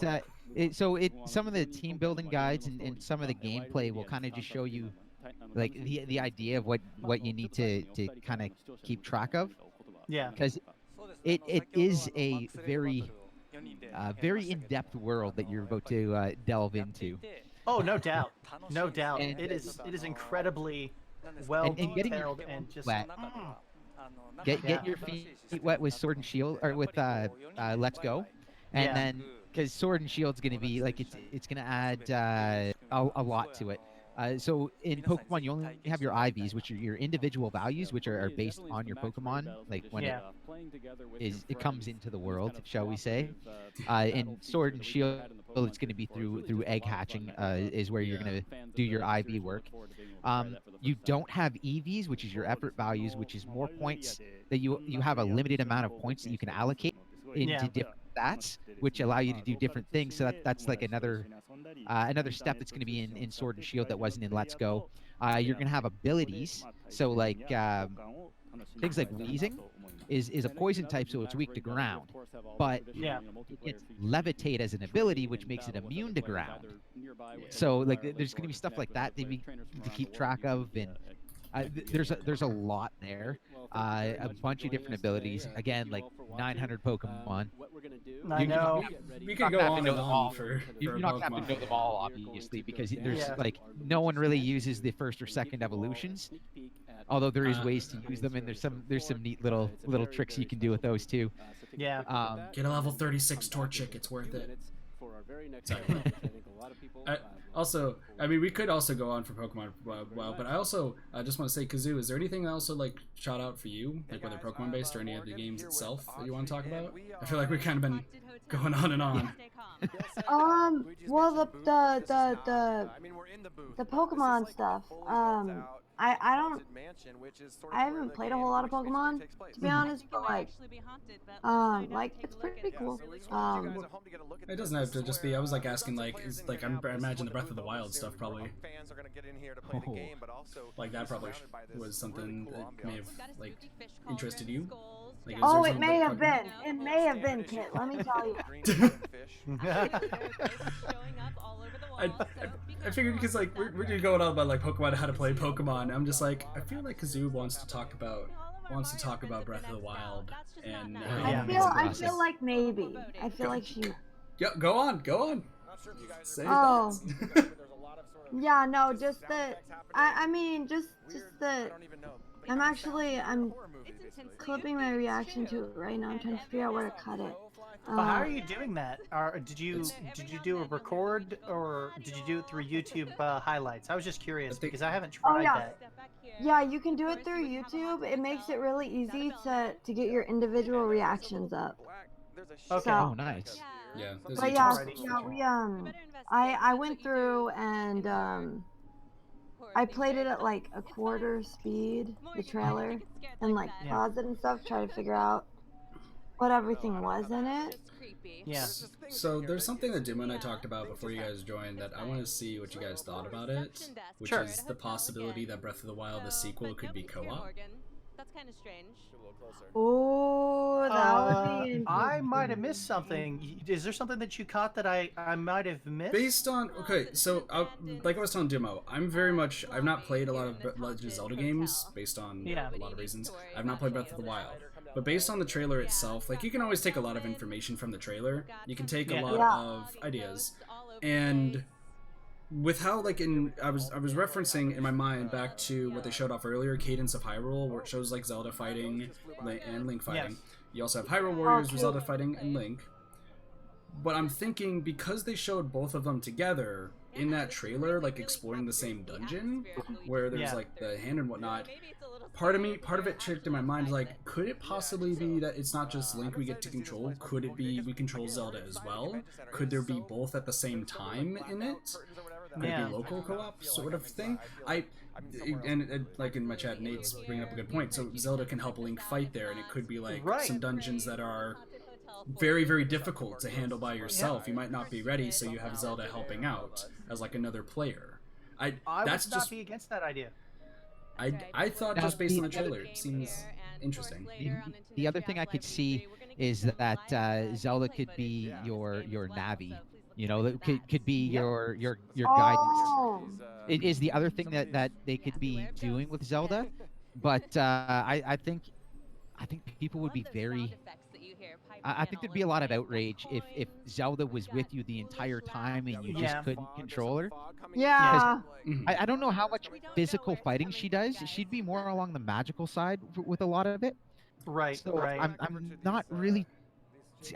Some of the team building guides and some of the gameplay will kind of just show you like the idea of what you need to kind of keep track of. Yeah. Because it is a very in-depth world that you're about to delve into. Oh, no doubt. No doubt. And it is incredibly well detailed and just wet. Get your feet wet with Sword and Shield or with Let's Go. And then because Sword and Shield's going to be like it's going to add a lot to it. So in Pokemon, you only have your IVs, which are your individual values, which are based on your Pokemon, like when it comes into the world, shall we say. In Sword and Shield, it's going to be through egg hatching is where you're going to do your IV work. You don't have EVs, which is your effort values, which is more points that you have a limited amount of points that you can allocate into different stats, which allow you to do different things. So that's like another step that's going to be in Sword and Shield that wasn't in Let's Go. You're going to have abilities. So like things like Wheezing is a poison type, so it's weak to ground. But it's Levitate as an ability, which makes it immune to ground. So like there's going to be stuff like that to keep track of, and there's a lot there. A bunch of different abilities. Again, like 900 Pokemon. I know. We could go on and on for you're not going to have to know them all, obviously, because there's like no one really uses the first or second evolutions. Although there is ways to use them, and there's some neat little tricks you can do with those too. Yeah. Get a level 36 Torchic. It's worth it. Sorry. Also, I mean, we could also go on for Pokemon Wild, but I also just want to say, Kazoo, is there anything that also like shot out for you, like whether Pokemon based or any of the games itself that you want to talk about? I feel like we've kind of been going on and on. Well, the Pokemon stuff. I haven't played a whole lot of Pokemon, to be honest, but like it's pretty cool. It doesn't have to just be. I was like asking, like, is like I imagine the Breath of the Wild stuff probably. Like that probably was something that may have like interested you. Like, Oh, it may have been. It may have been, Kit. Let me tell you. I figured because like we're going on about like Pokemon, how to play Pokemon. I'm just like, I feel like Kazoo wants to talk about Breath of the Wild, and I feel like maybe. I feel like she. Yeah, go on. Say oh. Yeah, no, just that. I mean, just that. I'm clipping my reaction to it right now. I'm trying to figure out where to cut it. How are you doing that? Did you do a record or did you do it through YouTube highlights? I was just curious because I haven't tried that. Yeah, you can do it through YouTube. It makes it really easy to get your individual reactions up. Okay. So, Oh, nice. Yeah. But yeah, I went through and I played it at like a quarter speed, the trailer, and like paused it and stuff, try to figure out what everything was in it. Yeah. So there's something that Dumo and I talked about before you guys joined that I want to see what you guys thought about it, which is the possibility that Breath of the Wild, the sequel, could be co-op. That's kind of strange. Oh, that would be interesting. I might have missed something. Is there something that you caught that I might have missed? Based on so like I was telling Dumo, I've not played a lot of Legend of Zelda games based on a lot of reasons. I've not played Breath of the Wild. But based on the trailer itself, like you can always take a lot of information from the trailer. You can take a lot of ideas, and with how like I was referencing in my mind back to what they showed off earlier, Cadence of Hyrule, where it shows like Zelda fighting and Link fighting. Yes. You also have Hyrule Warriors with Zelda fighting and Link. But I'm thinking because they showed both of them together in that trailer, like exploring the same dungeon, where there's like the hand and whatnot. Part of it tricked in my mind, like, could it possibly be that it's not just Link we get to control? Could it be we control Zelda as well? Could there be both at the same time in it? Could it be local co-op sort of thing? And like in my chat, Nate's bringing up a good point. So Zelda can help Link fight there, and it could be like some dungeons that are very, very difficult to handle by yourself. You might not be ready, so you have Zelda helping out as like another player. I would not be against that idea. I thought just based on the trailer, it seems interesting. The other thing I could see is that Zelda could be your Navi. You know, that could be your guidance. It is the other thing that they could be doing with Zelda, but I think people would be very. I think there'd be a lot of outrage if Zelda was with you the entire time and you just couldn't control her. Yeah. I don't know how much physical fighting she does. She'd be more along the magical side with a lot of it. Right. So I'm not really.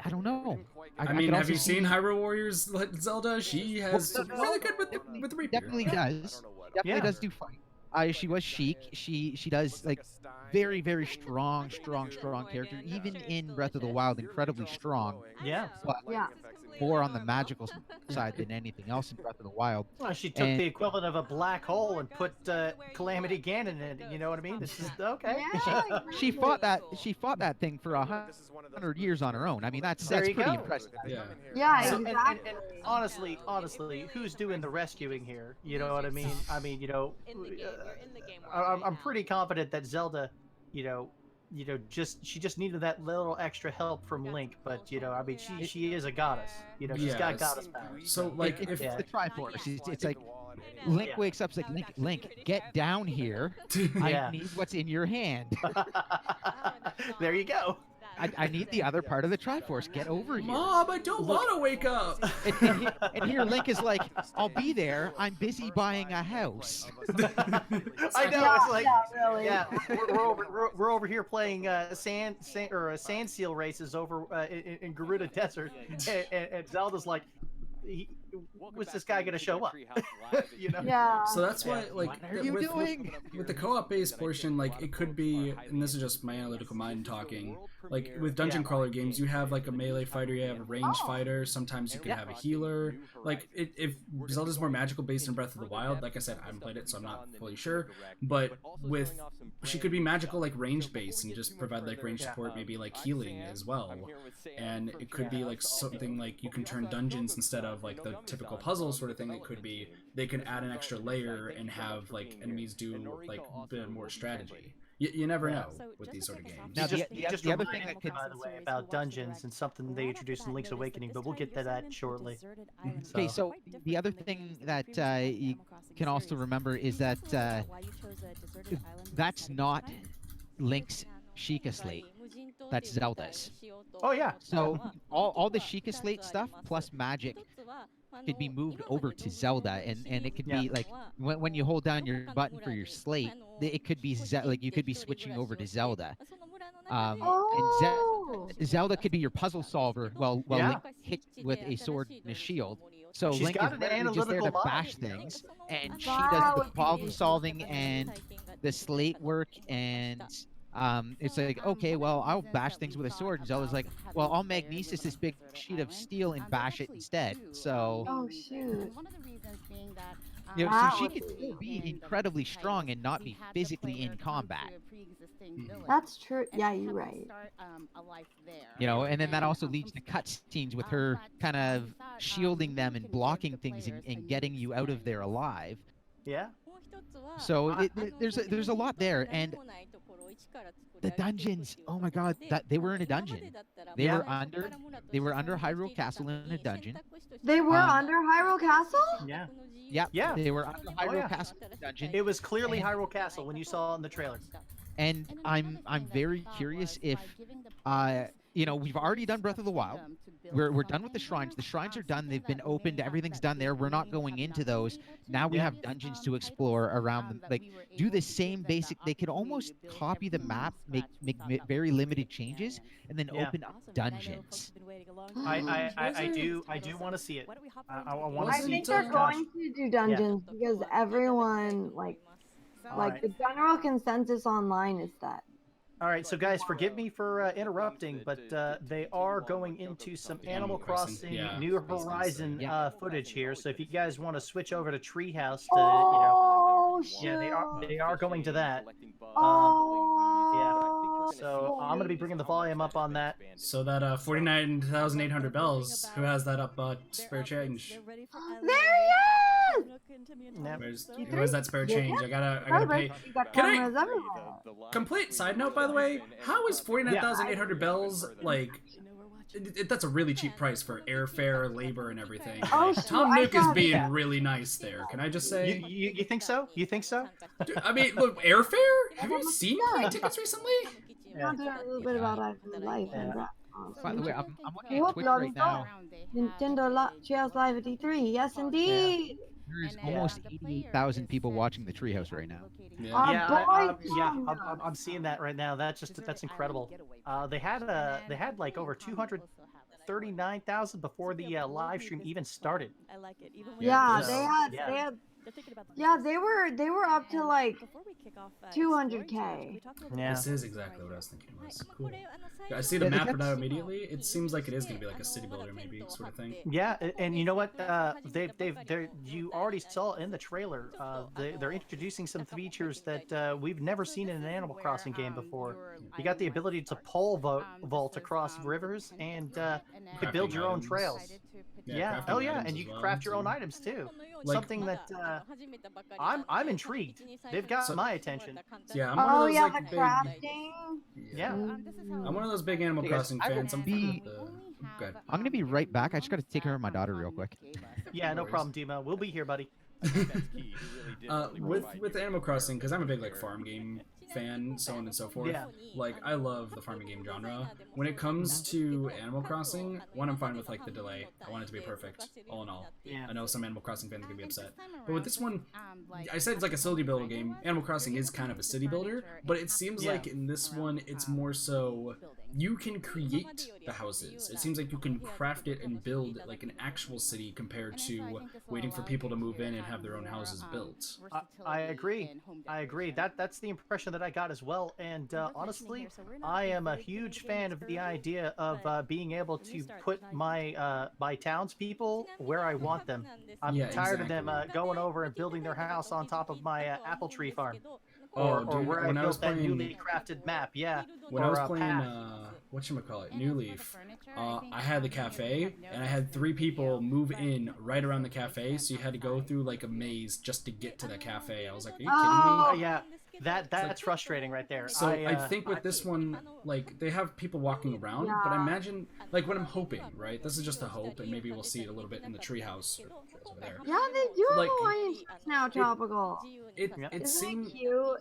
I don't know. I mean, have you seen Hyrule Warriors Zelda? She has really good with Reaper. Definitely does. Definitely does do fight. She was Sheik. She does like very, very strong character. Even in Breath of the Wild, incredibly strong. Yeah. But more on the magical side than anything else in Breath of the Wild. Well, she took the equivalent of a black hole and put Calamity Ganon in it. You know what I mean? This is okay. Yeah, she fought that thing for 100 years on her own. I mean, that's pretty impressive. Yeah, so, exactly. And honestly, who's doing the rescuing here? You know what I mean? I mean, you know, I'm pretty confident that Zelda, you know, she just needed that little extra help from Link, but you know, I mean, she is a goddess. You know, she's got goddess powers. So like, if the Triforce, it's like Link wakes up, it's like Link, get down here. I need what's in your hand. There you go. I need the other part of the Triforce. Get over here. Mom, I don't want to wake up. And here Link is like, I'll be there. I'm busy buying a house. I know. It's like, we're over here playing sand seal races over in Gerudo Desert, and Zelda's like, was this guy gonna show up? You know? Yeah. So that's why, like, What are you doing? with the co-op based portion, like, it could be, and this is just my analytical mind talking, like, with dungeon crawler games, you have, like, a melee fighter, you have a ranged fighter, sometimes you can have a healer. Like, if Zelda's more magical based in Breath of the Wild, like I said, I haven't played it, so I'm not fully sure, but with, she could be magical, like, ranged based, and just provide, like, range support, maybe, like, healing as well. And it could be, like, something like you can turn dungeons instead of, like, the typical puzzle sort of thing. It could be they could add an extra layer and have, like, enemies do, like, a bit more strategy. You never know with these sort of games. Now, the other thing that could, by the way, about dungeons and something they introduced in Link's Awakening, but we'll get to that shortly. Okay, so the other thing that you can also remember is that that's not Link's Sheikah Slate. That's Zelda's. Oh yeah. So all the Sheikah Slate stuff plus magic could be moved over to Zelda, and it could be like when you hold down your button for your slate, it could be like you could be switching over to Zelda. And Zelda could be your puzzle solver while Link hits with a sword and a shield. So She's Link got is an literally just there to analytical bash mind. things, and she does the problem solving and the slate work, and it's like, okay, well, I'll bash things with a sword. And Zelda's like, well, I'll magnesis this big sheet of steel and bash it instead. So, Oh shoot. you know, so she could still be incredibly strong and not be physically in combat. That's true. Yeah, you're right. You know, and then that also leads to cutscenes with her kind of shielding them and blocking things and getting you out of there alive. Yeah. So there's a lot there, and the dungeons. Oh my God, that they were in a dungeon. They were under Hyrule Castle in a dungeon. They were under Hyrule Castle? Yeah. Yeah. They were under Hyrule Castle in a dungeon. It was clearly Hyrule Castle when you saw it in the trailer. And I'm very curious if you know, we've already done Breath of the Wild. We're done with the shrines. The shrines are done. They've been opened. Everything's done there. We're not going into those. Now we have dungeons to explore around them. Like, do the same basic. They could almost copy the map, make very limited changes, and then open up dungeons. I do want to see it. I want to see. I think they're going to do dungeons because everyone like the general consensus online is that. All right, so guys, forgive me for interrupting, but they are going into some Animal Crossing New Horizon footage here. So if you guys want to switch over to Treehouse, to, they are going to that. So I'm gonna be bringing the volume up on that. So that 49,800 bells. Who has that up? Spare change. There he is. Who has that spare change? I gotta pay. Can I? Complete side note, by the way. How is 49,800 bells like? That's a really cheap price for airfare, labor, and everything. Oh, like, Tom Nook is being really nice there. Can I just say? You think so? You think so? Dude, I mean, look, airfare. Have you seen plane tickets recently? Yeah. A little bit about life and By the way, I'm looking at Twitch right now. Nintendo Treehouse Live at E3. Yes, indeed. There's almost 88,000 people watching the Treehouse right now. I'm seeing that right now. That's incredible. They had like over 239,000 before the live stream even started. I like it. They were up to like 200K. Yeah. This is exactly what I was thinking was. Cool. I see the map now immediately. It seems like it is going to be like a city builder maybe sort of thing. Yeah, and you know what? You already saw in the trailer. They're introducing some features that we've never seen in an Animal Crossing game before. You got the ability to pole vault across rivers, and you could build your own trails. Yeah. Oh yeah, and you can craft your own items too. Like, something that I'm intrigued. They've got my attention. Yeah, I'm one of those, like, the big, crafting. Yeah. I'm one of those big Animal Crossing fans. I'm gonna be right back. I just gotta take care of my daughter real quick. Yeah, no problem, Dumo. We'll be here, buddy. With Animal Crossing, because I'm a big like farm game fan, so on and so forth. Yeah. Like, I love the farming game genre. When it comes to Animal Crossing, one, I'm fine with like the delay. I want it to be perfect, all in all. Yeah. I know some Animal Crossing fans are gonna be upset, but with this one, I said it's like a city builder game. Animal Crossing is kind of a city builder, but it seems like in this one, it's more so you can create the houses. It seems like you can craft it and build like an actual city compared to waiting for people to move in and have their own houses built. I agree. I agree. That's the impression that I got as well. And honestly, I am a huge fan of the idea of being able to put my townspeople where I want them. I'm tired of them going over and building their house on top of my apple tree farm. Or where I built that newly crafted map, yeah. When I was playing, whatchamacallit, New Leaf, I had the cafe, and I had 3 people move in right around the cafe, so you had to go through like a maze just to get to the cafe. I was like, are you kidding me? Yeah, that's frustrating right there. So I think with this one, like, they have people walking around, but I imagine, like, what I'm hoping, right? This is just a hope, and maybe we'll see it a little bit in the treehouse over there. Yeah, they do have Like, Hawaiian shirts now, Tropical. It seems cute.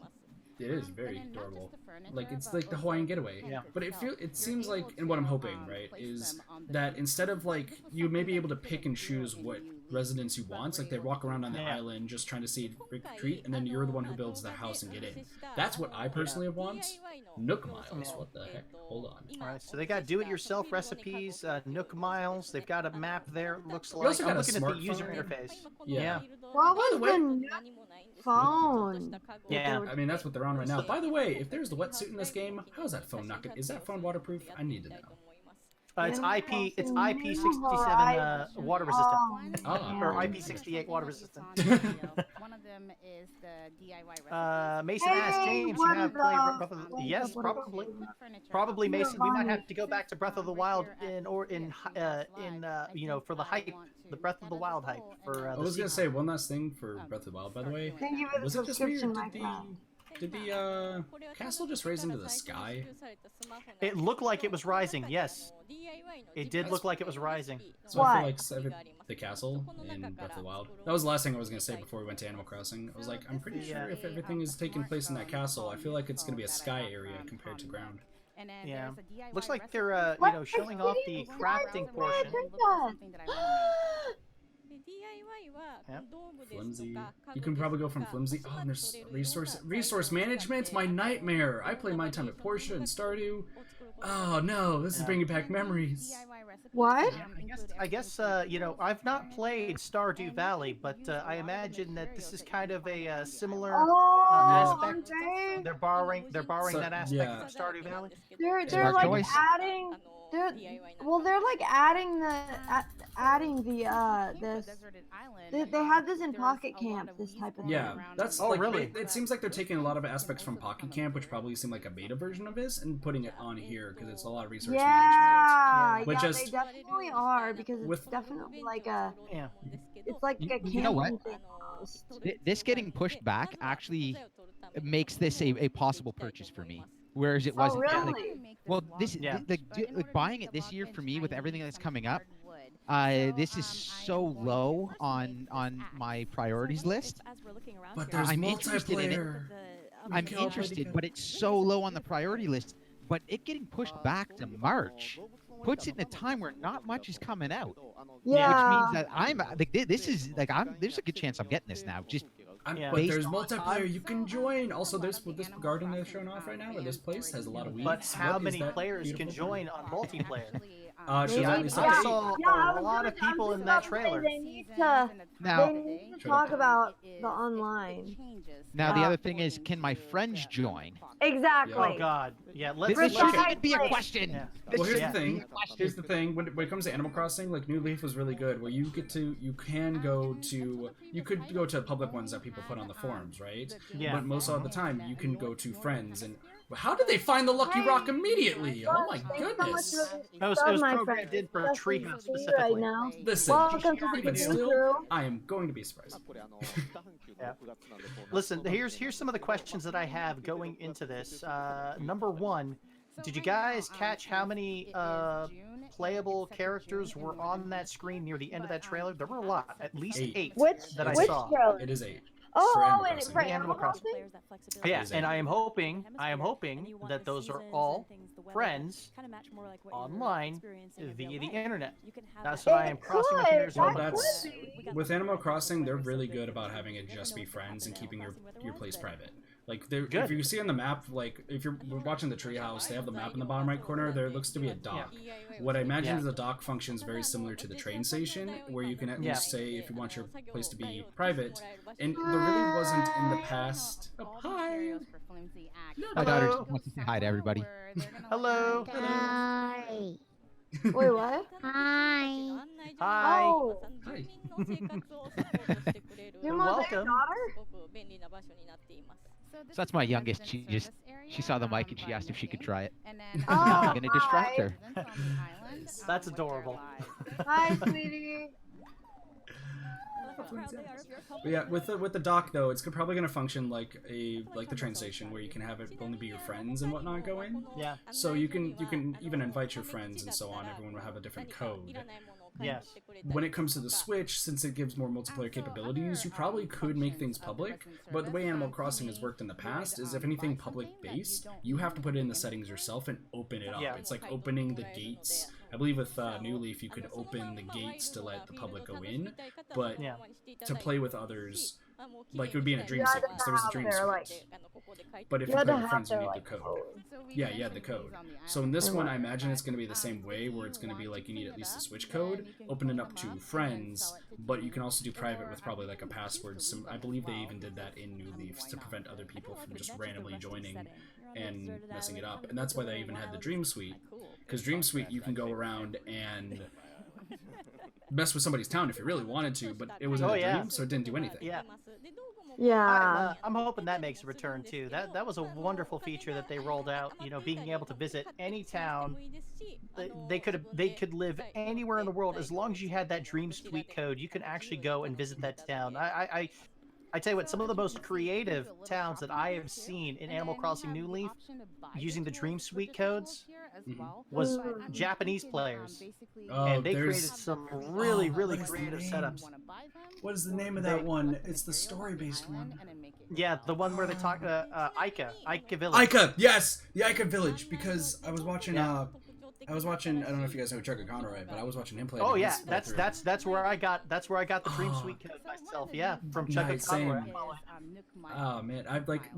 it is very adorable. Like, it's like the Hawaiian getaway. Yeah. But it seems like, and what I'm hoping, right, is that instead of like you may be able to pick and choose what residence you want, like they walk around on the island just trying to see retreat, and then you're the one who builds the house and get in. That's what I personally want. Nook Miles, what the heck? Hold on. All right, so they got do-it-yourself recipes, Nook Miles. They've got a map there. It looks You also like. got I'm a looking at the user smartphone. interface. Yeah. What was the Nook phone? Yeah, I mean that's what they're on right now. By the way, if there's the wetsuit in this game, how is that phone not? Is that phone waterproof? I need to know. It's IP67 water resistant, or IP68 water resistant. One of them is the DIY Mason asked James, you have played Breath of the... Yes, probably. Probably Mason. We might have to go back to Breath of the Wild you know, for the hype, the Breath of the Wild hype for. I was gonna say one last thing for Breath of the Wild, by the way. Thank you for the Was it just me, or subscription, my friend. did the castle just raise into the sky? It looked like it was rising. Yes, it did look like it was rising. So I feel like the castle in Breath of the Wild. That was the last thing I was gonna say before we went to Animal Crossing. I was like, I'm pretty sure if everything is taking place in that castle, I feel like it's gonna be a sky area compared to ground. Yeah, looks like they're you know, showing off the crafting portion. Yep. Flimsy. You can probably go from flimsy. Oh, and there's resource management. My nightmare. I play my time at Portia and Stardew. Oh no, this is bringing back memories. What? I guess you know, I've not played Stardew Valley, but I imagine that this is kind of a similar aspect. They're borrowing that aspect from Stardew Valley. They're like adding. They're like adding this. They have this in Pocket Camp, this type of thing. Yeah, that's really. It seems like they're taking a lot of aspects from Pocket Camp, which probably seem like a beta version of this, and putting it on here because it's a lot of research management. Yeah, they definitely are, because it's definitely like a. Yeah. It's like a camping You know what? thing. This getting pushed back actually makes this a possible purchase for me. Whereas it wasn't. Really? Well, like buying it this year for me with everything that's coming up, this is so low on my priorities list. But there's I'm interested in it. I'm interested, but it's so low on the priority list. But it getting pushed back to March puts it in a time where not much is coming out. Yeah. Which means that I'm like, this is like there's a good chance I'm getting this now. But there's multiplayer you can join. Also, this garden they're showing off right now, or this place has a lot of weeds. But how many players can join on multiplayer? I saw a lot of people in that trailer. They need to talk about the online. Now the other thing is, can my friends join? Exactly. Oh God, yeah. This shouldn't even be a question. Yeah. Well, here's the thing. Here's the thing. When it comes to Animal Crossing, like New Leaf was really good, where you could go to public ones that people put on the forums, right? Yeah. But most of the time, you can go to friends. And how did they find the Lucky Rock immediately? Oh my goodness! It was programmed in for Treehouse specifically. Listen, Welcome to the even still, I am going to be surprised. Yeah. Listen, here's some of the questions that I have going into this. Number one, did you guys catch how many playable characters were on that screen near the end of that trailer? There were a lot, at least 8 that I saw. Trailer? It is 8. For Animal Crossing? Yeah, and I am hoping that those are all friends online via the internet. That's what I am crossing my fingers. With Animal Crossing, they're really good about having it just be friends and keeping your place private. Like there, if you see on the map, like if you're watching the treehouse, they have the map in the bottom right corner. There looks to be a dock. What I imagine is the dock functions very similar to the train station, where you can at least say if you want your place to be private. And there really wasn't in the past. Oh, hi. My daughter wants to say hi to everybody. Hello. Hi. Wait, what? Hi. Hi. Oh. Hi. Your mother and daughter? So that's my youngest. She saw the mic and she asked if she could try it. Oh, I'm gonna distract her. That's adorable. Hi, sweetie. But yeah, with the dock though, it's probably going to function like the train station, where you can have it only be your friends and whatnot go in. Yeah. So you can even invite your friends and so on. Everyone will have a different code. Yes. When it comes to the Switch, since it gives more multiplayer capabilities, you probably could make things public, but the way Animal Crossing has worked in the past is if anything public-based, you have to put it in the settings yourself and open it up. Yeah. It's like opening the gates. I believe with New Leaf, you could open the gates to let the public go in, but to play with others, like it would be in a dream sequence. There was a dream sequence. But if you play with friends, you need the code. Yeah, you had the code. So in this one, I imagine it's going to be the same way, where it's going to be like you need at least a Switch code, open it up to friends, but you can also do private with probably like a password. So I believe they even did that in New Leaf to prevent other people from just randomly joining and messing it up. And that's why they even had the Dream Suite, because Dream Suite you can go around and mess with somebody's town if you really wanted to, but it was in a dream, so it didn't do anything. Yeah. Yeah. I'm hoping that makes a return too. That was a wonderful feature that they rolled out. You know, being able to visit any town. They could live anywhere in the world as long as you had that Dream Suite code. You can actually go and visit that town. I tell you what, some of the most creative towns that I have seen in Animal Crossing New Leaf using the Dream Suite codes was Japanese players. And they created some really creative setups. What is the name of that one? It's the story-based one. Yeah, the one where they talk Ica Village. Ica, yes, the Ica Village. Because I was watching. I don't know if you guys know Chuck Conroy, but I was watching him play. Oh yeah, that's where I got the Dream Suite code myself. Yeah, from Chuck Conroy. Oh man, I've like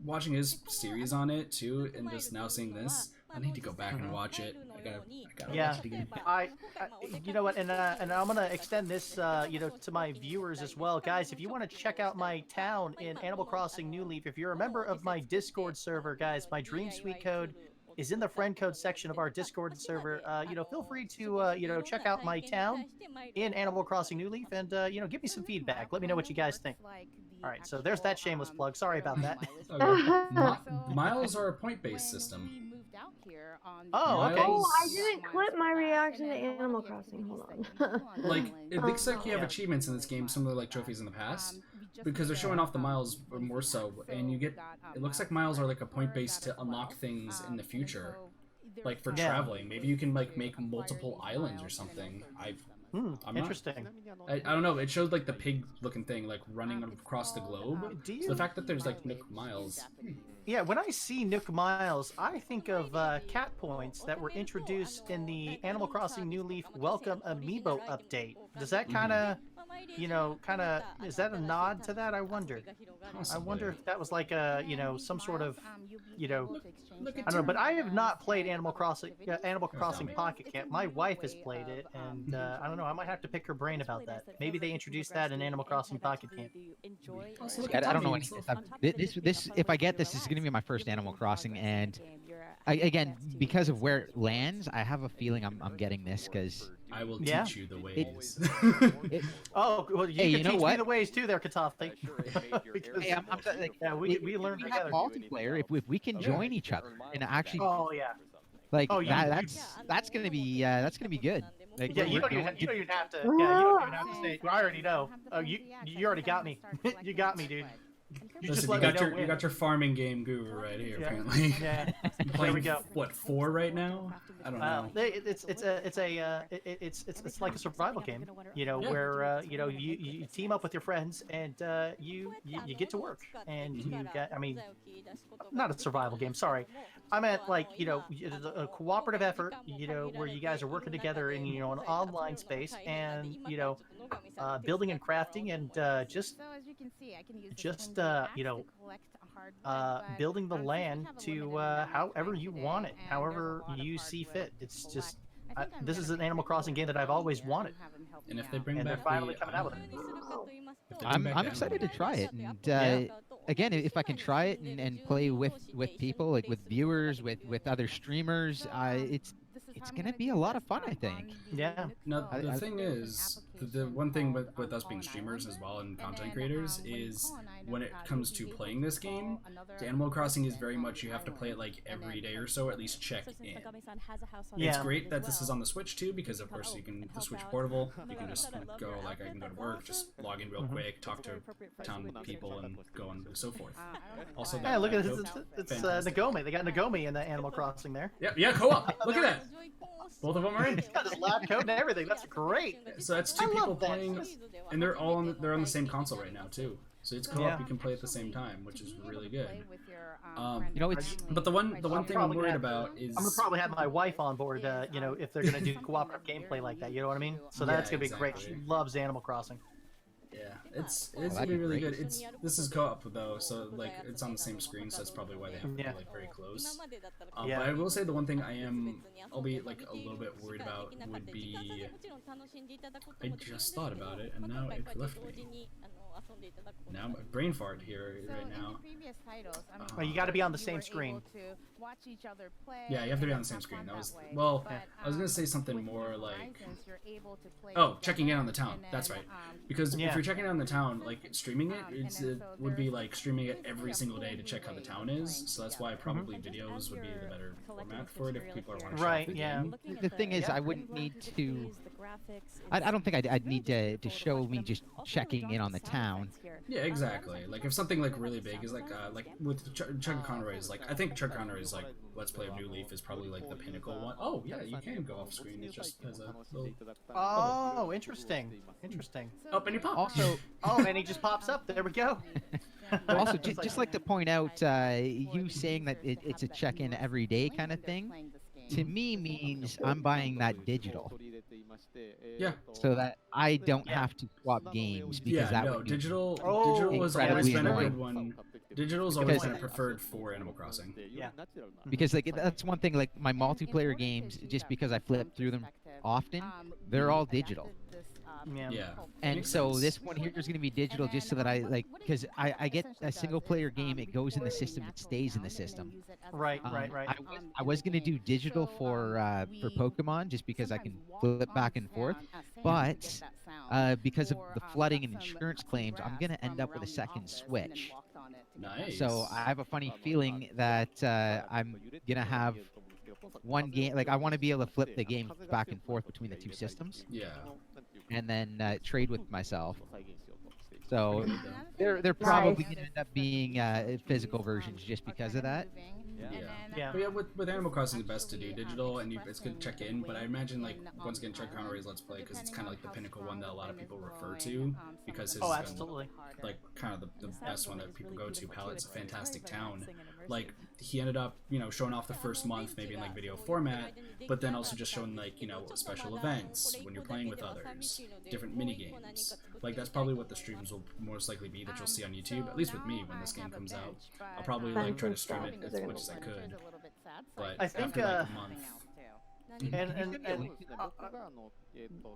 watching his series on it too, and just now seeing this. I need to go back and watch it. I gotta watch it again. You know what, and I'm gonna extend this, to my viewers as well, guys. If you want to check out my town in Animal Crossing New Leaf, if you're a member of my Discord server, guys, my Dream Suite code is in the friend code section of our Discord server. Feel free to check out my town in Animal Crossing New Leaf, and give me some feedback. Let me know what you guys think. All right, so there's that shameless plug. Sorry about that. Miles are a point-based system. Oh, okay. Oh, I didn't clip my reaction to Animal Crossing. Hold on. Like, it looks like you have achievements in this game, similar like trophies in the past, because they're showing off the miles more so, and you get, it looks like miles are like a point base to unlock things in the future, like for traveling. Maybe you can like make multiple islands or something. I'm interesting. I don't know. It showed like the pig-looking thing like running across the globe. So the fact that there's like Nook Miles. Yeah, when I see Nook Miles, I think of cat points that were introduced in the Animal Crossing New Leaf Welcome Amiibo update. Does that kind of, is that a nod to that? I wonder. Possibly. I wonder if that was like a, some sort of, I don't know. But I have not played Animal Crossing Pocket Camp. My wife has played it, and I don't know. I might have to pick her brain about that. Maybe they introduced that in Animal Crossing Pocket Camp. I don't know anything. This, if I get this, is going to be my first Animal Crossing, and again, because of where it lands, I have a feeling I'm getting this because I will teach you the ways. Oh, well, you can teach me the ways too, there, Katafi. We learn together. Multiplayer, if we can join each other and actually. Oh yeah. Like that's gonna be good. Like, yeah, you don't even have to. Yeah, you don't even have to say. I already know. Oh, you already got me. You got me, dude. Listen, you got your farming game guru right here. Apparently. Yeah. There we go. What, 4 right now? I don't know. It's like a survival game. Where you team up with your friends and you get to work and you get. I mean, not a survival game. Sorry, I meant like a cooperative effort. Where you guys are working together in an online space and building and crafting and just building the land to however you want it, however you see fit. It's just this is an Animal Crossing game that I've always wanted. And if they bring and back they're finally the coming out with it. I'm excited to try it, and again, if I can try it and play with people, like with viewers, with other streamers, it's gonna be a lot of fun, I think. Yeah. Now the thing is, the one thing with us being streamers as well and content creators is when it comes to playing this game, Animal Crossing is very much you have to play it like every day or so, or at least check in. It's great that this is on the Switch too, because of course you can the Switch portable. You can just go like I can go to work, just log in real quick, talk to town people, and go and so forth. Also, yeah, look at this. It's Nagomi. They got Nagomi in the Animal Crossing there. Yeah, co-op. Look at that. Both of them are in. He's got his lab coat and everything. That's great. So that's two people playing, and they're all they're on the same console right now too. So it's co-op. You can play at the same time, which is really good. But the one thing I'm worried about is I'm gonna probably have my wife on board. If they're gonna do cooperative gameplay like that, you know what I mean? So that's gonna be great. She loves Animal Crossing. Yeah, it's gonna be really good. This is co-op though, so like it's on the same screen, so that's probably why they have to be like very close. But I will say the one thing I'll be like a little bit worried about would be I just thought about it and now it left me. Now I'm a brain fart here right now. Well, you got to be on the same screen. Yeah, you have to be on the same screen. That was I was gonna say something more like checking in on the town. That's right. Because if you're checking in on the town, like streaming it would be like streaming it every single day to check how the town is. So that's why probably videos would be the better format for it if people are watching. Right. Yeah. The thing is, I wouldn't need to. I don't think I'd need to show me just checking in on the town. Yeah, exactly. Like if something like really big is like with Chuck Conroy's, like I think Chuck Conroy's like Let's Play of New Leaf is probably like the pinnacle one. Oh yeah, you can go off screen. It just has a little. Oh, interesting. Oh, and he pops. Also, and he just pops up. There we go. Also, just like to point out, you saying that it's a check-in every day kind of thing, to me means I'm buying that digital. Yeah. So that I don't have to swap games because that would be digital was always been a good one. Digital's always been preferred for Animal Crossing. Yeah. Because like that's one thing, like my multiplayer games, just because I flip through them often, they're all digital. Yeah. And so this one here is going to be digital just so that I because I get a single player game, it goes in the system, it stays in the system. Right. I was going to do digital for Pokemon just because I can flip back and forth, but because of the flooding and insurance claims, I'm going to end up with a second Switch. Nice. So I have a funny feeling that I'm going to have one game, like I want to be able to flip the game back and forth between the two systems. Yeah. And then trade with myself. So they're probably going to end up being physical versions just because of that. Yeah. But yeah, with Animal Crossing, it's best to do digital, and it's good to check in. But I imagine like once again, Chuck Conroy's Let's Play because it's kind of like the pinnacle one that a lot of people refer to because his absolutely. Like kind of the best one that people go to. Palette's a fantastic town. Like he ended up showing off the first month maybe in like video format, but then also just showing like special events when you're playing with others, different mini games. Like that's probably what the streams will most likely be that you'll see on YouTube. At least with me when this game comes out, I'll probably like try to stream it as much as I could. But I think after like a month.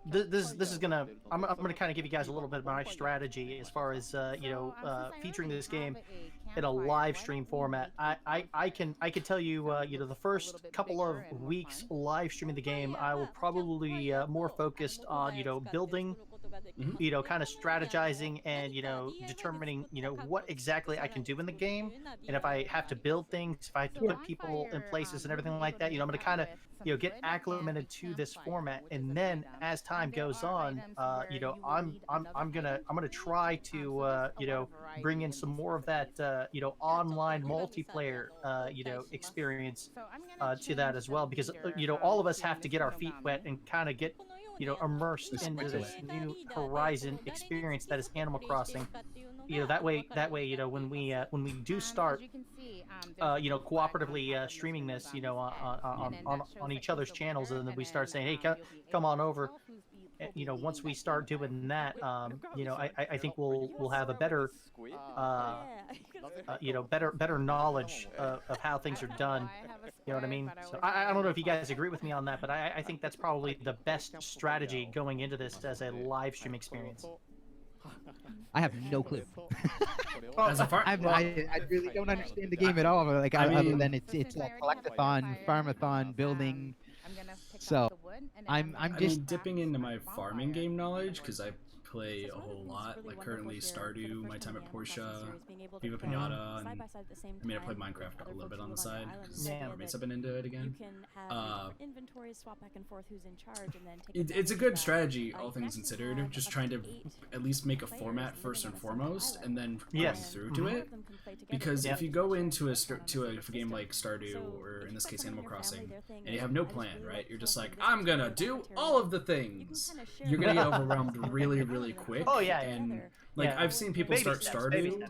This is gonna I'm gonna kind of give you guys a little bit of my strategy as far as featuring this game in a live stream format. I can tell you the first couple of weeks live streaming the game, I will probably more focused on building, kind of strategizing and determining what exactly I can do in the game, and if I have to build things, if I have to put people in places and everything like that, I'm going to kind of get acclimated to this format, and then as time goes on, I'm gonna try to bring in some more of that online multiplayer experience to that as well, because all of us have to get our feet wet and kind of get immersed into this new horizon experience that is Animal Crossing. That way when we do start cooperatively streaming this on each other's channels, and then we start saying, hey, come on over, once we start doing that, I think we'll have a better, better knowledge of how things are done. You know what I mean? So I don't know if you guys agree with me on that, but I think that's probably the best strategy going into this as a live stream experience. I have no clue. As a I really don't understand the game at all. Like, other than it's like collectathon, farmathon, building. So I'm just dipping into my farming game knowledge because I play a whole lot. Like currently Stardew, my time at Porsche, Viva Pinata, and I played Minecraft a little bit on the side because my roommates have been into it again. It's a good strategy, all things considered. Just trying to at least make a format first and foremost, and then going through to it. Because if you go into a game like Stardew, or in this case Animal Crossing, and you have no plan, right? You're just like, I'm gonna do all of the things. You're gonna get overwhelmed really, really quick. Oh yeah, and I've seen people start Stardew.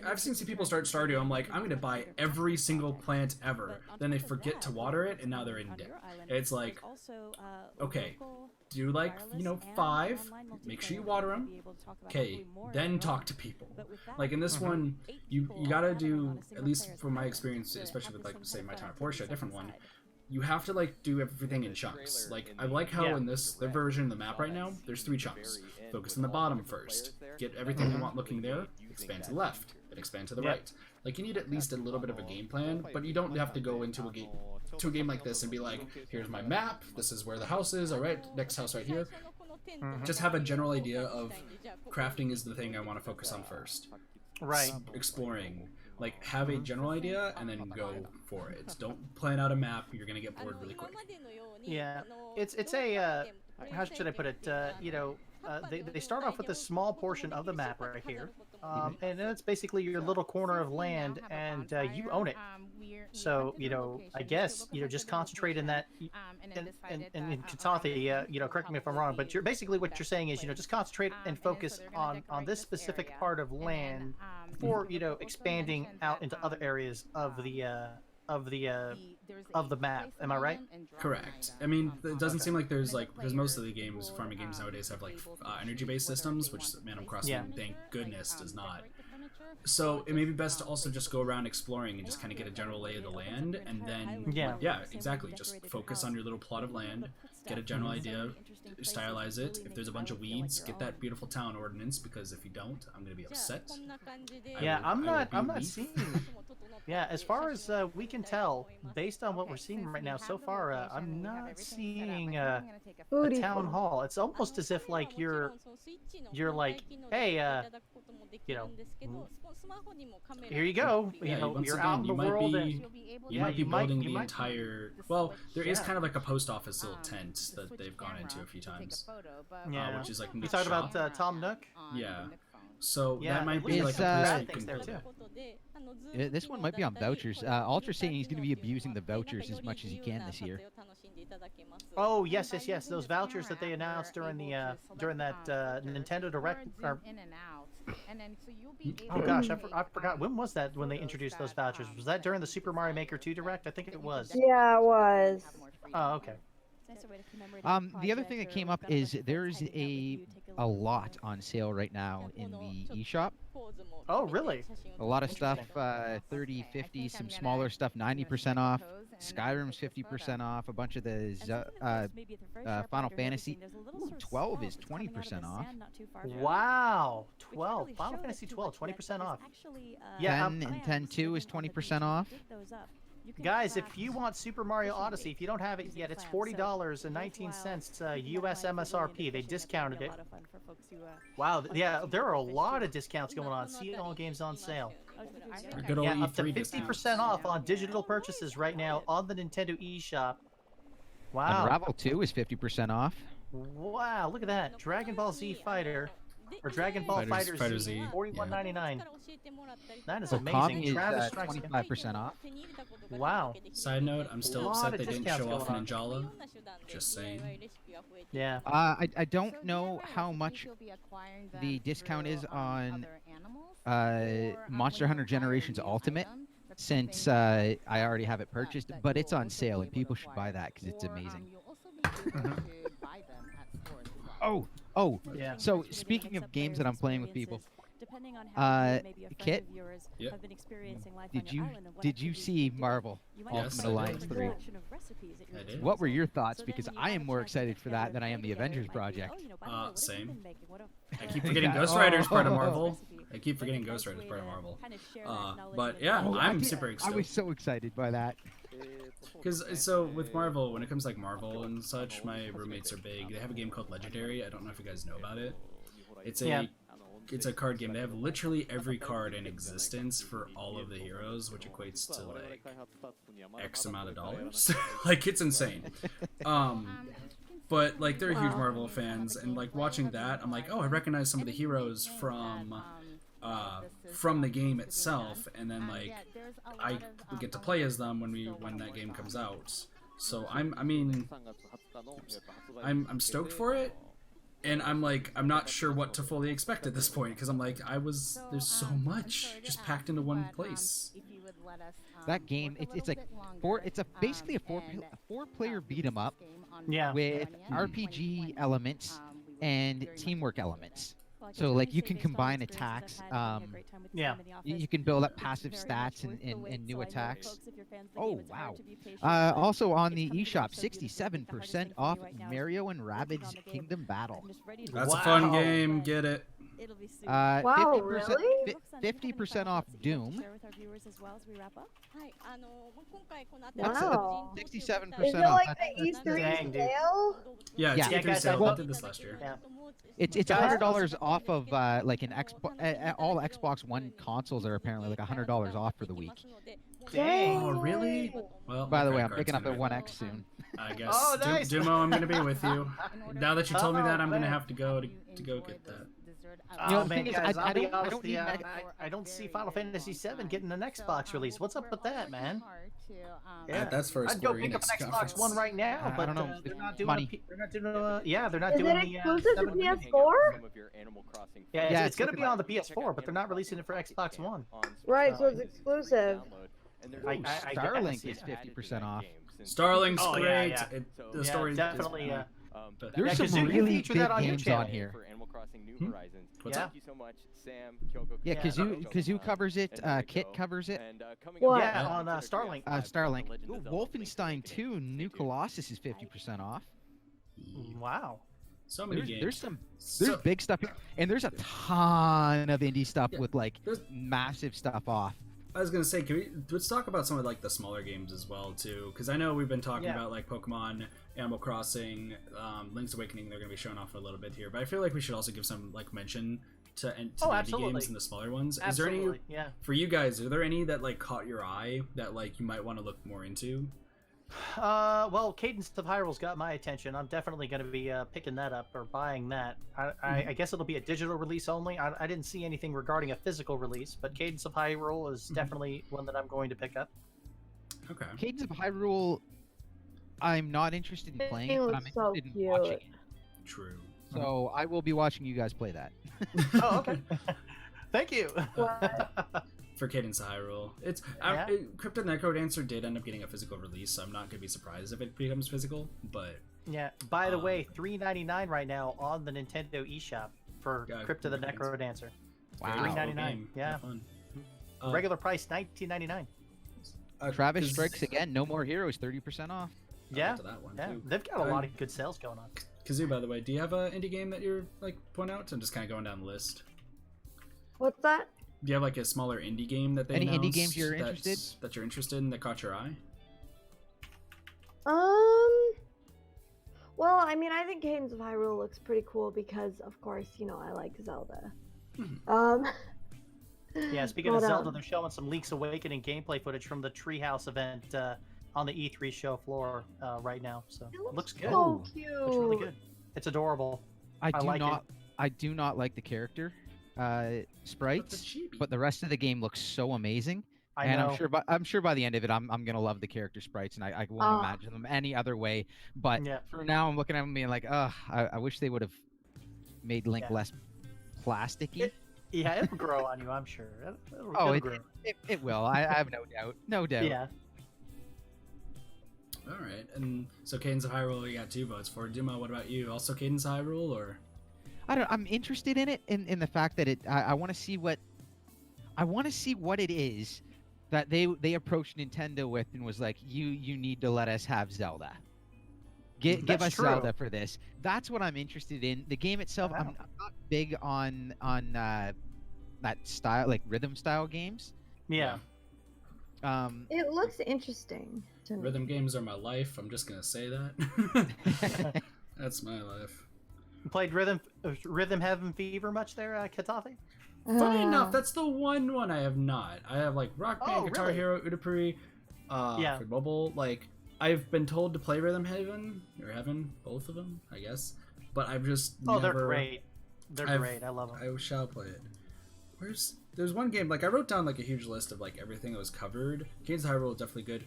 I've seen people start Stardew. I'm like, I'm gonna buy every single plant ever. Then they forget to water it, and now they're in debt. It's like, okay, do 5. Make sure you water them. Okay, then talk to people. Like in this one, you gotta do, at least from my experience, especially with say my time at Porsche, a different one. You have to do everything in chunks. I like how in their version of the map right now, there's 3 chunks. Focus on the bottom first. Get everything you want looking there. Expand to the left. Then expand to the right. You need at least a little bit of a game plan, but you don't have to go into a game like this and be like, here's my map. This is where the house is. All right, next house right here. Just have a general idea of crafting is the thing I want to focus on first. Right. Exploring. Have a general idea and then go for it. Don't plan out a map. You're gonna get bored really quick. Yeah, it's a how should I put it? They start off with a small portion of the map right here, and then it's basically your little corner of land, and you own it. So I guess just concentrate in that. And Katathi, correct me if I'm wrong, but basically what you're saying is just concentrate and focus on this specific part of land before expanding out into other areas of the map. Am I right? Correct. I mean, it doesn't seem like there's because most of the games, farming games nowadays, have energy-based systems, which Animal Crossing, thank goodness, does not. So it may be best to also just go around exploring and just kind of get a general lay of the land, and then exactly, just focus on your little plot of land, get a general idea, stylize it. If there's a bunch of weeds, get that beautiful town ordinance, because if you don't, I'm gonna be upset. I'm not seeing. Yeah, as far as we can tell, based on what we're seeing right now so far, I'm not seeing a town hall. It's almost as if you're like, hey, here you go. You're out in the world. You might be building the entire. Well, there is kind of a post office little tent that they've gone into a few times. Yeah, which is you talking about Tom Nook? Yeah. So that might be a place you can there too. This one might be on vouchers. Ultra's saying he's going to be abusing the vouchers as much as he can this year. Oh yes. Those vouchers that they announced during the during that Nintendo Direct. Oh gosh, I forgot. When was that? When they introduced those vouchers? Was that during the Super Mario Maker 2 Direct? I think it was. Yeah, it was. Oh, okay. The other thing that came up is there's a lot on sale right now in the eShop. Oh, really? A lot of stuff, 30, 50, some smaller stuff, 90% off. Skyrim's 50% off. A bunch of the Final Fantasy 12 is 20% off. Wow, 12. Final Fantasy 12, 20% off. Yeah, 10 and 10-2 is 20% off. Guys, if you want Super Mario Odyssey, if you don't have it yet, it's $40.19 US MSRP. They discounted it. Wow, yeah, there are a lot of discounts going on. See all games on sale. Yeah, up to 50% off on digital purchases right now on the Nintendo eShop. Wow. Unravel 2 is 50% off. Wow, look at that. Dragon Ball Z Fighter. Or Dragon Ball Fighter Z, $41.99. That is amazing. Is 25% off. Wow. Side note, I'm still upset they didn't show off Ninjala. Just saying. Yeah. I don't know how much the discount is on Monster Hunter Generations Ultimate, since I already have it purchased, but it's on sale and people should buy that because it's amazing. Oh. Yeah. So speaking of games that I'm playing with people, Depending on how maybe a friend Kit, of yours Yep. have been experiencing life did on your you island and what did you activities see do, Marvel you might Yes, Ultimate I Alliance did. 3? collection of recipes at your I did. disposal. What were your thoughts? So then Because when you I have am a more chance to excited get for that together than I and am play the together, it Avengers might be, project. oh, you know, by the way, what have you Same. been making? What a- I what keep a- forgetting Yeah. Ghost Rider's part of Oh. Marvel. Recipe. I keep forgetting Like a Ghost nice Rider's way part of to Marvel. kinda share that knowledge But and yeah, adventure. I'm super I was stoked. so excited by that. Because so with Marvel, when it comes to like Marvel and such, my roommates are big. They have a game called Legendary. I don't know if you guys know about it. It's a card game. They have literally every card in existence for all of the heroes, which equates to like X amount of dollars. Like it's insane. But like they're huge Marvel fans, and like watching that, I'm like, oh, I recognize some of the heroes from the game itself, and then like I get to play as them when that game comes out. So I'm stoked for it, and I'm not sure what to fully expect at this point because I'm like there's so much just packed into one place. That game, it's like basically a four-player beat 'em up. Yeah. With RPG elements and teamwork elements. So like you can combine attacks. Yeah. You can build up passive stats and new attacks. Oh wow! Also on the eShop, 67% off Mario and Rabbids Kingdom Battle. That's a fun game. Get it. Wow, 50%, really? 50% off Doom. Wow. 67% Is it off. like the E3 sale? Yeah, it's Yeah, E3 guys, sale. well, I did this last year. Yeah. It's $100 off of like an Xbox. All Xbox One consoles are apparently like $100 off for the week. Dang. Oh really? Well, By the my way, I'm credit picking up card's a gonna 1X soon. I guess. Oh, nice. Dumo, I'm gonna be with you. Now that you told me that, I'm gonna man. have to go get that. You know, Oh the man, thing is, guys, I I'll be don't- I honest don't with you, need I don't see Final Fantasy VII getting an Xbox release. What's up with that, man? That's for a I'd go Square pick up Enix an Xbox conference. One right now, I but don't know. they're not doing Money. they're not doing they're not Is doing it the exclusive to 7 million. PS4? Yeah, Yeah, it's it's gonna looking be on the PS4, but they're not releasing it for Xbox One. Right, so it's exclusive. I Starlink guess, is yeah. 50% off. Starlink's Oh, great. yeah. The Yeah, story definitely. but There's Yeah, some Kazoo, you really feature big that on your games channel. on here. For Animal Crossing New Hmm? Horizons. What's Yeah. up? Thank you so much, Sam, Kyoko. Yeah, Kazoo covers it. and Kit Rico. covers it. And, coming What? up Yeah, next, on consider Starlink. GTA 5, Starlink. The Legend of Ooh, Zelda: Link's Wolfenstein Awakening. 2, Stay New tuned. Colossus is 50% off. Wow. So many games. There's big stuff, and there's a ton of indie stuff with like there's- massive stuff off. I was gonna say, let's talk about some of like the smaller games as well too, because I know we've been talking about like Pokemon, Animal Crossing, Link's Awakening. They're gonna be showing off for a little bit here, but I feel like we should also give some like mention to the indie absolutely. games and the smaller ones. Absolutely, Is there any yeah. for you guys? Are there any that like caught your eye that like you might want to look more into? Well, Cadence of Hyrule's got my attention. I'm definitely going to be picking that up or buying that. I guess it'll be a digital release only. I didn't see anything regarding a physical release, but Cadence of Hyrule is definitely one that I'm going to pick up. Okay. Cadence of Hyrule, I'm not interested in playing it, but I'm looks so interested in watching it. True. So I will be watching you guys play that. Oh, okay. Thank you. For Cadence of Hyrule, Crypto Necrodancer did end up getting a physical release, so I'm not gonna be surprised if it becomes physical. But yeah, by the way, $3.99 right now on the Nintendo eShop for Crypto the Necrodancer. Wow. $3.99. Yeah. Fun. Regular price $19.99. Travis Strikes Again, No More Heroes, 30% off. Yeah, to that one, yeah. too. They've got a lot of good sales going on. Kazoo, by the way, do you have an indie game that you're like point out? I'm just kind of going down the list. What's that? Do you have like a smaller indie game that they Any indie announced games you're interested? that you're interested in that caught your eye? Well, I mean, I think Cadence of Hyrule looks pretty cool because, of course, you know, I like Zelda. Yeah, speaking of Zelda, they're showing some Link's Awakening gameplay footage from the Treehouse event on the E3 show floor right now. So it looks good. So cute. It's really good. It's adorable. I like it. I do not like the character sprites, but the rest of the game looks so amazing. I and know. I'm sure by the end of it, I'm gonna love the character sprites, and I won't imagine them any other way. But for now, I'm looking at them being like, I wish they would have made Link less plasticky. Yeah, it'll grow on you, I'm sure. It'll it grow. will. I have no doubt. No doubt. Yeah. All right, and so Cadence of Hyrule, you got 2 votes for. Dumo, what about you? Also Cadence of Hyrule, or? I'm interested in it in the fact that I want to see what it is that they approached Nintendo with and was like, you need to let us have Zelda. Give us Zelda for this. That's what I'm interested in. The game itself, I'm not big on that style, like rhythm style games. Yeah. It looks interesting to me. Rhythm games are my life. I'm just gonna say that. That's my life. You played Rhythm Heaven Fever much there, Katafi? Funny enough, that's the one I have not. I have like Rock Band, Guitar really? Hero, Udapuri, for mobile. Like I've been told to play Rhythm Heaven or Heaven, both of them, I guess. But I've just they're great. They're great. I love them. I shall play it. There's one game, like I wrote down like a huge list of like everything that was covered. Cadence of Hyrule is definitely good.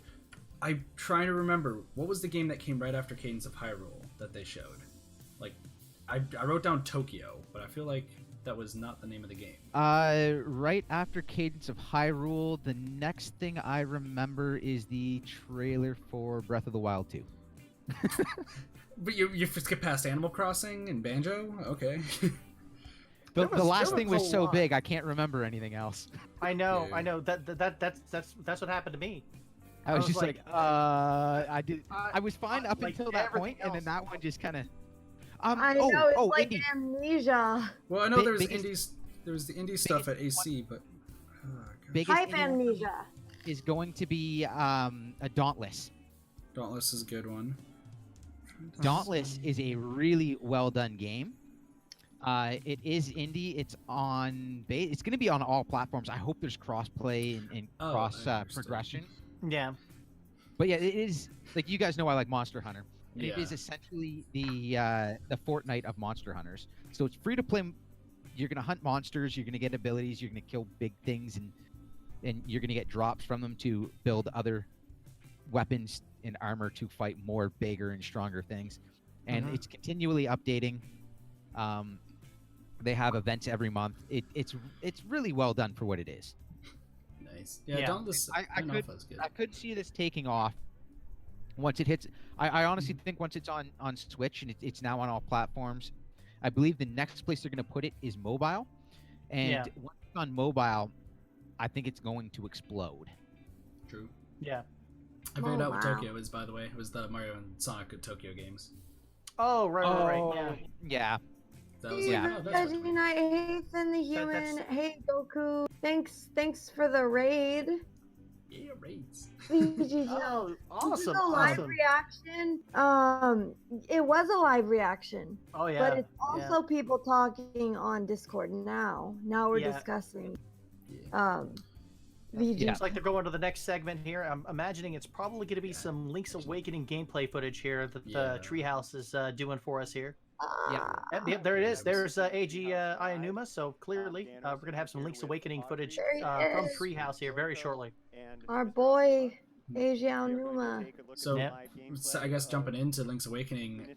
I'm trying to remember what was the game that came right after Cadence of Hyrule that they showed. Like I wrote down Tokyo, but I feel like that was not the name of the game. Right after Cadence of Hyrule, the next thing I remember is the trailer for Breath of the Wild 2. But you skip past Animal Crossing and Banjo? Okay. The last thing was so big, I can't remember anything else. I know. That's what happened to me. I was just like I was fine up until that point, and then that one just kind of. I know, it's like indie. Amnesia. Well, I know there was the indie stuff at AC, but Hype Amnesia is going to be a Dauntless. Dauntless is a good one. Dauntless is a really well done game. It is indie. It's on it's going to be on all platforms. I hope there's cross-play and cross progression. Yeah. But yeah, it is like you guys know I like Monster Hunter. And it is essentially the Fortnite of Monster Hunters. So it's free to play. You're going to hunt monsters. You're going to get abilities. You're going to kill big things, and you're going to get drops from them to build other weapons and armor to fight more bigger and stronger things. And it's continually updating. They have events every month. It's really well done for what it is. Nice. Yeah. Dauntless. I could see this taking off. Once it hits, I honestly think once it's on Switch and it's now on all platforms, I believe the next place they're going to put it is mobile. And once it's on mobile, I think it's going to explode. True. Yeah. I figured out what Tokyo is, by the way. It was the Mario and Sonic Tokyo games. Oh, right. Yeah. That was hey, Finn the Human. Hey, Goku. Thanks for the raid. Yeah, raids. Oh, awesome! A live reaction. It was a live reaction. Oh yeah. But it's also people talking on Discord now. Now we're discussing. VG. Looks like they're going to the next segment here. I'm imagining it's probably going to be some Link's Awakening gameplay footage here that the Treehouse is doing for us here. Yep, there it is. There's AG Ayanuma. So clearly, we're going to have some Link's Awakening footage from Treehouse here very shortly. Our boy, AG Ayanuma. So, I guess jumping into Link's Awakening,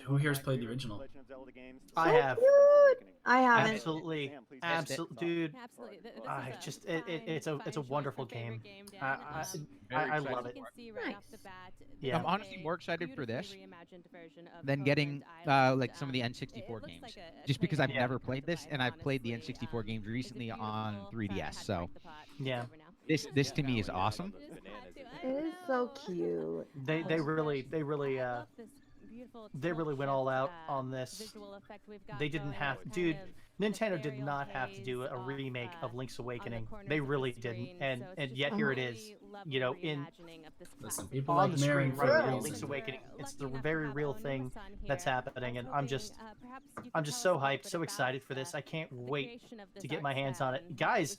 who here's played the original? I have. I haven't. Absolutely, dude. Absolutely. It's a wonderful game. I love it. Yeah. I'm honestly more excited for this than getting like some of the N64 games, just because I've never played this, and I've played the N64 games recently on 3DS. So yeah, this to me is awesome. It is so cute. They really went all out on this. They didn't have, dude. Nintendo did not have to do a remake of Link's Awakening. They really didn't, and yet here it is. You know, people on like the screen for right now, Link's Awakening. It's the very real thing that's happening, and I'm just so hyped, so excited for this. I can't wait to get my hands on it, guys.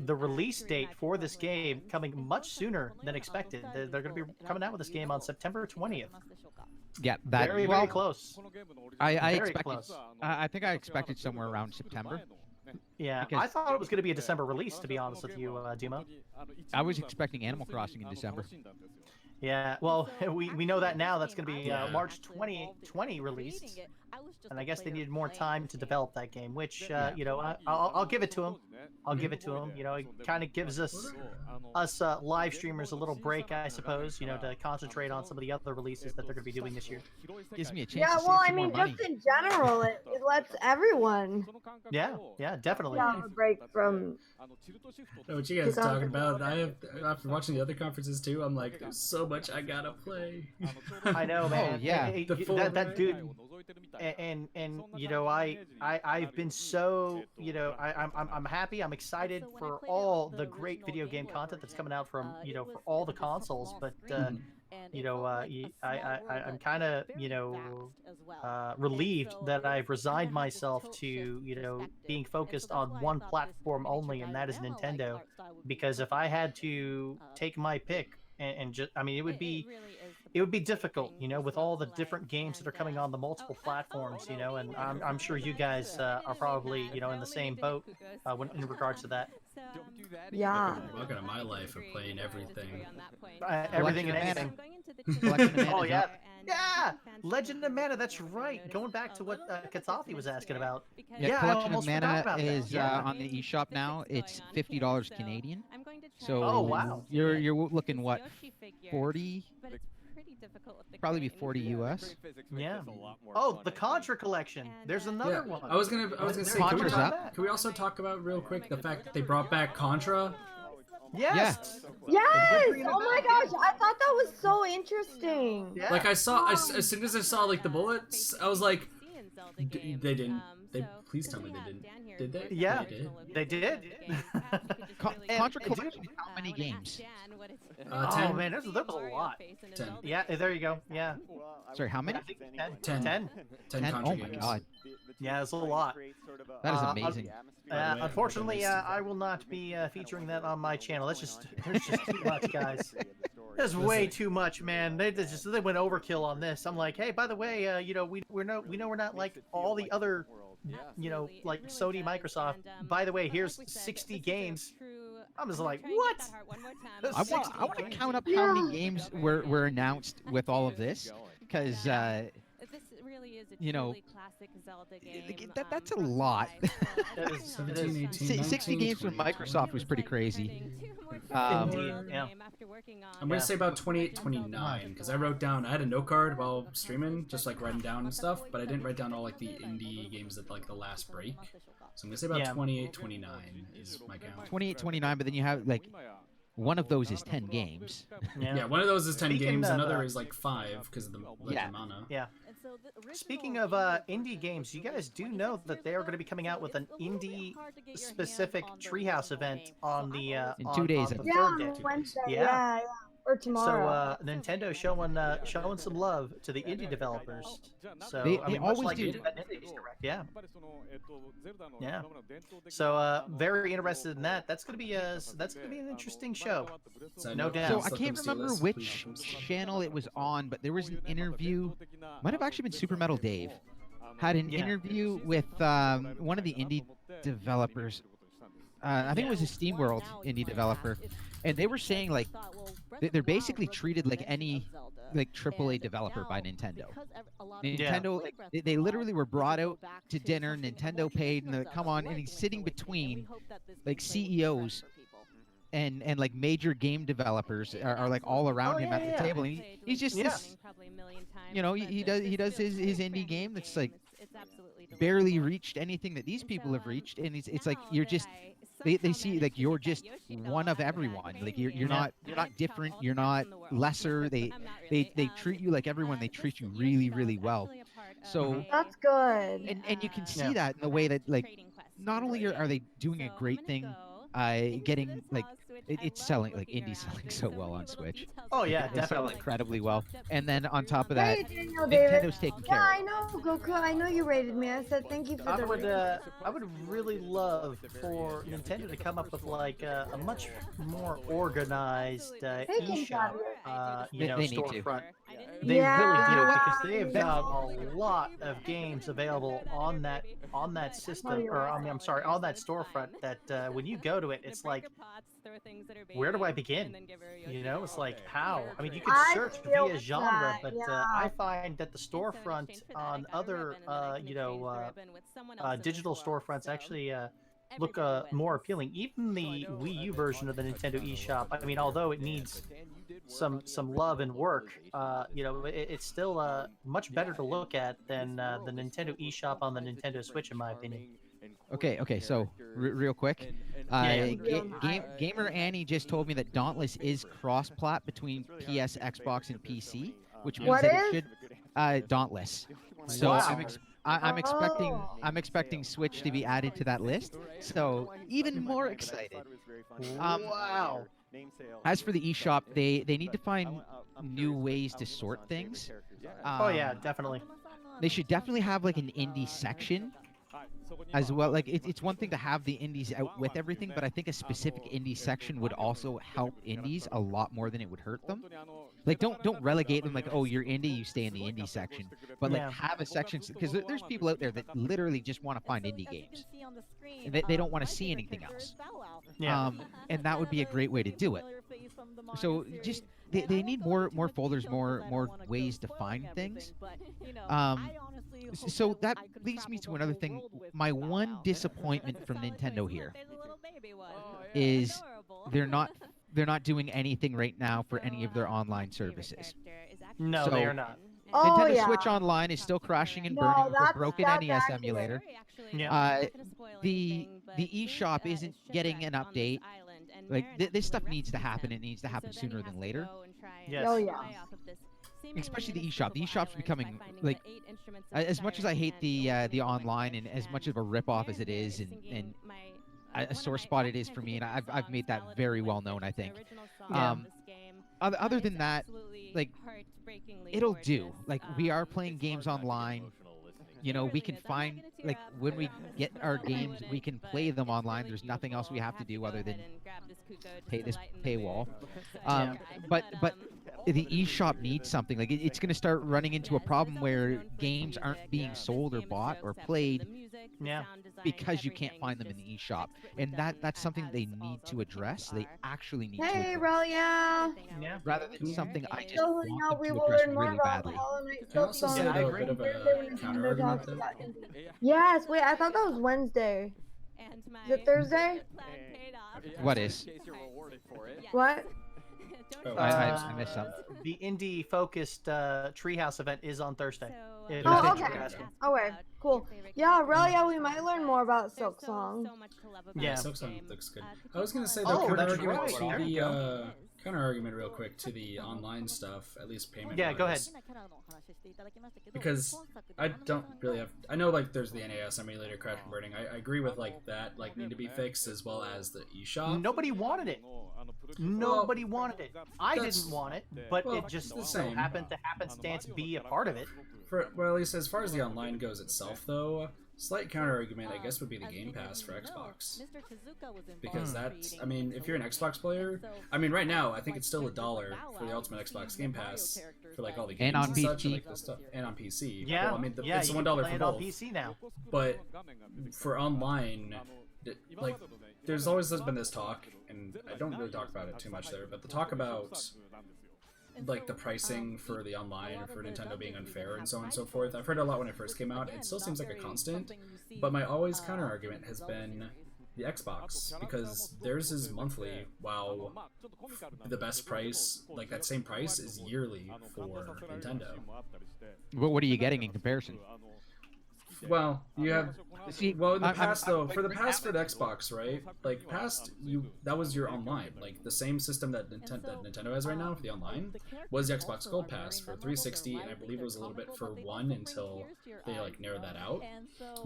The release date for this game coming much sooner than expected. They're going to be coming out with this game on September 20th. Yeah, very close. I think I expected somewhere around September. Yeah, I thought it was going to be a December release, to be honest with you, Dumo. I was expecting Animal Crossing in December. Yeah, well, we know that now. That's going to be March 2020 released. and I guess they needed more time to develop that game. Which you know, I'll give it to them. I'll give it to them. You know, it kind of gives us live streamers a little break, I suppose. You know, to concentrate on some of the other releases that they're going to be doing this year. Gives me a chance. Yeah, to well, save I some more mean, money. just in general, it lets everyone Yeah, definitely. have a break from. Know what you guys are talking about? After watching the other conferences too, I'm like, there's so much I gotta play. I know, man. Oh, yeah. That dude. And you know, I've been so, you know, I'm happy, I'm excited for all the great video game content that's coming out from, you know, for all the consoles, but you know, I'm kind of, you know, relieved that I've resigned myself to, you know, being focused on one platform only, and that is Nintendo. Because if I had to take my pick and just, I mean, it would be difficult, you know, with all the different games that are coming on the multiple platforms, you know, and I'm sure you guys are probably, you know, in the same boat in regards to that. Yeah. Welcome to my life of playing everything. Everything and anything. Oh yeah, yeah. Legend of Mana. That's right. Going back to what Katsathi was asking about. Yeah, I Collection of almost forgot Mana about that. is Yeah. on the eShop now. It's $50 Canadian. So Oh, wow. you're looking what, 40? Probably be 40 US. Yeah. Oh, the Contra collection. There's another one. I was gonna say, Contra's up. can we also talk about real quick the fact that they brought back Contra? Yes. Yes! Oh my gosh, I thought that was so interesting. Yeah. Like I saw, as soon as I saw like the bullets, I was like, they didn't. They please tell me they didn't. Did they? Yeah, they did. they did. Contra Collection, how many games? 10. Oh man, there was a lot. 10. Yeah, there you go. Yeah. Sorry, how many? 10. 10. 10 Oh Contra my games. god. Yeah, it's a lot. That is amazing. Unfortunately, I will not be featuring that on my channel. There's just too much, guys. There's way too much, man. They went overkill on this. I'm like, hey, by the way, you know, we know we're not like all the other, you know, like Sony, Microsoft. By the way, here's 60 games. I'm just like, what? I want to count up how many games were announced with all of this, because you know, that's a lot. 17, 18, 60 games from Microsoft was pretty crazy. Yeah. I'm gonna say about 28, 29, because I wrote down, I had a note card while streaming, just like writing down and stuff, but I didn't write down all like the indie games at like the last break. So I'm gonna say about 28, 29 is my count. 28, 29, but then you have like one of those is 10 games. Yeah, one of those is 10 Speaking games, of, another is like 5 because of the Legend of Mana. Yeah. Speaking of indie games, you guys do know that they are going to be coming out with an indie-specific Treehouse event on the in 2 days. on the Yeah, third day. on Wednesday. Yeah. Yeah. Or tomorrow. So Nintendo showing some love to the indie developers. So They I mean, always much like do. Independent Indies Direct. Yeah. Yeah. So very interested in that. That's gonna be an interesting show. No doubt. So I can't remember which channel it was on, but there was an interview. Might have actually been Super Metal Dave. Had an interview with one of the indie developers. I think it was a SteamWorld indie developer, and they were saying like they're basically treated like any like AAA developer by Nintendo. Nintendo, like, they literally were brought out to dinner. Nintendo paid, and come on, and he's sitting between like CEOs and like major game developers are like all around him at the table. And he's just this, you know, he does his indie game that's like barely reached anything that these people have reached, and it's like you're just they see like you're just one of everyone. Like you're not different, you're not lesser. They treat you like everyone. They treat you really well. So that's good. And you can see that in the way that like not only are they doing a great thing, getting like it's selling like indie selling so well on Switch. Oh yeah, They sell definitely. incredibly well. And then on top of that, Hey, Daniel David. Nintendo's taking Yeah, care I know, Goku. I know you rated me. I said thank you for the I would really love for Nintendo to come up with like a much more organized eShop, you know, They need to. storefront. They really do, Yeah. because they've got a lot of games available on that system, or I'm sorry, on that storefront. That when you go to it, it's like, where do I begin? You know, it's like, how? I mean, you could I search feel via genre, that, but yeah. I find that the storefront on other, digital storefronts actually look more appealing. Even the Wii U version of the Nintendo eShop. I mean, although it needs some love and work, it's still much better to look at than the Nintendo eShop on the Nintendo Switch, in my opinion. Okay, so real quick, Gamer Annie just told me that Dauntless is cross-plat between PS, Xbox, and PC, which means What that is? it should Dauntless. So Wow. I'm expecting Switch to be added to that list. So even more excited. Wow. As for the eShop, they need to find new ways to sort things. Oh yeah, definitely. They should definitely have like an indie section as well. Like it's one thing to have the indies out with everything, but I think a specific indie section would also help indies a lot more than it would hurt them. Like don't relegate them like, oh, you're indie, you stay in the indie section, but like have a section, because there's people out there that literally just want to find indie games. They don't want to see anything else. And that would be a great way to do it. So just they need more folders, more ways to find things. So that leads me to another thing. My one disappointment from Nintendo here is they're not doing anything right now for any of their online services. No, so they are not. Nintendo Switch Online is still crashing and burning with a broken that's NES accurate. emulator. Yeah. The eShop isn't getting an update. Like this stuff needs to happen. It needs to happen sooner than later. Yes. Oh yeah. Especially the eShop. The eShop's becoming like, as much as I hate the online and as much of a ripoff as it is, and a sore spot it is for me, and I've made that very well known, I think. Other than that, like, it'll do. Like, we are playing games online. You know, we can find, like, when we get our games, we can play them online. There's nothing else we have to do other than pay this paywall. But the eShop needs something. Like, it's going to start running into a problem where games aren't being sold or bought or played because you can't find them in the eShop. And that's something they need to address. They actually need to Hey, address. Relia. Rather than something I just So want now them we to will address learn more really about badly. the Hollow Knight Can I also Silk say Song. though a bit of a counter argument though? Yes, wait, I thought that was Wednesday. Is it Thursday? What is? What? I missed something. The indie-focused Treehouse event is on Thursday. Oh, okay. Okay, cool. Yeah, Relia, we might learn more about Silk Song. Yeah, Silk Song looks good. I was gonna say though, counter argument to the counter argument real quick to the online stuff, at least payment. Yeah, go ahead. Because I don't really have. I know like there's the NAS emulator crash and burning. I agree with like that like need to be fixed, as well as the eShop. Nobody wanted it. Nobody wanted it. I didn't want it, but it just so happened to happenstance be a part of it. Well, at least as far as the online goes itself, though, slight counter argument I guess would be the Game Pass for Xbox. Because that's, I mean, if you're an Xbox player, I mean, right now I think it's still $1 for the Ultimate Xbox Game Pass for like all the games and on PC. such, and, like, the stuff, and on PC. Yeah, well, I mean, yeah, it's you $1 can for play it both. on PC now. But for online, like, there's always been this talk, and I don't really talk about it too much there, but the talk about like the pricing for the online or for Nintendo being unfair and so on and so forth. I've heard a lot when it first came out. It still seems like a constant, but my always counter argument has been the Xbox, because theirs is monthly, while the best price, like that same price, is yearly for Nintendo. What are you getting in comparison? Well, you have well in the past though, for the the past for the Xbox, right? Like past, that was your online, like the same system that Nintendo has right now for the online was the Xbox Gold Pass for 360, and I believe it was a little bit for One until they like narrowed that out.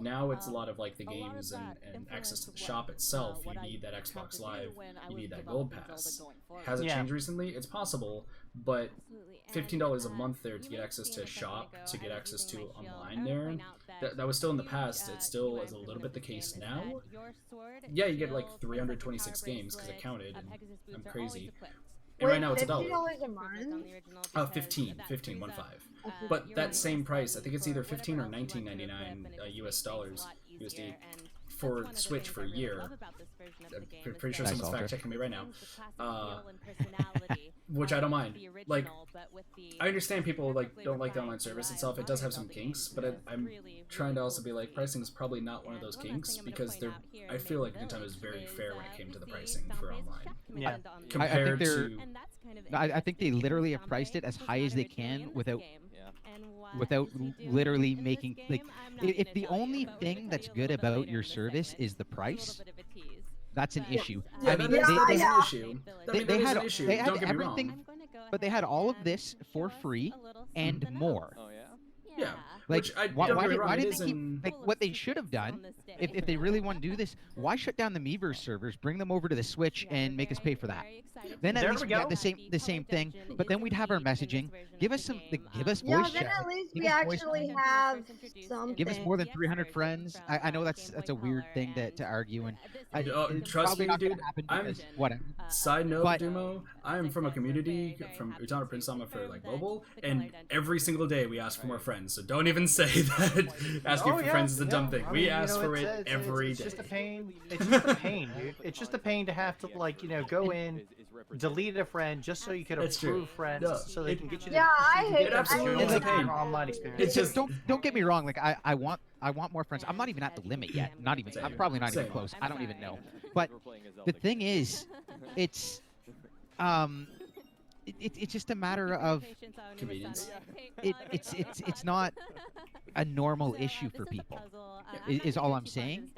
Now it's a lot of like the games and access to the shop itself. You need that Xbox Live, you need that Gold Pass. Has it changed recently? It's possible, but $15 a month there to get access to a shop, to get access to online there, that was still in the past. It still is a little bit the case now. Yeah, you get like 326 games because it counted, and I'm crazy. And right now it's $1. $50 a month? 15, 1 5. But that same price, I think it's either 15 or 19.99 US dollars, USD, for Switch for a year. I'm pretty sure someone's fact checking me right now. Which I don't mind. Like, I understand people don't like the online service itself. It does have some kinks, but I'm trying to also be like, pricing is probably not one of those kinks, because I feel like Nintendo is very fair when it came to the pricing for online. Yeah. Compared to... I think they literally have priced it as high as they can without literally making, like, if the only thing that's good about your service is the price, that's an issue. Yeah, I mean, that is an issue. They had an issue. They had Don't get me everything, wrong. but they had all of this for free and more. Oh yeah. Yeah. Like, Which I why don't get me did wrong, it they is keep, in... like, what they should have done, if they really want to do this, why shut down the Miiverse servers, bring them over to the Switch, and make us pay for that? Then at There least we we got go. the same thing, but then we'd have our messaging. Give us voice Yeah, chat. then at least Give we us voice actually chat. have something. Give us more than 300 friends. I know that's a weird thing to argue, and it's trust probably me, not gonna dude. happen I'm because whatever. Side note, But- Dumo, I am from a community from Utana Prince Sama for mobile, and every single day we ask for more friends. So don't even say that asking for friends is a dumb thing. We ask for it every day. It's just a pain. It's just a pain, dude. It's just a pain to have to go in, delete a friend just so you can That's true. approve friends, No, so they can get you. Yeah, I hate it. Absolutely is a pain. Online experience. It's just don't get me wrong. Like I want more friends. I'm not even at the limit yet. Not even. I'm probably not even Same. close. I don't even know. But the thing is, it's it's just a matter of convenience. It's not a normal issue for people. Is all I'm saying.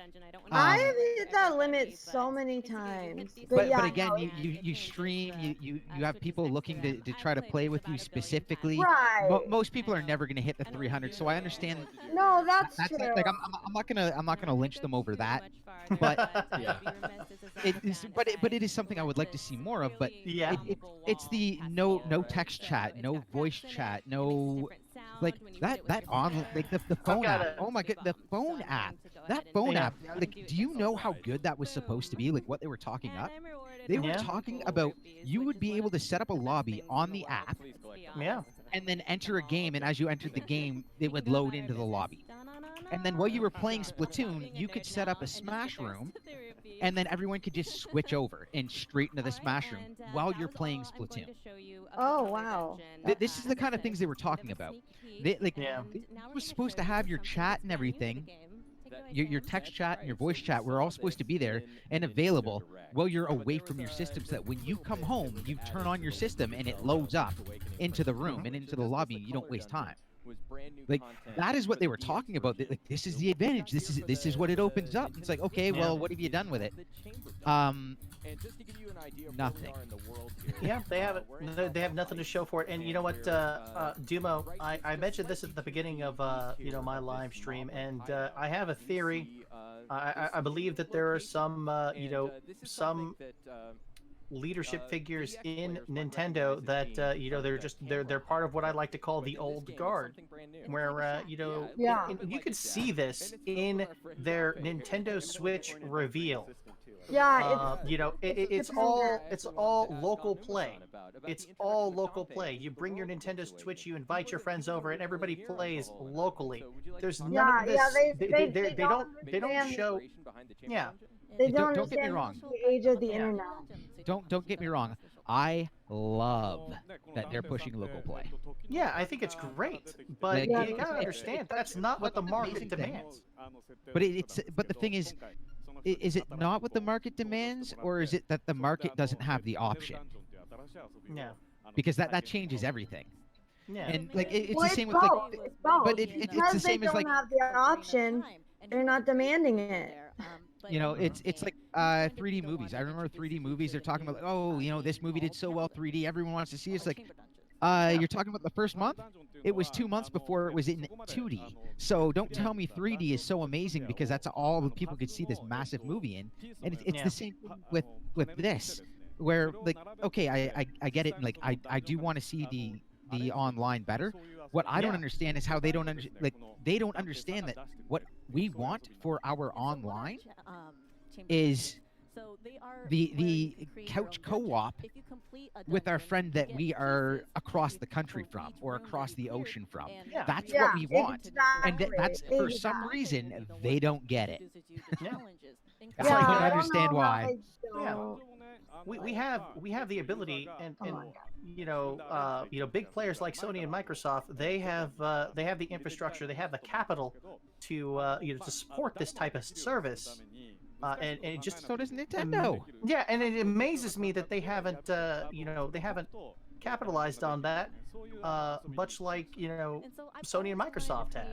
I have hit that limit so many times. But yeah, again, no, you stream, you have people looking to try to play with you specifically. Right. Most people are never going to hit the 300, so I understand. No, that's true. Like I'm not gonna lynch them over that, but Yeah. it is something I would like to see more of. But Yeah. it's the no text chat, no voice chat, no. Like that on like the phone app. Oh my god, the phone app. That phone app. Like, do you know how good that was supposed to be? Like what they were talking up. They were talking about you would be able to set up a lobby on the app. Yeah. And then enter a game, and as you entered the game, it would load into the lobby. And then while you were playing Splatoon, you could set up a Smash room, and then everyone could just switch over and straight into the Smash room while you're playing Splatoon. Oh wow. This is the kind of things they were talking about. They were supposed to have your chat and everything, your text chat and your voice chat were all supposed to be there and available while you're away from your system, so that when you come home, you turn on your system and it loads up into the room and into the lobby. You don't waste time. Like that is what they were talking about. Like this is the advantage. This is what it opens up. It's like, okay, well, what have you done with it? Nothing. Yeah, they have nothing to show for it. And you know what, Dumo, I mentioned this at the beginning of my live stream, and I have a theory. I believe that there are some some leadership figures in Nintendo that they're part of what I like to call the old guard, where you could see this in their Nintendo Switch reveal. Yeah, it's all local play. It's all local play. You bring your Nintendo Switch, you invite your friends over, and everybody plays locally. There's none of this. They don't show. Yeah. They don't get me understand wrong. the age of the internet. Don't get me wrong. I love that they're pushing local play. Yeah, I think it's great, but you gotta understand that's not what the market demands. But but the thing is it not what the market demands, or is it that the market doesn't have the option? Yeah. Because that changes everything. Yeah. And like it's Well, the same it's with both. like, It's both. but it's the Because same they as don't like have the option. They're not demanding it. it's like 3D movies. I remember 3D movies. They're talking about, oh, this movie did so well 3D. Everyone wants to see it. It's like, you're talking about the first month? It was 2 months before it was in 2D. So don't tell me 3D is so amazing, because that's all the people could see this massive movie in. And it's the same thing with this, where like, okay, I get it. And like, I do want to see the online better. What I don't understand is how they don't understand that what we want for our online is the couch co-op with our friend that we are across the country from or across the ocean from. Yeah. That's what we want. And that's for exactly. some reason they don't get it. Yeah. I don't understand why. Yeah. We have the ability and big players like Sony and Microsoft, they have the infrastructure, they have the capital to to support this type of service. And it just so does Nintendo. Yeah, and it amazes me that they haven't they haven't capitalized on that, much like Sony and Microsoft have.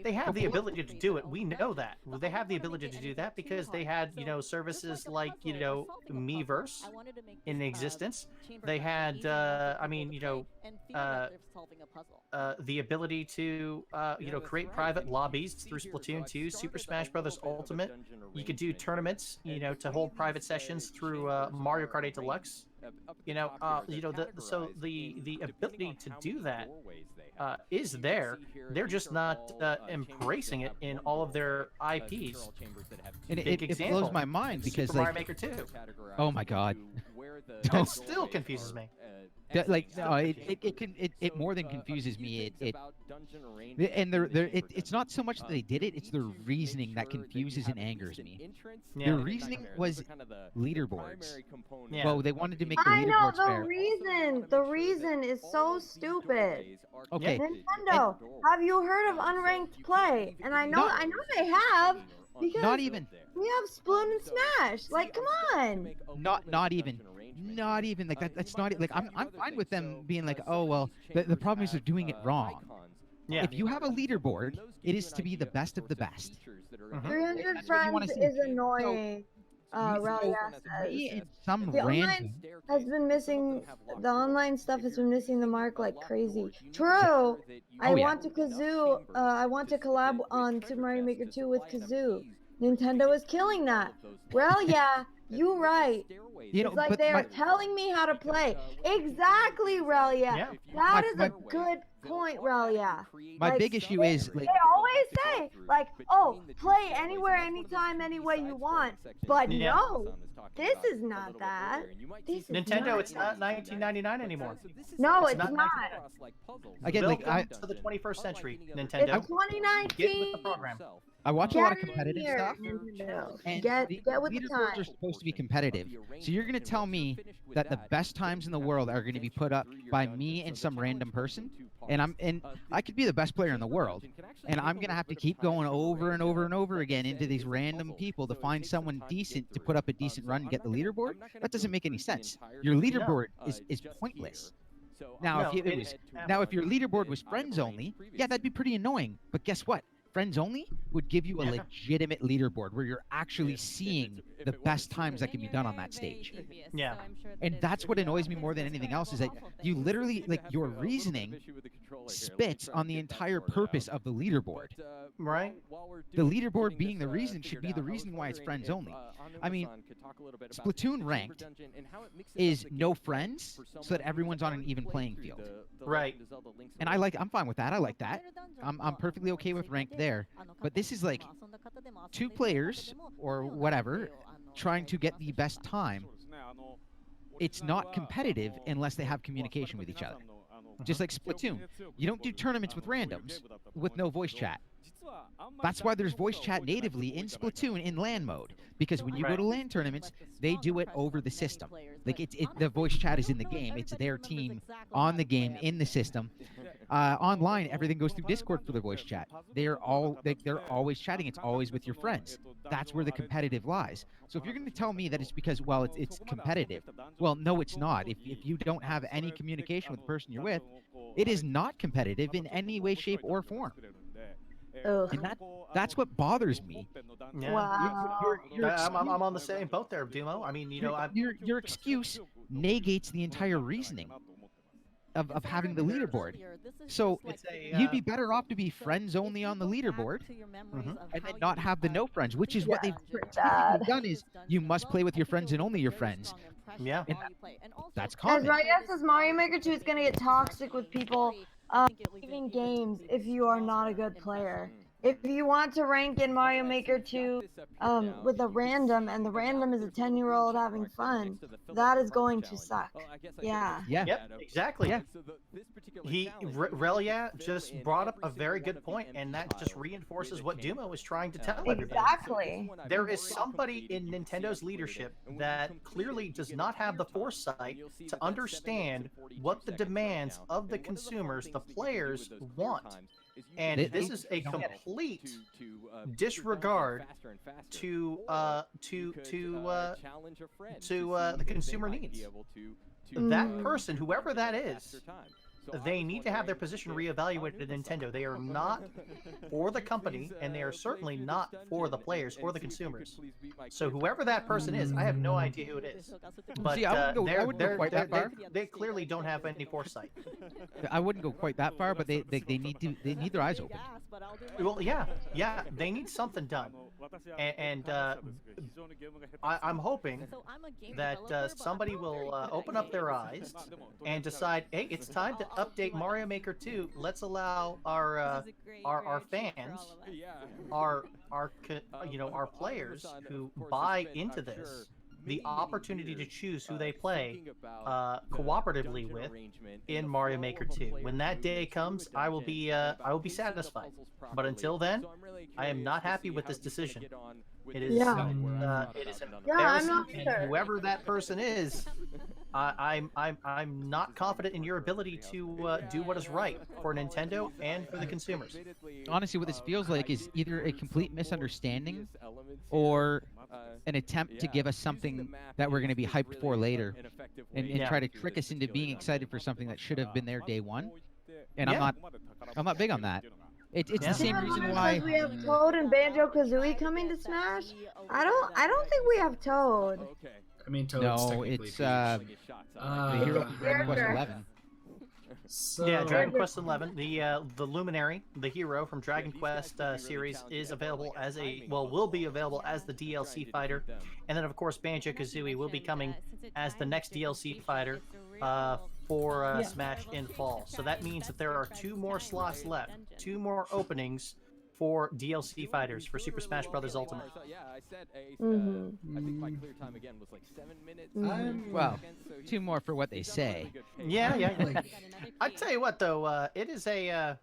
They have the ability to do it. We know that they have the ability to do that because they had services like Miiverse in existence. They had the ability to create private lobbies through Splatoon 2, Super Smash Bros. Ultimate. You could do tournaments, to hold private sessions through Mario Kart 8 Deluxe. So the ability to do that is there. They're just not embracing it in all of their IPs. And it blows my mind because Super Mario Maker 2. Oh my God. It still confuses me. It more than confuses me. It's not so much that they did it; it's their reasoning that confuses and angers me. Yeah. Their reasoning was leaderboards. Yeah. Well, they wanted to make the I know leaderboards fair. the reason is so stupid. Okay. Nintendo, have you heard of unranked play? And I know they have because Not even. we have Splatoon and Smash. Like, come on. Not even like that. That's not like I'm fine with them being like, oh well, the problem is they're doing it wrong. Yeah. If you have a leaderboard, it is to be the best of the best. 300 friends is annoying. Ralia says. Some The online has been missing. The online stuff has been missing the mark like crazy. True. I want to Kazoo. I want to collab on Super Mario Maker 2 with Kazoo. Nintendo is killing that. Well, yeah, you're right. It's like they are telling me how to play. Exactly, Relia. Yeah. That is a good point, Relia. My big issue is they always say like, oh, play anywhere, anytime, any way you want. But no, this is not that. This is Nintendo, not it's not 1999 anymore. No, it's not. Again, like to the 21st century, Nintendo. It's 2019. Get with the program. I watch a lot of competitive here, stuff, Nintendo. and Get with the leaderboards time. are supposed to be competitive. So you're going to tell me that the best times in the world are going to be put up by me and some random person, and I could be the best player in the world, and I'm going to have to keep going over and over and over again into these random people to find someone decent to put up a decent run and get the leaderboard? That doesn't make any sense. Your leaderboard is pointless. Now, if your leaderboard was friends only, yeah, that'd be pretty annoying. But guess what? Friends only would give you a legitimate leaderboard where you're actually seeing the best times that can be done on that stage. Yeah. And that's what annoys me more than anything else is that you literally, like, your reasoning spits on the entire purpose of the leaderboard. Right. The leaderboard being the reason should be the reason why it's friends only. I mean, Splatoon ranked is no friends so that everyone's on an even playing field. Right. And I'm fine with that. I like that. I'm perfectly okay with ranked there. But this is like two players or whatever trying to get the best time. It's not competitive unless they have communication with each other. Just like Splatoon. You don't do tournaments with randoms with no voice chat. That's why there's voice chat natively in Splatoon in LAN mode. Because when you go to LAN tournaments, they do it over the system. Like the voice chat is in the game. It's their team on the game in the system. Online, everything goes through Discord for the voice chat. They're always chatting. It's always with your friends. That's where the competitive lies. So if you're going to tell me that it's because, well, it's competitive, well, no, it's not. If you don't have any communication with the person you're with, it is not competitive in any way, shape, or form. And that's what bothers me. Yeah. Wow. I'm on the same boat there, Dumo. I mean, your excuse negates the entire reasoning of having the leaderboard. So you'd be better off to be friends only on the leaderboard and then not have the no friends, which is what they've done is you must play with your friends and only your friends. Yeah. And that's common. As Raya says, Mario Maker 2 is going to get toxic with people leaving games if you are not a good player. if you want to rank in Mario Maker 2 with a random, and the random is a 10-year-old having fun, that is going to suck. Yeah. Yep, exactly. Relia just brought up a very good point, and that just reinforces what Dumo was trying to tell everybody. Exactly. There is somebody in Nintendo's leadership that clearly does not have the foresight to understand what the demands of the consumers, the players, want. And this is a complete disregard to the consumer needs. That person, whoever that is, they need to have their position reevaluated at Nintendo. They are not for the company, and they are certainly not for the players or the consumers. So whoever that person is, I have no idea who it is. But See, I wouldn't go quite that far. They clearly don't have any foresight. I wouldn't go quite that far, but they need their eyes open. Well, yeah, they need something done, and I'm hoping that somebody will open up their eyes and decide, hey, it's time to update Mario Maker 2. Let's allow our fans, our players who buy into this, the opportunity to choose who they play cooperatively with in Mario Maker 2. When that day comes, I will be satisfied. But until then, I am not happy with this decision. It is it is embarrassing, and whoever that person is, I'm not confident in your ability to do what is right for Nintendo and for the consumers. Honestly, what this feels like is either a complete misunderstanding or an attempt to give us something that we're going to be hyped for later, and try to trick us into being excited for something that should have been there day one. And I'm not big on that. It's the same reason why we have Toad and Banjo-Kazooie coming to Smash. I don't think we have Toad. I mean, Toad's no, it's the Hero from Dragon Quest 11. So... Yeah, Dragon Quest 11, the Luminary, the hero from Dragon Quest series, is available as will be available as the DLC fighter, and then of course Banjo-Kazooie will be coming as the next DLC fighter for Smash in fall. So that means that there are 2 more slots left, 2 more openings for DLC fighters for Super Smash Bros. Ultimate. I think my clear time again was like 7 minutes. Well, 2 more for what they say. Yeah. I'd tell you what though, it is a.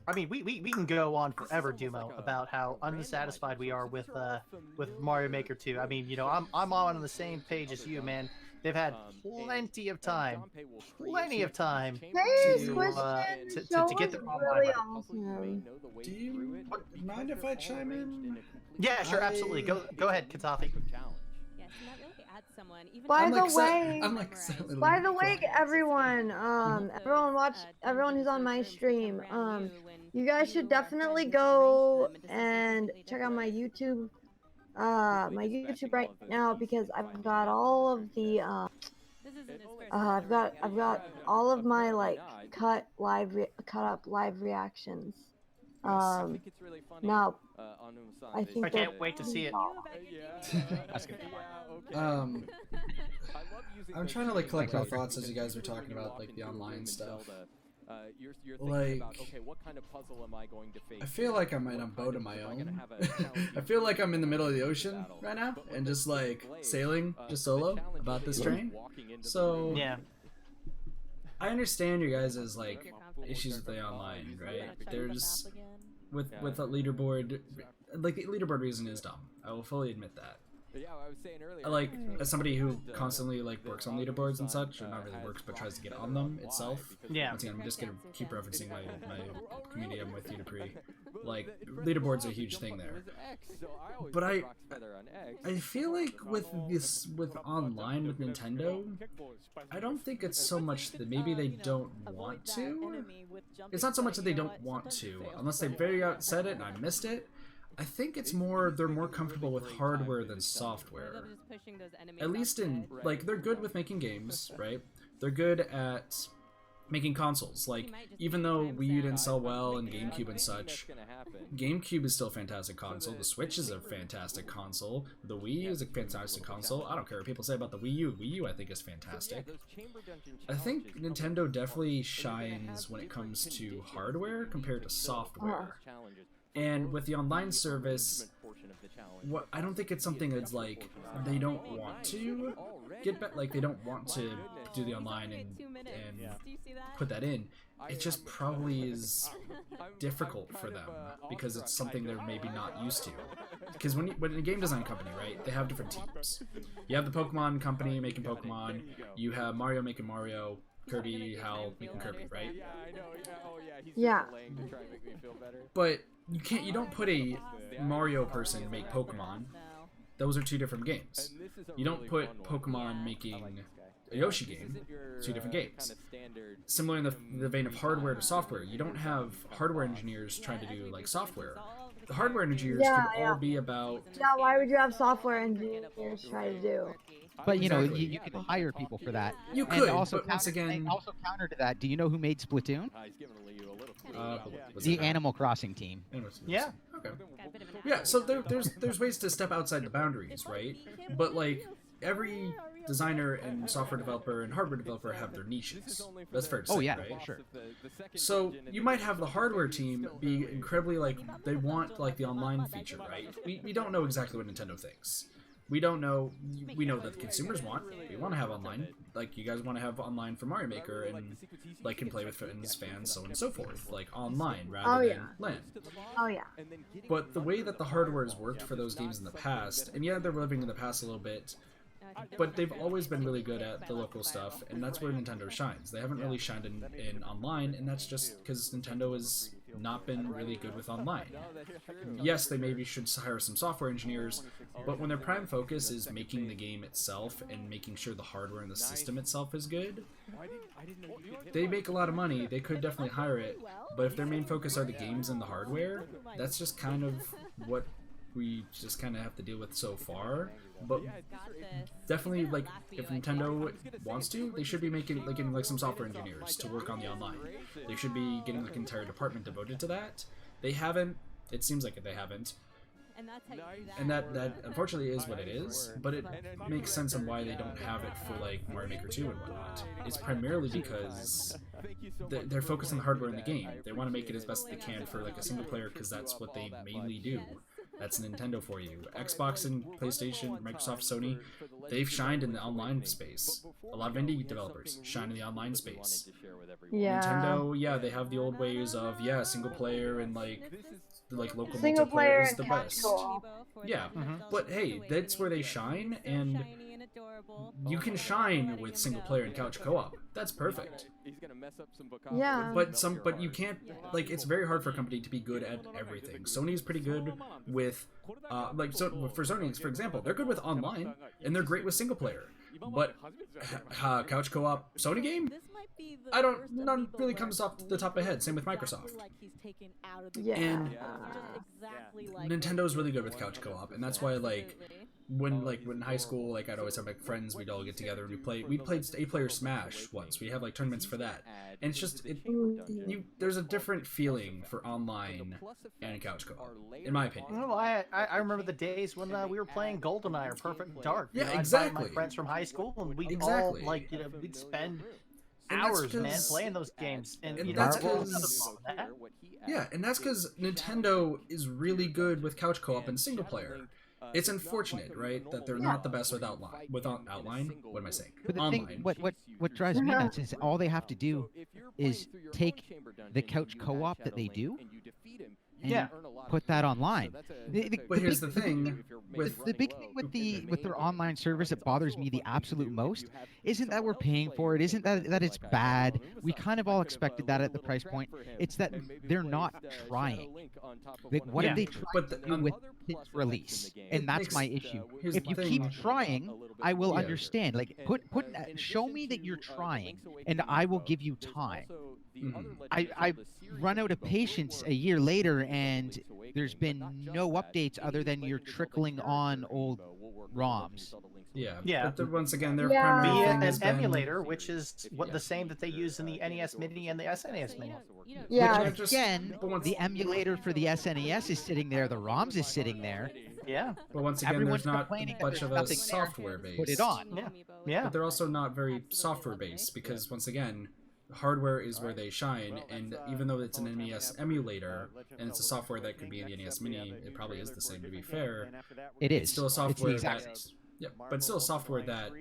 I mean, we can go on forever, Dumo, about how unsatisfied we are with Mario Maker 2. I mean, I'm on the same page as you, man. They've had plenty of time to get their really awesome. Do you mind if I chime in? Yeah, sure, absolutely. Go ahead, Katafi. By the way, everyone who's on my stream, you guys should definitely go and check out my YouTube right now, because I've got all of the I've got all of my like cut up live reactions. Now I think I can't wait to see it. I'm trying to like collect my thoughts as you guys were talking about like the online stuff. Like, okay, what kind of puzzle am I going to face? I feel like I'm in a boat of my own. I feel like I'm in the middle of the ocean right now and just like sailing just solo about this train. So yeah, I understand you guys' like issues with the online, right? There's with a leaderboard, like the leaderboard reason is dumb. I will fully admit that. Yeah, I was saying earlier. Like, as somebody who constantly like works on leaderboards and such, or not really works, but tries to get on them itself. Yeah. Once again, I'm just gonna keep referencing my community I'm with you, Dupree. Like, leaderboards are a huge thing there. But I feel like with online with Nintendo, I don't think it's so much that maybe they don't want to. It's not so much that they don't want to, unless they very out said it and I missed it. I think it's more they're more comfortable with hardware than software. At least in like they're good with making games, right? They're good at making consoles. Like, even though Wii U didn't sell well and GameCube and such, GameCube is still a fantastic console. The Switch is a fantastic console. The Wii is a fantastic console. I don't care what people say about the Wii U. Wii U, I think, is fantastic. I think Nintendo definitely shines when it comes to hardware compared to software. And with the online service, I don't think it's something that's like they don't want to get back, like they don't want to do the online and put that in. It just probably is difficult for them because it's something they're maybe not used to. Because when a game design company, right, they have different teams. You have the Pokemon company making Pokemon, you have Mario making Mario, Kirby, Hal making Kirby, right? Yeah. But you don't put a Mario person make Pokemon. Those are two different games. You don't put Pokemon making a Yoshi game. Two different games. Similar in the vein of hardware to software, you don't have hardware engineers trying to do like software. The hardware engineers can all be about. Yeah, why would you have software engineers try to do? But you know, you can hire people for that. You could, also but once again, also counter to that. Do you know who made Splatoon? The Animal Crossing team. Yeah. Okay. Yeah. So there's ways to step outside the boundaries, right? But like every designer and software developer and hardware developer have their niches. That's fair to say, right? Sure. So you might have the hardware team be incredibly like they want like the online feature, right? We don't know exactly what Nintendo thinks. We don't know. We know that the consumers want. We want to have online. Like you guys want to have online for Mario Maker and like can play with friends, fans, so on and so forth. Like online rather than LAN. Oh yeah. But the way that the hardware has worked for those games in the past, and yeah, they're living in the past a little bit, but they've always been really good at the local stuff, and that's where Nintendo shines. They haven't really shined in online, and that's just because Nintendo has not been really good with online. Yes, they maybe should hire some software engineers, but when their prime focus is making the game itself and making sure the hardware and the system itself is good, they make a lot of money. They could definitely hire it, but if their main focus are the games and the hardware, that's just kind of what we just kind of have to deal with so far. But definitely, like, if Nintendo wants to, they should be making like some software engineers to work on the online. They should be getting like an entire department devoted to that. They haven't. It seems like they haven't. And that unfortunately is what it is, but it makes sense on why they don't have it for like Mario Maker 2 and whatnot. It's primarily because they're focused on the hardware in the game. They want to make it as best they can for like a single player because that's what they mainly do. That's Nintendo for you. Xbox and PlayStation, Microsoft, Sony, they've shined in the online space. A lot of indie developers shine in the online space. Yeah. Nintendo, yeah, they have the old ways of single player and like local Single player multiplayer is the and couch best. co-op. Yeah, but hey, that's where they shine, and you can shine with single player and couch co-op. That's perfect. Yeah. But you can't, like, it's very hard for a company to be good at everything. Sony's pretty good with for Sony, for example, they're good with online and they're great with single player. But couch co-op Sony game? None really comes off the top of my head. Same with Microsoft. Yeah. And Nintendo's really good with couch co-op, and that's why when in high school, I'd always have my friends, we'd all get together and we played 8-player Smash once. We have tournaments for that, and it's just there's a different feeling for online and couch co-op, in my opinion. Well, I remember the days when we were playing GoldenEye or Perfect Dark. Yeah, I'd exactly. find my friends from high school, and we'd all we'd spend And hours, man, playing those games. And that's because and that's because Nintendo is really good with couch co-op and single player. It's unfortunate, right, that they're not the best with outline. What am I saying? But the online. thing, what drives me nuts is all they have to do is take the couch co-op that they do and put that online. But here's the thing the big thing with their online service that bothers me the absolute most isn't that we're paying for it, isn't that it's bad. We kind of all expected that at the price point. It's that they're not trying. What have they tried to do with this release? And that's my issue. If you keep trying, I will understand. Show me that you're trying, and I will give you time. I run out of patience a year later, and there's been no updates other than you're trickling on old ROMs. Yeah. But once again, their Yeah. primary Via thing an has been emulator, which is the same that they use in the NES Mini and the SNES Mini. Yeah. Which again, the emulator for the SNES is sitting there, the ROMs is sitting there. Yeah. But once again, Everyone's there's not complaining that much there's of a nothing there. software based. Put it on. Yeah. But they're also not very software based because once again, hardware is where they shine, and even though it's an NES emulator and it's a software that could be in the NES Mini, it probably is the same to be fair. It is. It's still a It's the software exact that, yeah, but it's still a software that,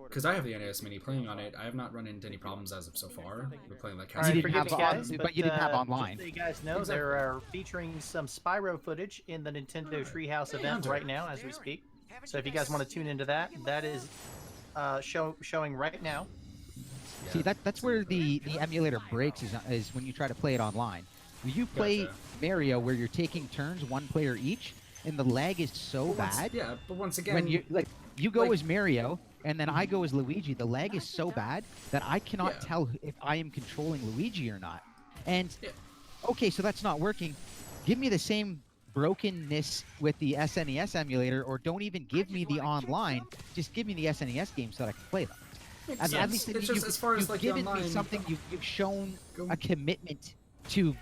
because I have the NES Mini playing on it, I have not run into any problems as of so far. We're playing like All right, didn't forgive have me, guys, but you didn't have online. Just so you guys know, there are featuring some Spyro footage in the Nintendo Treehouse event right now as we speak. So if you guys want to tune into that, that is showing right now. See, that's where the emulator breaks is when you try to play it online. You play Mario where you're taking turns, one player each, and the lag is so bad. Yeah, but once again, when you go as Mario and then I go as Luigi, the lag is so bad that I cannot tell if I am controlling Luigi or not. And okay, so that's not working. Give me the same brokenness with the SNES emulator, or don't even give me the online. Just give me the SNES games so that I can play them. At least it's just as far as like given online, me something. You've shown a commitment to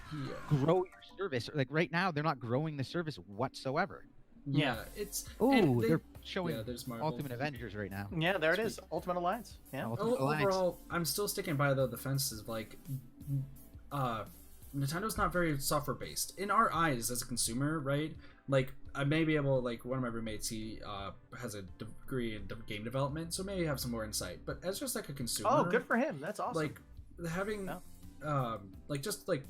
grow your service. Like right now, they're not growing the service whatsoever. Yeah, it's they're showing Ultimate Avengers right now. Yeah, there it is, Ultimate Alliance. Yeah. Overall, I'm still sticking by the fence is like, Nintendo's not very software based in our eyes as a consumer, right? Like I may be able, like one of my roommates, he has a degree in game development, so maybe have some more insight. But as just like a consumer, oh, good for him. That's awesome. Like having, like just like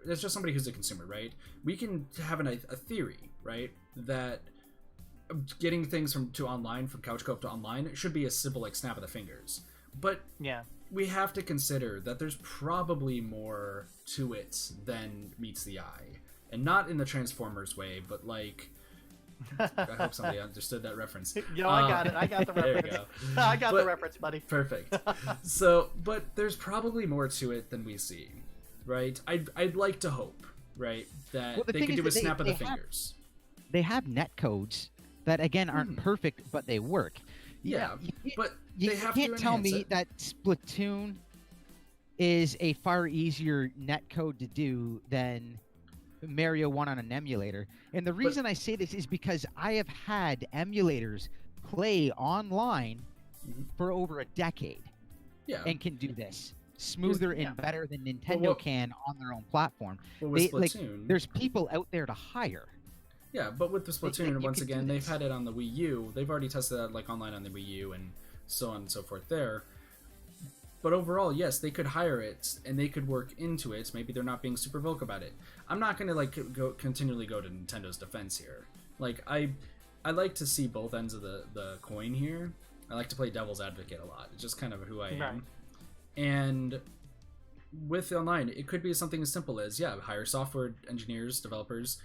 it's just somebody who's a consumer, right? We can have a theory, right, that getting things from couch co-op to online should be a simple like snap of the fingers. But yeah, we have to consider that there's probably more to it than meets the eye. And not in the Transformers way, but like, I hope somebody understood that reference. Yo, I got it. I got the reference. There you go. I got the reference, buddy. Perfect. So, but there's probably more to it than we see, right? I'd like to hope, right, that they could do a snap of the fingers. They have netcodes that, again, aren't perfect, but they work. Yeah, but you can't tell me that Splatoon is a far easier netcode to do than Mario 1 on an emulator. And the reason I say this is because I have had emulators play online for over a decade and can do this smoother and better than Nintendo can on their own platform. There's people out there to hire. Yeah, but with the Splatoon, once again, they've had it on the Wii U. They've already tested that like online on the Wii U and so on and so forth there. But overall, yes, they could hire it and they could work into it. Maybe they're not being super vocal about it. I'm not going to continually go to Nintendo's defense here. Like I like to see both ends of the coin here. I like to play devil's advocate a lot. It's just kind of who I am. Right. And with online, it could be something as simple as hire software engineers, developers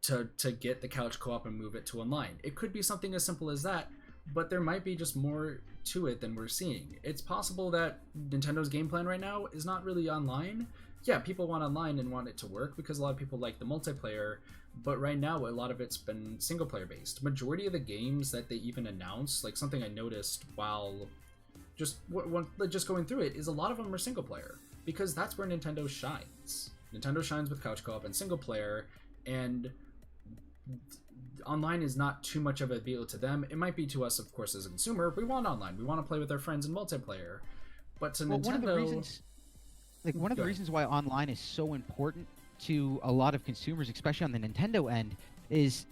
to get the couch co-op and move it to online. It could be something as simple as that, but there might be just more to it than we're seeing. It's possible that Nintendo's game plan right now is not really online. Yeah, people want online and want it to work because a lot of people like the multiplayer, but right now a lot of it's been single player based. Majority of the games that they even announce, like something I noticed while just going through it, is a lot of them are single player because that's where Nintendo shines. Nintendo shines with couch co-op and single player, and online is not too much of a deal to them. It might be to us, of course, as a consumer. We want online. We want to play with our friends in multiplayer. But to Nintendo, one of the reasons why online is so important to a lot of consumers, especially on the Nintendo end, is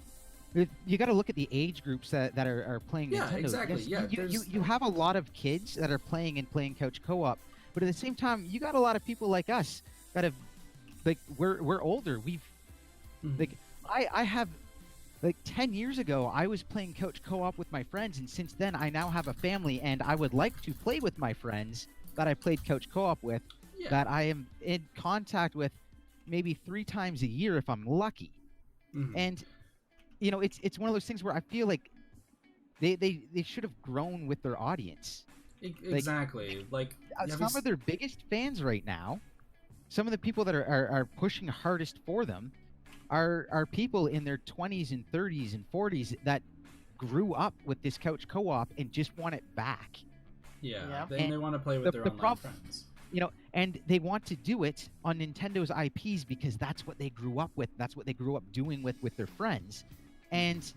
you got to look at the age groups that are playing Nintendo. Exactly. You have a lot of kids that are playing couch co-op, but at the same time, you got a lot of people like us that have, like, we're older. We've I have, like, 10 years ago, I was playing couch co-op with my friends, and since then, I now have a family, and I would like to play with my friends that I played couch co-op with, that I am in contact with maybe 3 times a year if I'm lucky. And, you know, it's one of those things where I feel like they should have grown with their audience. Exactly. Some of their biggest fans right now, some of the people that are pushing hardest for them, are people in their 20s and 30s and 40s that grew up with this couch co-op and just want it back. Yeah. They want to play with their online friends. You know, and they want to do it on Nintendo's IPs because that's what they grew up with. That's what they grew up doing with their friends. And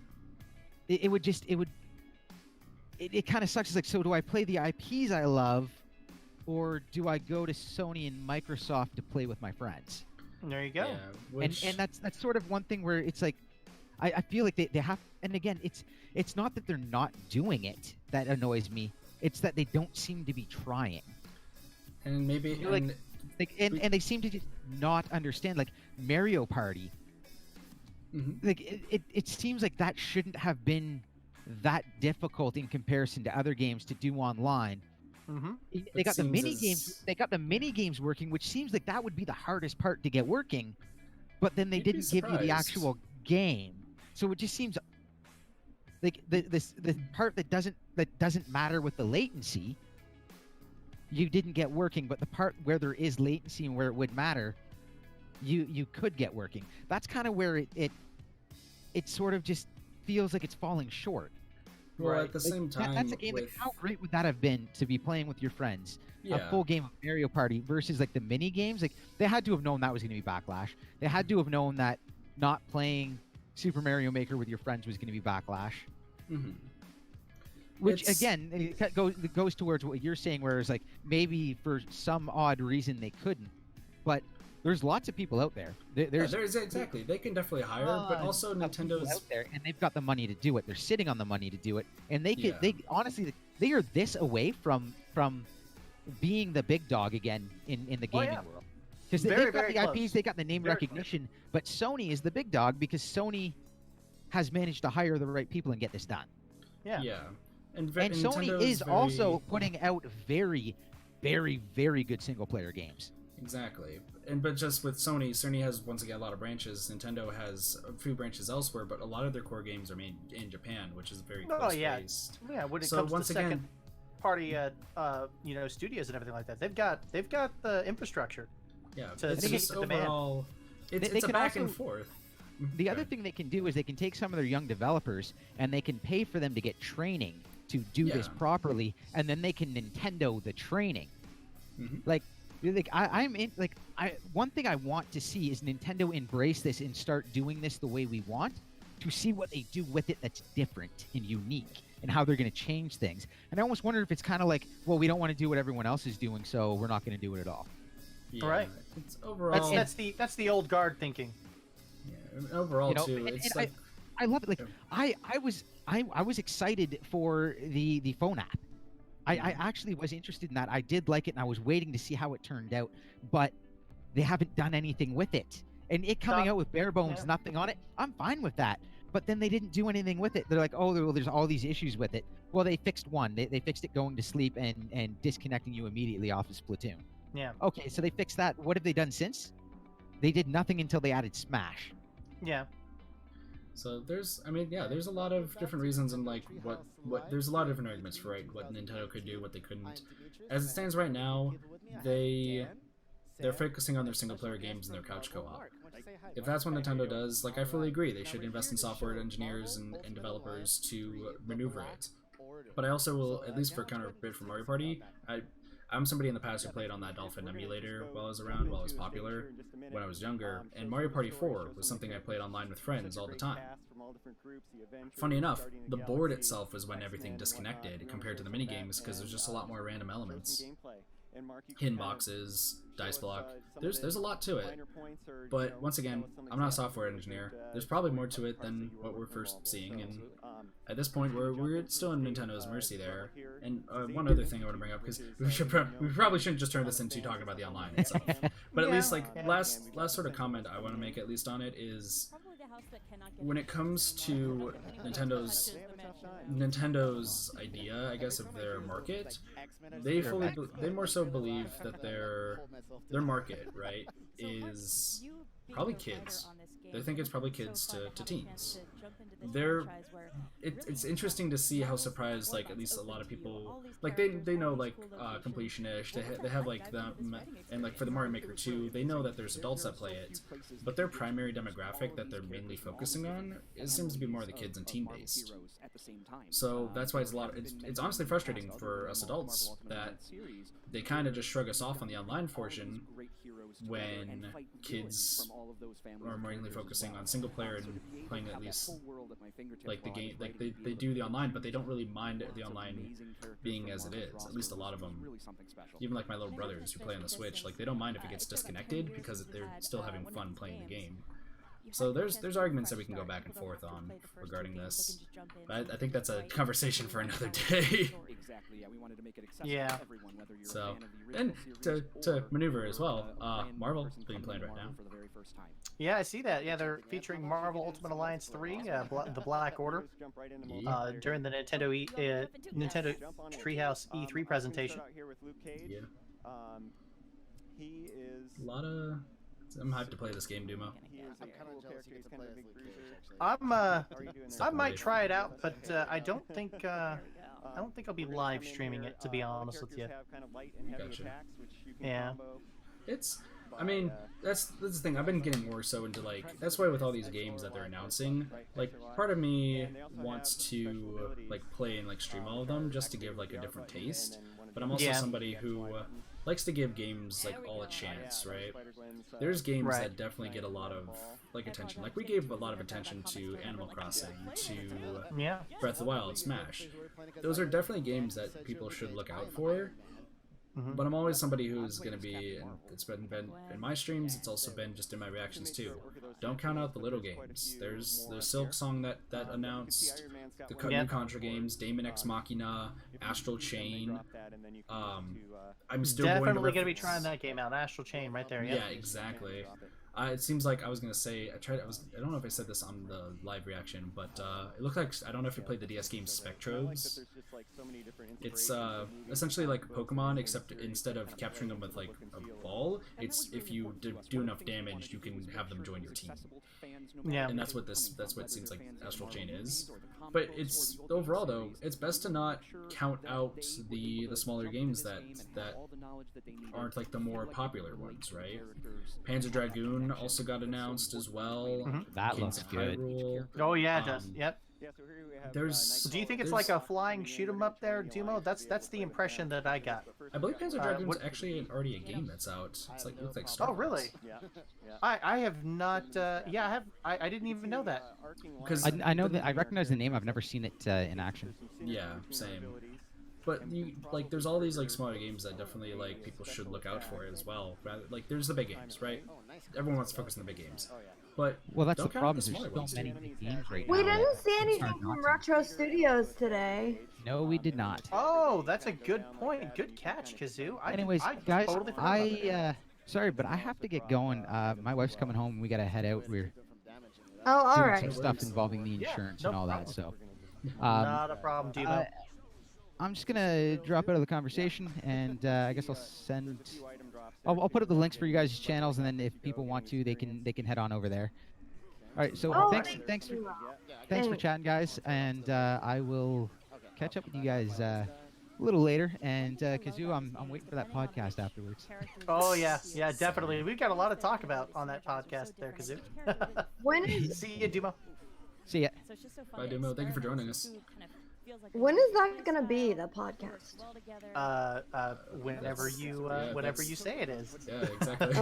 it kind of sucks. It's like, so do I play the IPs I love, or do I go to Sony and Microsoft to play with my friends? There you go. Yeah, and that's sort of one thing where it's like, I feel like they have, and again, it's not that they're not doing it that annoys me. It's that they don't seem to be trying. And maybe and they seem to just not understand, like Mario Party. Like it seems like that shouldn't have been that difficult in comparison to other games to do online. They got the mini games. They got the mini games working, which seems like that would be the hardest part to get working. But then they didn't give you the actual game, so it just seems like the part that doesn't matter with the latency, you didn't get working. But the part where there is latency and where it would matter, you could get working. That's kind of where it sort of just feels like it's falling short. Well, at the same time, that's a game. Like, how great would that have been to be playing with your friends? Yeah. A full game of Mario Party versus like the mini games. Like, they had to have known that was going to be backlash. They had to have known that not playing Super Mario Maker with your friends was going to be backlash. Which again, it goes towards what you're saying, where it's like maybe for some odd reason they couldn't, but there's lots of people out there. There's exactly. They can definitely hire, but also Nintendo's out there, and they've got the money to do it. They're sitting on the money to do it, and they could. They honestly, they are this away from being the big dog again in the gaming world, because they've got the IPs, they got the name recognition, but Sony is the big dog because Sony has managed to hire the right people and get this done. Yeah. And Sony is also putting out very, very, very good single-player games. Exactly. But just with Sony has once again a lot of branches. Nintendo has a few branches elsewhere, but a lot of their core games are made in Japan, which is very close-based. Yeah, when it comes to second-party, studios and everything like that, they've got the infrastructure. Yeah, it's just overall, it's a back and forth. The other thing they can do is they can take some of their young developers and they can pay for them to get training to do this properly, and then they can Nintendo the training. One thing I want to see is Nintendo embrace this and start doing this the way we want, to see what they do with it that's different and unique, and how they're going to change things. And I almost wonder if it's kind of like, well, we don't want to do what everyone else is doing, so we're not going to do it at all. Yeah, right. It's overall that's the old guard thinking. Yeah, overall too. It's like I love it. Like I was excited for the phone app. I actually was interested in that. I did like it, and I was waiting to see how it turned out. But they haven't done anything with it. And it coming out with bare bones, nothing on it, I'm fine with that. But then they didn't do anything with it. They're like, oh, well, there's all these issues with it. Well, they fixed one. They fixed it going to sleep and disconnecting you immediately off of Splatoon. Yeah. Okay, so they fixed that. What have they done since? They did nothing until they added Smash. Yeah. So there's a lot of different reasons, and like what there's a lot of different arguments for what Nintendo could do, what they couldn't. As it stands right now, they're focusing on their single player games and their couch co-op. If that's what Nintendo does, like, I fully agree, they should invest in software engineers and developers to maneuver it. But I also will, at least for counter bit for Mario Party, I'm somebody in the past who played on that Dolphin emulator while I was around, while it was popular, when I was younger, and Mario Party 4 was something I played online with friends all the time. Funny enough, the board itself was when everything disconnected compared to the minigames, because there's just a lot more random elements. Hidden boxes, dice block, there's a lot to it. But once again, I'm not a software engineer. There's probably more to it than what we're first seeing, and at this point we're still in Nintendo's mercy there. And one other thing I want to bring up, because we probably shouldn't just turn this into talking about the online itself, but at least, like, last sort of comment I want to make at least on it is, when it comes to Nintendo's idea, I guess, of their market, they more so believe that their market, right, is probably kids. They think it's probably kids to teens. It's interesting to see how surprised, like, at least a lot of people, like, they know, like, Completionish, they have like them, and like for the Mario Maker 2, they know that there's adults that play it, but their primary demographic that they're mainly focusing on, it seems to be more the kids and teen based. So that's why it's a lot. It's honestly frustrating for us adults that they kind of just shrug us off on the online portion when kids are mainly focusing on single player and playing at least like the game. Like they do the online, but they don't really mind the online being as it is. At least a lot of them. Even like my little brothers who play on the Switch, like they don't mind if it gets disconnected because they're still having fun playing the game. So there's arguments that we can go back and forth on regarding this, but I think that's a conversation for another day. Yeah. So, and to maneuver as well, Marvel is being played right now. Yeah, I see that. Yeah, they're featuring Marvel Ultimate Alliance 3, the Black Order, during the Nintendo Treehouse E3 presentation. Yeah. He is a lot of. I'm hyped to play this game, Dumo. I might try it out, but I don't think I'll be live streaming it, to be honest with you. Gotcha. Yeah. I mean, that's the thing. I've been getting more so into like that's why with all these games that they're announcing, like part of me wants to like play and like stream all of them just to give like a different taste. But I'm also somebody who likes to give games like all a chance, right? There's games that definitely get a lot of like attention. Like we gave a lot of attention to Animal Crossing, to Breath of the Wild, Smash. Those are definitely games that people should look out for. But I'm always somebody who's going to be, and it's been in my streams, it's also been just in my reactions too. Don't count out the little games. There's the Silk Song that announced, the new Contra games, Daemon X Machina, Astral Chain. I'm still definitely going to be trying that game out, Astral Chain, right there. Yeah, exactly. It seems like I was gonna say I don't know if I said this on the live reaction, but it looked like I don't know if you played the DS game Spectrobes. It's essentially like Pokemon, except instead of capturing them with like a ball, it's if you do enough damage, you can have them join your team. Yeah, and that's what it seems like Astral Chain is. But it's overall though, it's best to not count out the smaller games that aren't like the more popular ones, right? Panzer Dragoon also got announced as well. That looks good. Hyrule. Oh yeah, it does. Yep. There's. Do you think it's like a flying shoot 'em up there, Dumo? That's the impression that I got. I believe Panzer Dragoon's actually already a game that's out. It's like looks like Star Wars. Oh really? I have not. I didn't even know that. Because I know that I recognize the name. I've never seen it in action. Yeah, same. But there's all these like smaller games that definitely like people should look out for as well. Rather, like there's the big games, right? Everyone wants to focus on the big games. But well, that's the problem. There's so many big games right now. We didn't see anything from Retro Studios today. No, we did not. Oh, that's a good point. Good catch, Kazoo. Anyways, guys, sorry, but I have to get going. My wife's coming home. We gotta head out. We're doing some stuff involving the insurance and all that. So, not a problem, Dumo. I'm just gonna drop out of the conversation, and I guess I'll put up the links for you guys' channels, and then if people want to, they can head on over there. All right. So thanks for chatting, guys, and I will catch up with you guys a little later. And Kazoo, I'm waiting for that podcast afterwards. Oh yeah, definitely. We've got a lot to talk about on that podcast there, Kazoo. See you, Dumo. See ya. Bye, Dumo. Thank you for joining us. When is that gonna be, the podcast? Whenever you say it is. Yeah, exactly.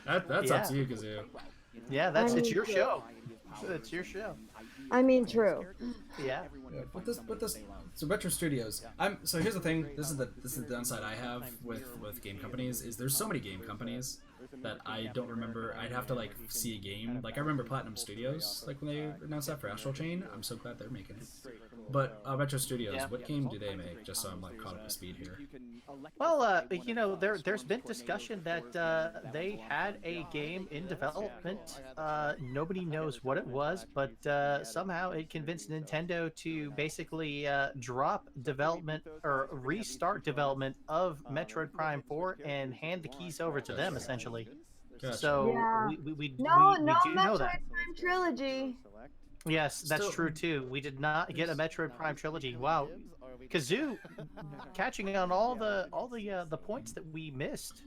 That's up to you, Kazoo. Yeah, it's your show. It's your show. I mean, true. Yeah. But this. So Retro Studios. So here's the thing. This is the downside I have with game companies is there's so many game companies that I don't remember. I'd have to like see a game. Like I remember Platinum Studios, like when they announced that for Astral Chain. I'm so glad they're making it. But Retro Studios, what game do they make? Just so I'm like caught up to speed here. Well, there's been discussion that they had a game in development. Nobody knows what it was, but somehow it convinced Nintendo to basically drop development or restart development of Metroid Prime 4 and hand the keys over to them essentially. Gotcha. So we do know that. Prime trilogy. Yes, that's true too. We did not get a Metroid Prime trilogy. Wow, Kazoo, catching on all the points that we missed.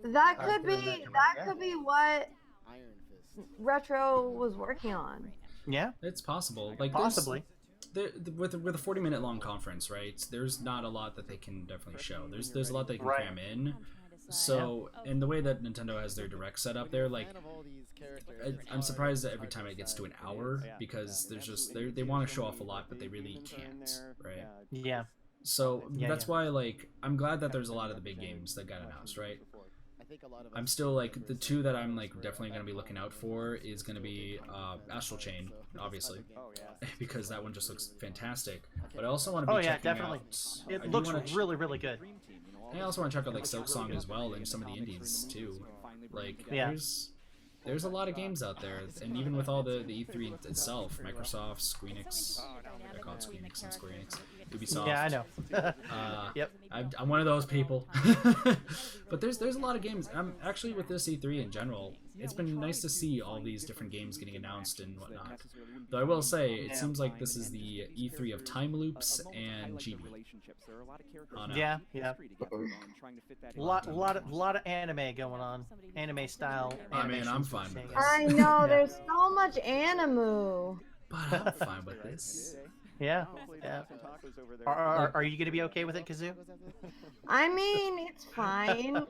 That could be what Retro was working on. Yeah, it's possible. Like possibly. With a 40-minute long conference, right? There's not a lot that they can definitely show. There's a lot they can cram in. So, in the way that Nintendo has their direct set up there, like, I'm surprised that every time it gets to an hour, because there's just they want to show off a lot, but they really can't, right? Yeah. So that's why, like, I'm glad that there's a lot of the big games that got announced, right? I'm still like the two that I'm like definitely gonna be looking out for is gonna be Astral Chain, obviously, because that one just looks fantastic. But I also want to be checking definitely. out. It looks really, really good. I also want to check out like Silk Song as well and some of the indies too. Like there's a lot of games out there, and even with all the E3 itself, Microsoft, Squeenix, I call it Squeenix and Square Enix, Ubisoft. Yeah, I know. Yep. I'm one of those people. But there's a lot of games. Actually with this E3 in general, it's been nice to see all these different games getting announced and whatnot. Though I will say, it seems like this is the E3 of time loops and GB. Yeah. A lot of anime going on, anime style. I mean, I'm fine with this. I know there's so much anime. But I'm fine with this. Yeah. Are you gonna be okay with it, Kazoo? I mean, it's fine.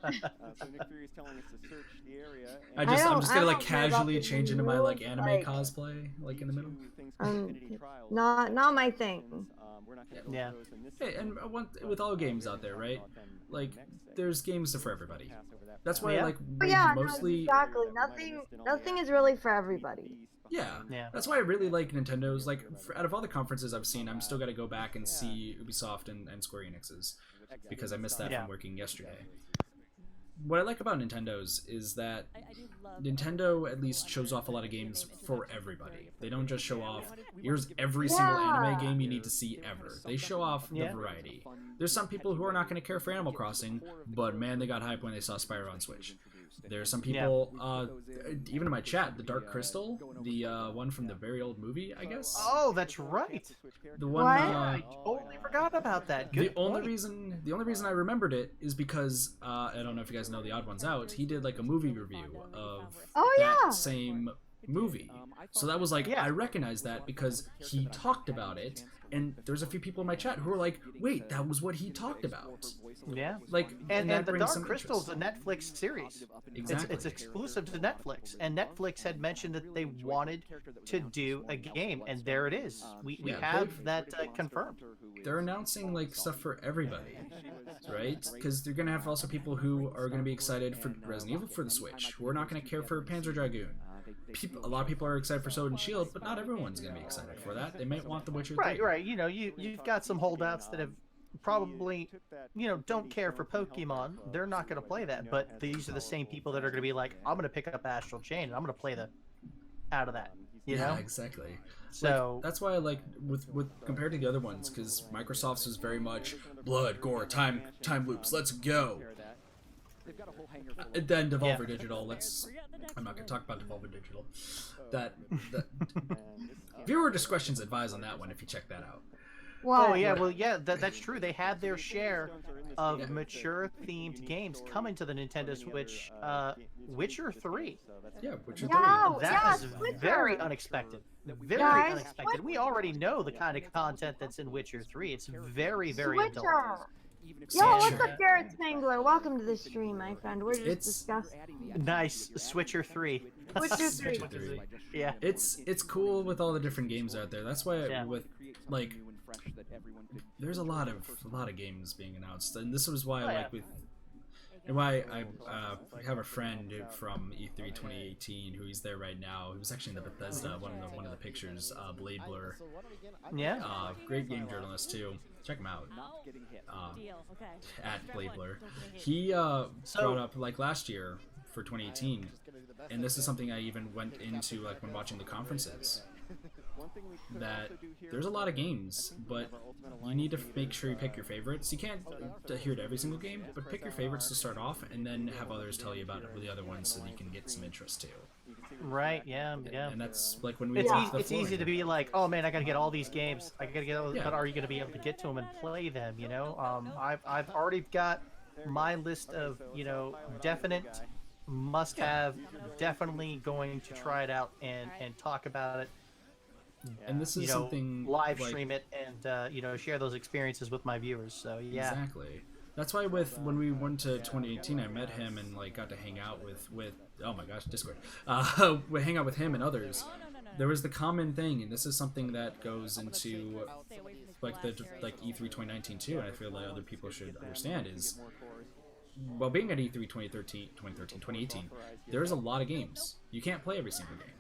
I'm just gonna like casually change into my like anime cosplay, like in the middle. Not my thing. Yeah. Hey, and with all games out there, right? Like, there's games for everybody. That's why, like, mostly. No, exactly. Nothing is really for everybody. Yeah. That's why I really like Nintendo's. Like, out of all the conferences I've seen, I'm still got to go back and see Ubisoft and Square Enix's, because I missed that from working yesterday. What I like about Nintendo's is that Nintendo at least shows off a lot of games for everybody. They don't just show off, here's every single anime game you need to see ever. They show off the variety. There's some people who are not going to care for Animal Crossing, but man, they got hype when they saw Spyro on Switch. There's some people, even in my chat, the Dark Crystal, the one from the very old movie, I guess. Oh, that's right. The one. I totally forgot about that. Good the only reason I remembered it is because I don't know if you guys know the Odd Ones Out. He did like a movie review of that same movie. So that was like, I recognize that because he talked about it, and there's a few people in my chat who are like, wait, that was what he talked about. Yeah. Like, and the Dark Crystal is a Netflix series. Exactly. It's exclusive to Netflix, and Netflix had mentioned that they wanted to do a game, and there it is. We have that confirmed. They're announcing like stuff for everybody, right? Because they're gonna have also people who are gonna be excited for Resident Evil for the Switch, who are not gonna care for Panzer Dragoon. A lot of people are excited for Sword and Shield, but not everyone's gonna be excited for that. They might want The Witcher 3. Right. You know, you've got some holdouts that have probably, don't care for Pokemon. They're not going to play that, but these are the same people that are going to be like, I'm going to pick up Astral Chain and I'm going to play the out of that. You know? Exactly. So that's why I like with compared to the other ones, because Microsoft's is very much blood, gore, time loops. Let's go. And then Devolver Digital. I'm not going to talk about Devolver Digital. That viewer discretion's advised on that one. If you check that out. Well, that's true. They had their share of mature-themed games coming to the Nintendo Switch. Witcher 3. Yeah, Witcher 3. That is very unexpected. Very unexpected. We already know the kind of content that's in Witcher 3. It's very, very indulgent. Yo, what's up, Garrett Spangler? Welcome to the stream, my friend. We're just discussing. Nice. Switcher 3. Switcher 3. Yeah. It's cool with all the different games out there. That's why with like there's a lot of games being announced, and this was why I have a friend from E3 2018 who is there right now. He was actually in the Bethesda one of the pictures. Blade Blur. Yeah. Great game journalist too. Check him out. At Blade Blur. He brought up like last year for 2018, and this is something I even went into like when watching the conferences. That there's a lot of games, but you need to make sure you pick your favorites. You can't adhere to every single game, but pick your favorites to start off, and then have others tell you about the other ones so that you can get some interest too. Right. Yeah. And that's like when we. It's easy to be like, oh man, I gotta get all these games. I gotta get, but are you gonna be able to get to them and play them? You know, I've already got my list of definite must-have. Definitely going to try it out and talk about it. And this is something live like, stream it and share those experiences with my viewers. So yeah, exactly. That's why when we went to 2018, I met him and like got to hang out with oh my gosh, Discord. We hang out with him and others. There was the common thing, and this is something that goes into like the E3 2019 too, and I feel like other people should understand is, well, being at E3 2018, there's a lot of games. You can't play every single game.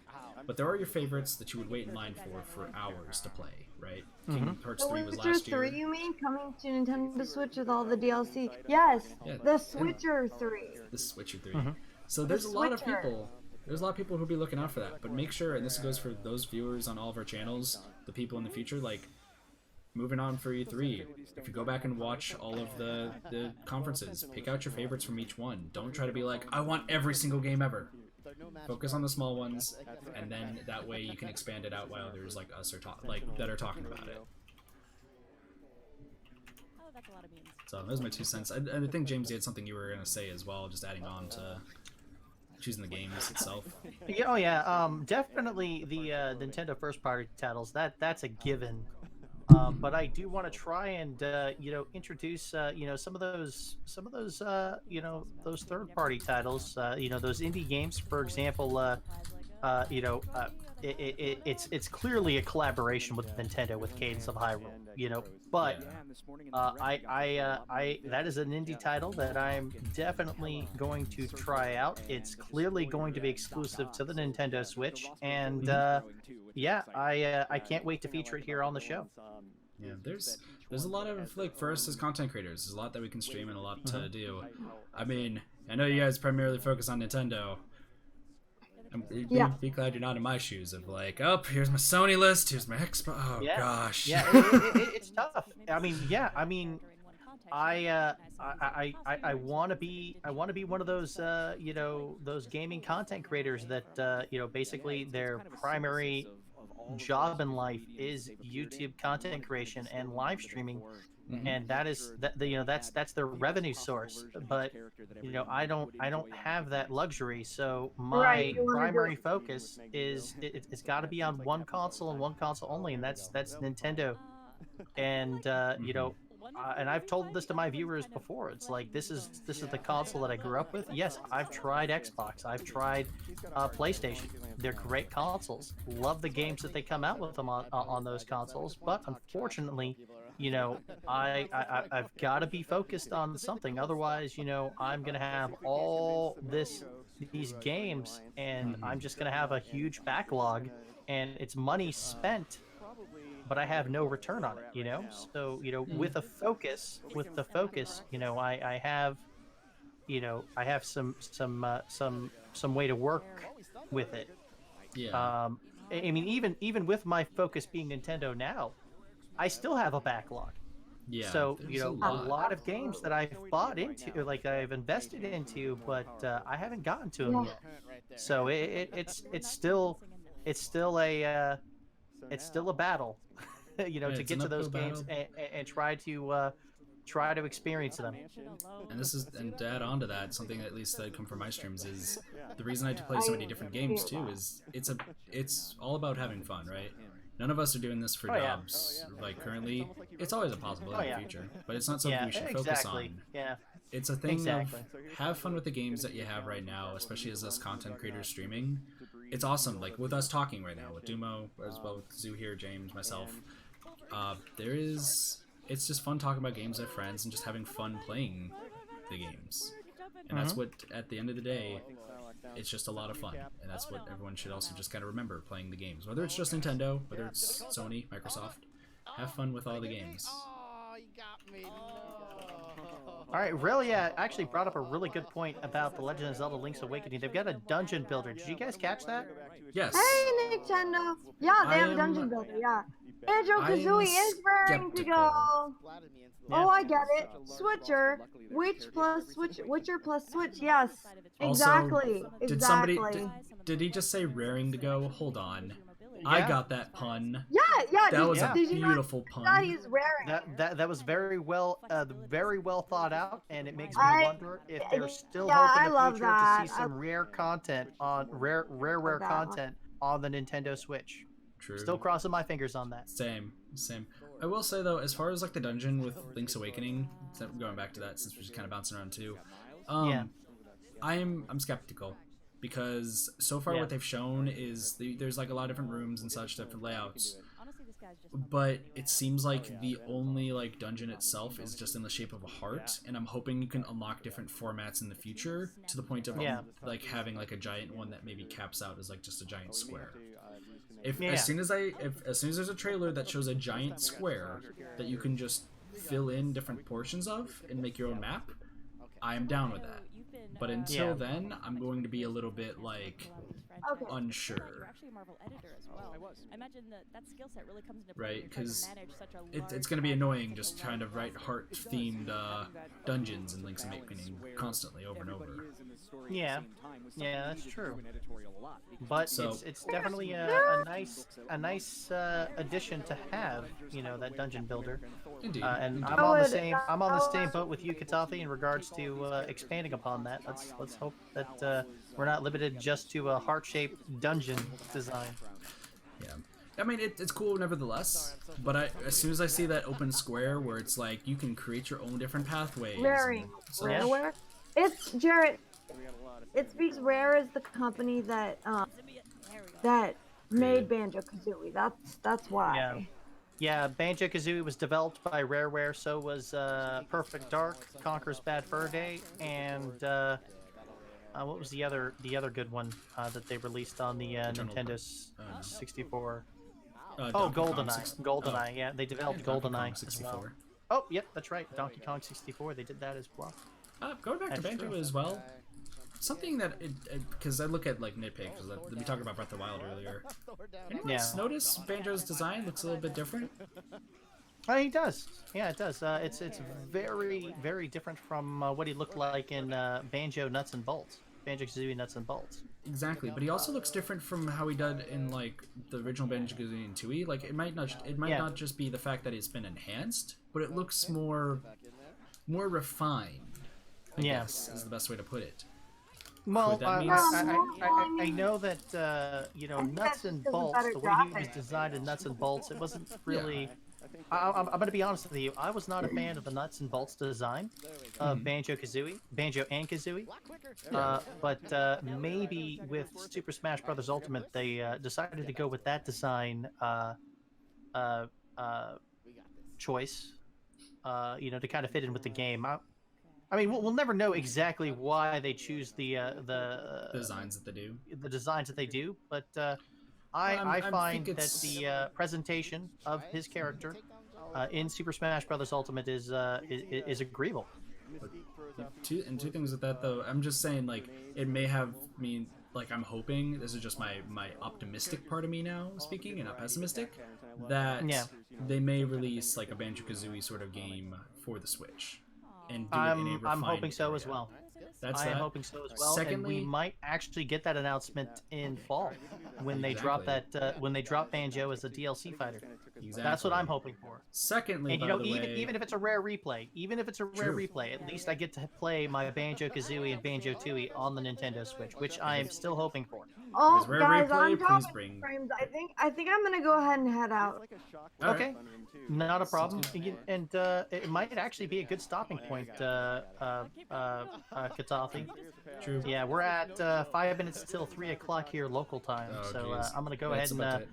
But there are your favorites that you would wait in line for hours to play, right? Kingdom Hearts 3 was last year. 3, you mean, coming to Nintendo Switch with all the DLC? Yes, yeah, the Switcher 3. The Switcher 3. So there's a lot of people. There's a lot of people who'll be looking out for that. But make sure, and this goes for those viewers on all of our channels, the people in the future, like, moving on for E3, if you go back and watch all of the conferences, pick out your favorites from each one. Don't try to be like, I want every single game ever. Focus on the small ones, and then that way you can expand it out while there's like us that are talking about it. So those are my 2 cents. I think James, you had something you were gonna say as well, just adding on to choosing the games itself. Yeah, definitely the Nintendo first party titles. That's a given. But I do want to try and introduce some of those those third-party titles, those indie games. For example, it's clearly a collaboration with Nintendo with Cadence of Hyrule, but that is an indie title that I'm definitely going to try out. It's clearly going to be exclusive to the Nintendo Switch, and I can't wait to feature it here on the show. Yeah, there's a lot of, like, for us as content creators, there's a lot that we can stream and a lot to do. I mean, I know you guys primarily focus on Nintendo. Be glad you're not in my shoes of like, oh, here's my Sony list, here's my Xbox. Oh gosh. Yeah, it's tough. I mean, I want to be one of those those gaming content creators that basically their primary job in life is YouTube content creation and live streaming, and that's their revenue source. But I don't have that luxury, so my primary focus is it's got to be on one console and one console only, and that's Nintendo. And and I've told this to my viewers before. It's like, this is the console that I grew up with. Yes, I've tried Xbox, I've tried PlayStation. They're great consoles. Love the games that they come out with them on those consoles. But unfortunately, I've got to be focused on something. Otherwise, I'm gonna have all these games, and I'm just gonna have a huge backlog, and it's money spent, but I have no return on it, So, with the focus, I have some way to work with it. Yeah. I mean, even with my focus being Nintendo now, I still have a backlog. Yeah. So, a lot of games that I've bought into, like I've invested into, but I haven't gotten to them yet. So it's still a battle, to get to those games and try to experience them. And to add on to that, something that at least that come from my streams is the reason I play so many different games too is it's all about having fun, right? None of us are doing this for jobs. Like currently, it's always a possibility in the future, but it's not something we should focus on. Yeah. It's a thing of have fun with the games that you have right now, especially as us content creators streaming. It's awesome, like with us talking right now with Dumo, as well with Kazoo here, James, myself. It's just fun talking about games with friends and just having fun playing the games. And that's what, at the end of the day, it's just a lot of fun. And that's what everyone should also just kind of remember, playing the games. Whether it's just Nintendo, whether it's Sony, Microsoft, have fun with all the games. All right, really, actually brought up a really good point about The Legend of Zelda Link's Awakening. They've got a dungeon builder. Did you guys catch that? Yes. Hey, Nintendo. Yeah, they have a dungeon builder, yeah. Banjo-Kazooie is raring to go. Oh, I get it. Switcher. Witcher plus Switch. Yes. Exactly. Also, did somebody... Did he just say raring to go? Hold on. Yeah. I got that pun. Yeah. That was a beautiful pun. Yeah, he's raring. That was very well thought out, and it makes me wonder if they're still hoping in the future to see some rare content on rare content on the Nintendo Switch. True. Still crossing my fingers on that. Same. I will say though, as far as like the dungeon with Link's Awakening, going back to that since we're just kind of bouncing around too, I'm skeptical because so far what they've shown is there's like a lot of different rooms and such, different layouts. But it seems like the only like dungeon itself is just in the shape of a heart, and I'm hoping you can unlock different formats in the future to the point of like having like a giant one that maybe caps out as like just a giant square. As soon as there's a trailer that shows a giant square that you can just fill in different portions of and make your own map, I am down with that. But until then, I'm going to be a little bit like unsure. Right, because it's going to be annoying just trying to write heart-themed dungeons and Link's Awakening constantly over and over. Yeah, that's true. But it's definitely a nice addition to have, you know, that dungeon builder. Indeed. And I'm on the same boat with you, Katafi, in regards to expanding upon that. Let's hope that we're not limited just to a heart-shaped dungeon design. Yeah. I mean, it's cool nevertheless, but as soon as I see that open square where it's like you can create your own different pathways. Rareware? It's Jarrett. It's because Rare is the company that made Banjo-Kazooie. That's why. Yeah, Banjo-Kazooie was developed by Rareware. So was Perfect Dark, Conker's Bad Fur Day, and what was the other good one that they released on the Nintendo 64? GoldenEye. Yeah, they developed GoldenEye 64. Well. Oh, yep, that's right. Donkey Kong 64. They did that as well. Going back to Banjo as well. Something that because I look at like nitpicks. We talked about Breath of the Wild earlier. Anyone notice Banjo's design looks a little bit different? He does. Yeah, it does. It's very, very different from what he looked like in Banjo Nuts and Bolts. Banjo-Kazooie Nuts and Bolts. Exactly, but he also looks different from how he did in like the original Banjo-Kazooie and Tooie. Like it might not just be the fact that it's been enhanced, but it looks more refined. I guess is the best way to put it. Well, I know that you know, Nuts and Bolts, the way he was designed in Nuts and Bolts, it wasn't really. I'm going to be honest with you. I was not a fan of the Nuts and Bolts design of Banjo and Kazooie. But maybe with Super Smash Bros. Ultimate, they decided to go with that design choice. You know, to kind of fit in with the game. I mean, we'll never know exactly why they choose the designs that they do. The designs that they do, but I find that the presentation of his character in Super Smash Bros. Ultimate is agreeable. Two things with that though. I'm just saying, like, it may have like I'm hoping, this is just my optimistic part of me now speaking and not pessimistic, that they may release like a Banjo-Kazooie sort of game for the Switch. And do it in a refined I'm hoping so area. as well. I am hoping so as well. Secondly, and we might actually get that announcement in fall when they drop that when they drop Banjo as a DLC fighter. Exactly. That's what I'm hoping for. Secondly, and you know, even if it's a rare replay, at least I get to play my Banjo-Kazooie and Banjo-Tooie on the Nintendo Switch, which I am still hoping for. Oh, guys, I'm dropping frames. I think I'm gonna go ahead and head out. Okay, not a problem. And it might actually be a good stopping point, Katafi. True. Yeah, we're at 5 minutes till 3 o'clock here local time, so I'm gonna go ahead and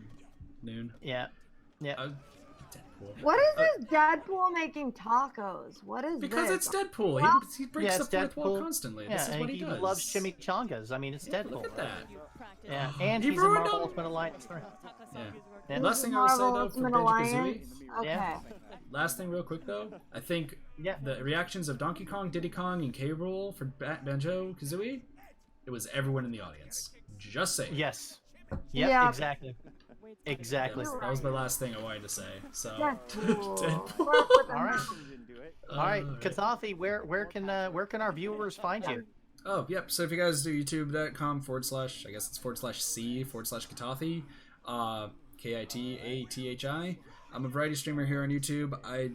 noon. Yeah. What is this Deadpool making tacos? What is because this? It's Deadpool. He breaks the fourth wall constantly. This is what he does. He loves chimichangas. I mean, it's Deadpool. Look at that. Yeah, and he's a Marvel Ultimate Alliance. Yeah. Last thing I would say though for Banjo-Kazooie. Okay. Yeah. Last thing real quick though, I think the reactions of Donkey Kong, Diddy Kong, and K. Rool for Banjo-Kazooie, it was everyone in the audience. Just saying. Yes. Yeah. Exactly. Exactly. That was my last thing I wanted to say. So. Deadpool. All right. All right, Katafi, where can our viewers find you? Oh, yep. So if you guys do youtube.com/C/Katathi, KITATHI. I'm a variety streamer here on YouTube. I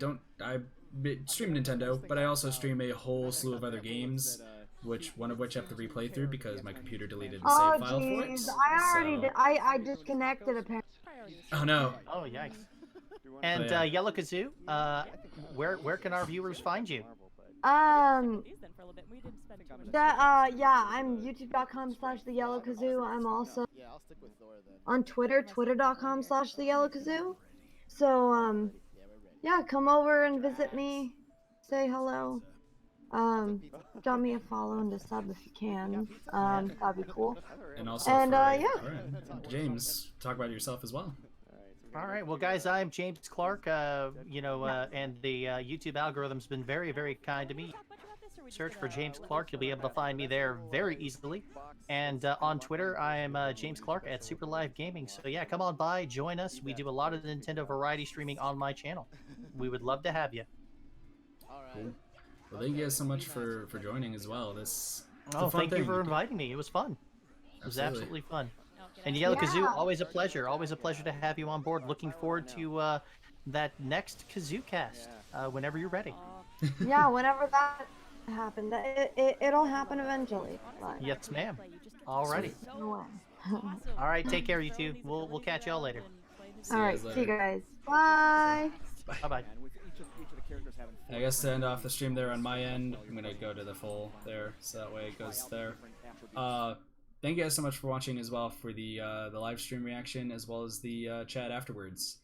stream Nintendo, but I also stream a whole slew of other games, one of which I have to replay through because my computer deleted the save file for it. I already did. I disconnected apparently. Oh no. Oh yikes. And Yellow Kazoo, where can our viewers find you? Yeah, I'm youtube.com/theyellowkazoo. I'm also on Twitter, twitter.com/theyellowkazoo. So, yeah, come over and visit me. Say hello. Drop me a follow and a sub if you can. That'd be cool. And also, yeah. Alright. James, talk about yourself as well. All right, well, guys, I'm James Clark. And the YouTube algorithm's been very, very kind to me. Search for James Clark; you'll be able to find me there very easily. And on Twitter, I am James Clark at Super Live Gaming. So yeah, come on by, join us. We do a lot of Nintendo variety streaming on my channel. We would love to have you. Cool. Well, thank you guys so much for joining as well. Thank you for inviting me. It was fun. It was absolutely fun. And Yellow Kazoo, always a pleasure. Always a pleasure to have you on board. Looking forward to that next Kazoo cast whenever you're ready. Yeah, whenever that happens. It'll happen eventually. But... Yes, ma'am. Alrighty. All right, take care, you two. We'll catch y'all later. All right, see you guys. Bye. Bye-bye. I guess to end off the stream there on my end, I'm gonna go to the full there, so that way it goes there. Thank you guys so much for watching as well, for the live stream reaction as well as the chat afterwards.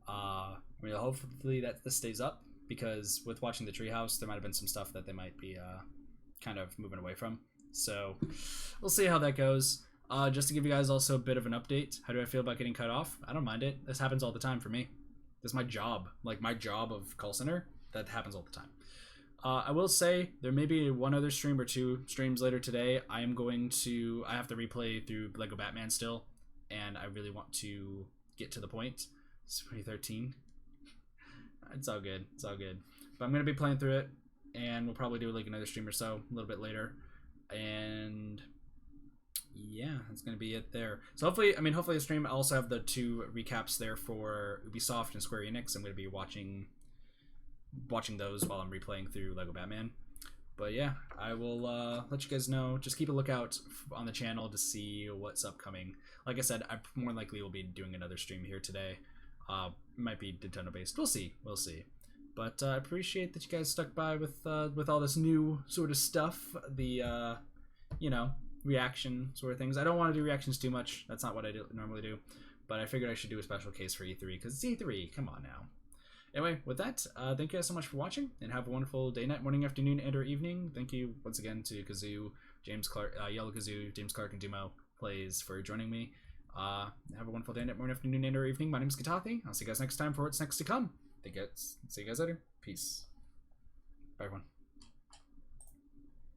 Hopefully this stays up, because with watching the Treehouse, there might have been some stuff that they might be kind of moving away from. So we'll see how that goes. Just to give you guys also a bit of an update, how do I feel about getting cut off? I don't mind it. This happens all the time for me. This is my job, like my job of call center. That happens all the time. I will say there may be one other stream or two streams later today. I have to replay through Lego Batman still, and I really want to get to the point. It's 2013. It's all good. It's all good. But I'm gonna be playing through it, and we'll probably do like another stream or so a little bit later. And yeah, that's gonna be it there. So hopefully the stream, I also have the 2 recaps there for Ubisoft and Square Enix. I'm gonna be watching those while I'm replaying through Lego Batman. But yeah, I will let you guys know. Just keep a lookout on the channel to see what's upcoming. Like I said, I more likely will be doing another stream here today. Might be Nintendo based. We'll see. But I appreciate that you guys stuck by with all this new sort of stuff. The reaction sort of things. I don't want to do reactions too much. That's not what I normally do. But I figured I should do a special case for E3 because it's E3. Come on now. Anyway, with that, thank you guys so much for watching, and have a wonderful day, night, morning, afternoon, and or evening. Thank you once again to Kazoo, James Clark, Yellow Kazoo, James Clark, and Dumo Plays for joining me. Have a wonderful day, night, morning, afternoon, and or evening. My name is Katathi. I'll see you guys next time for what's next to come. See you guys later. Peace. Bye, everyone.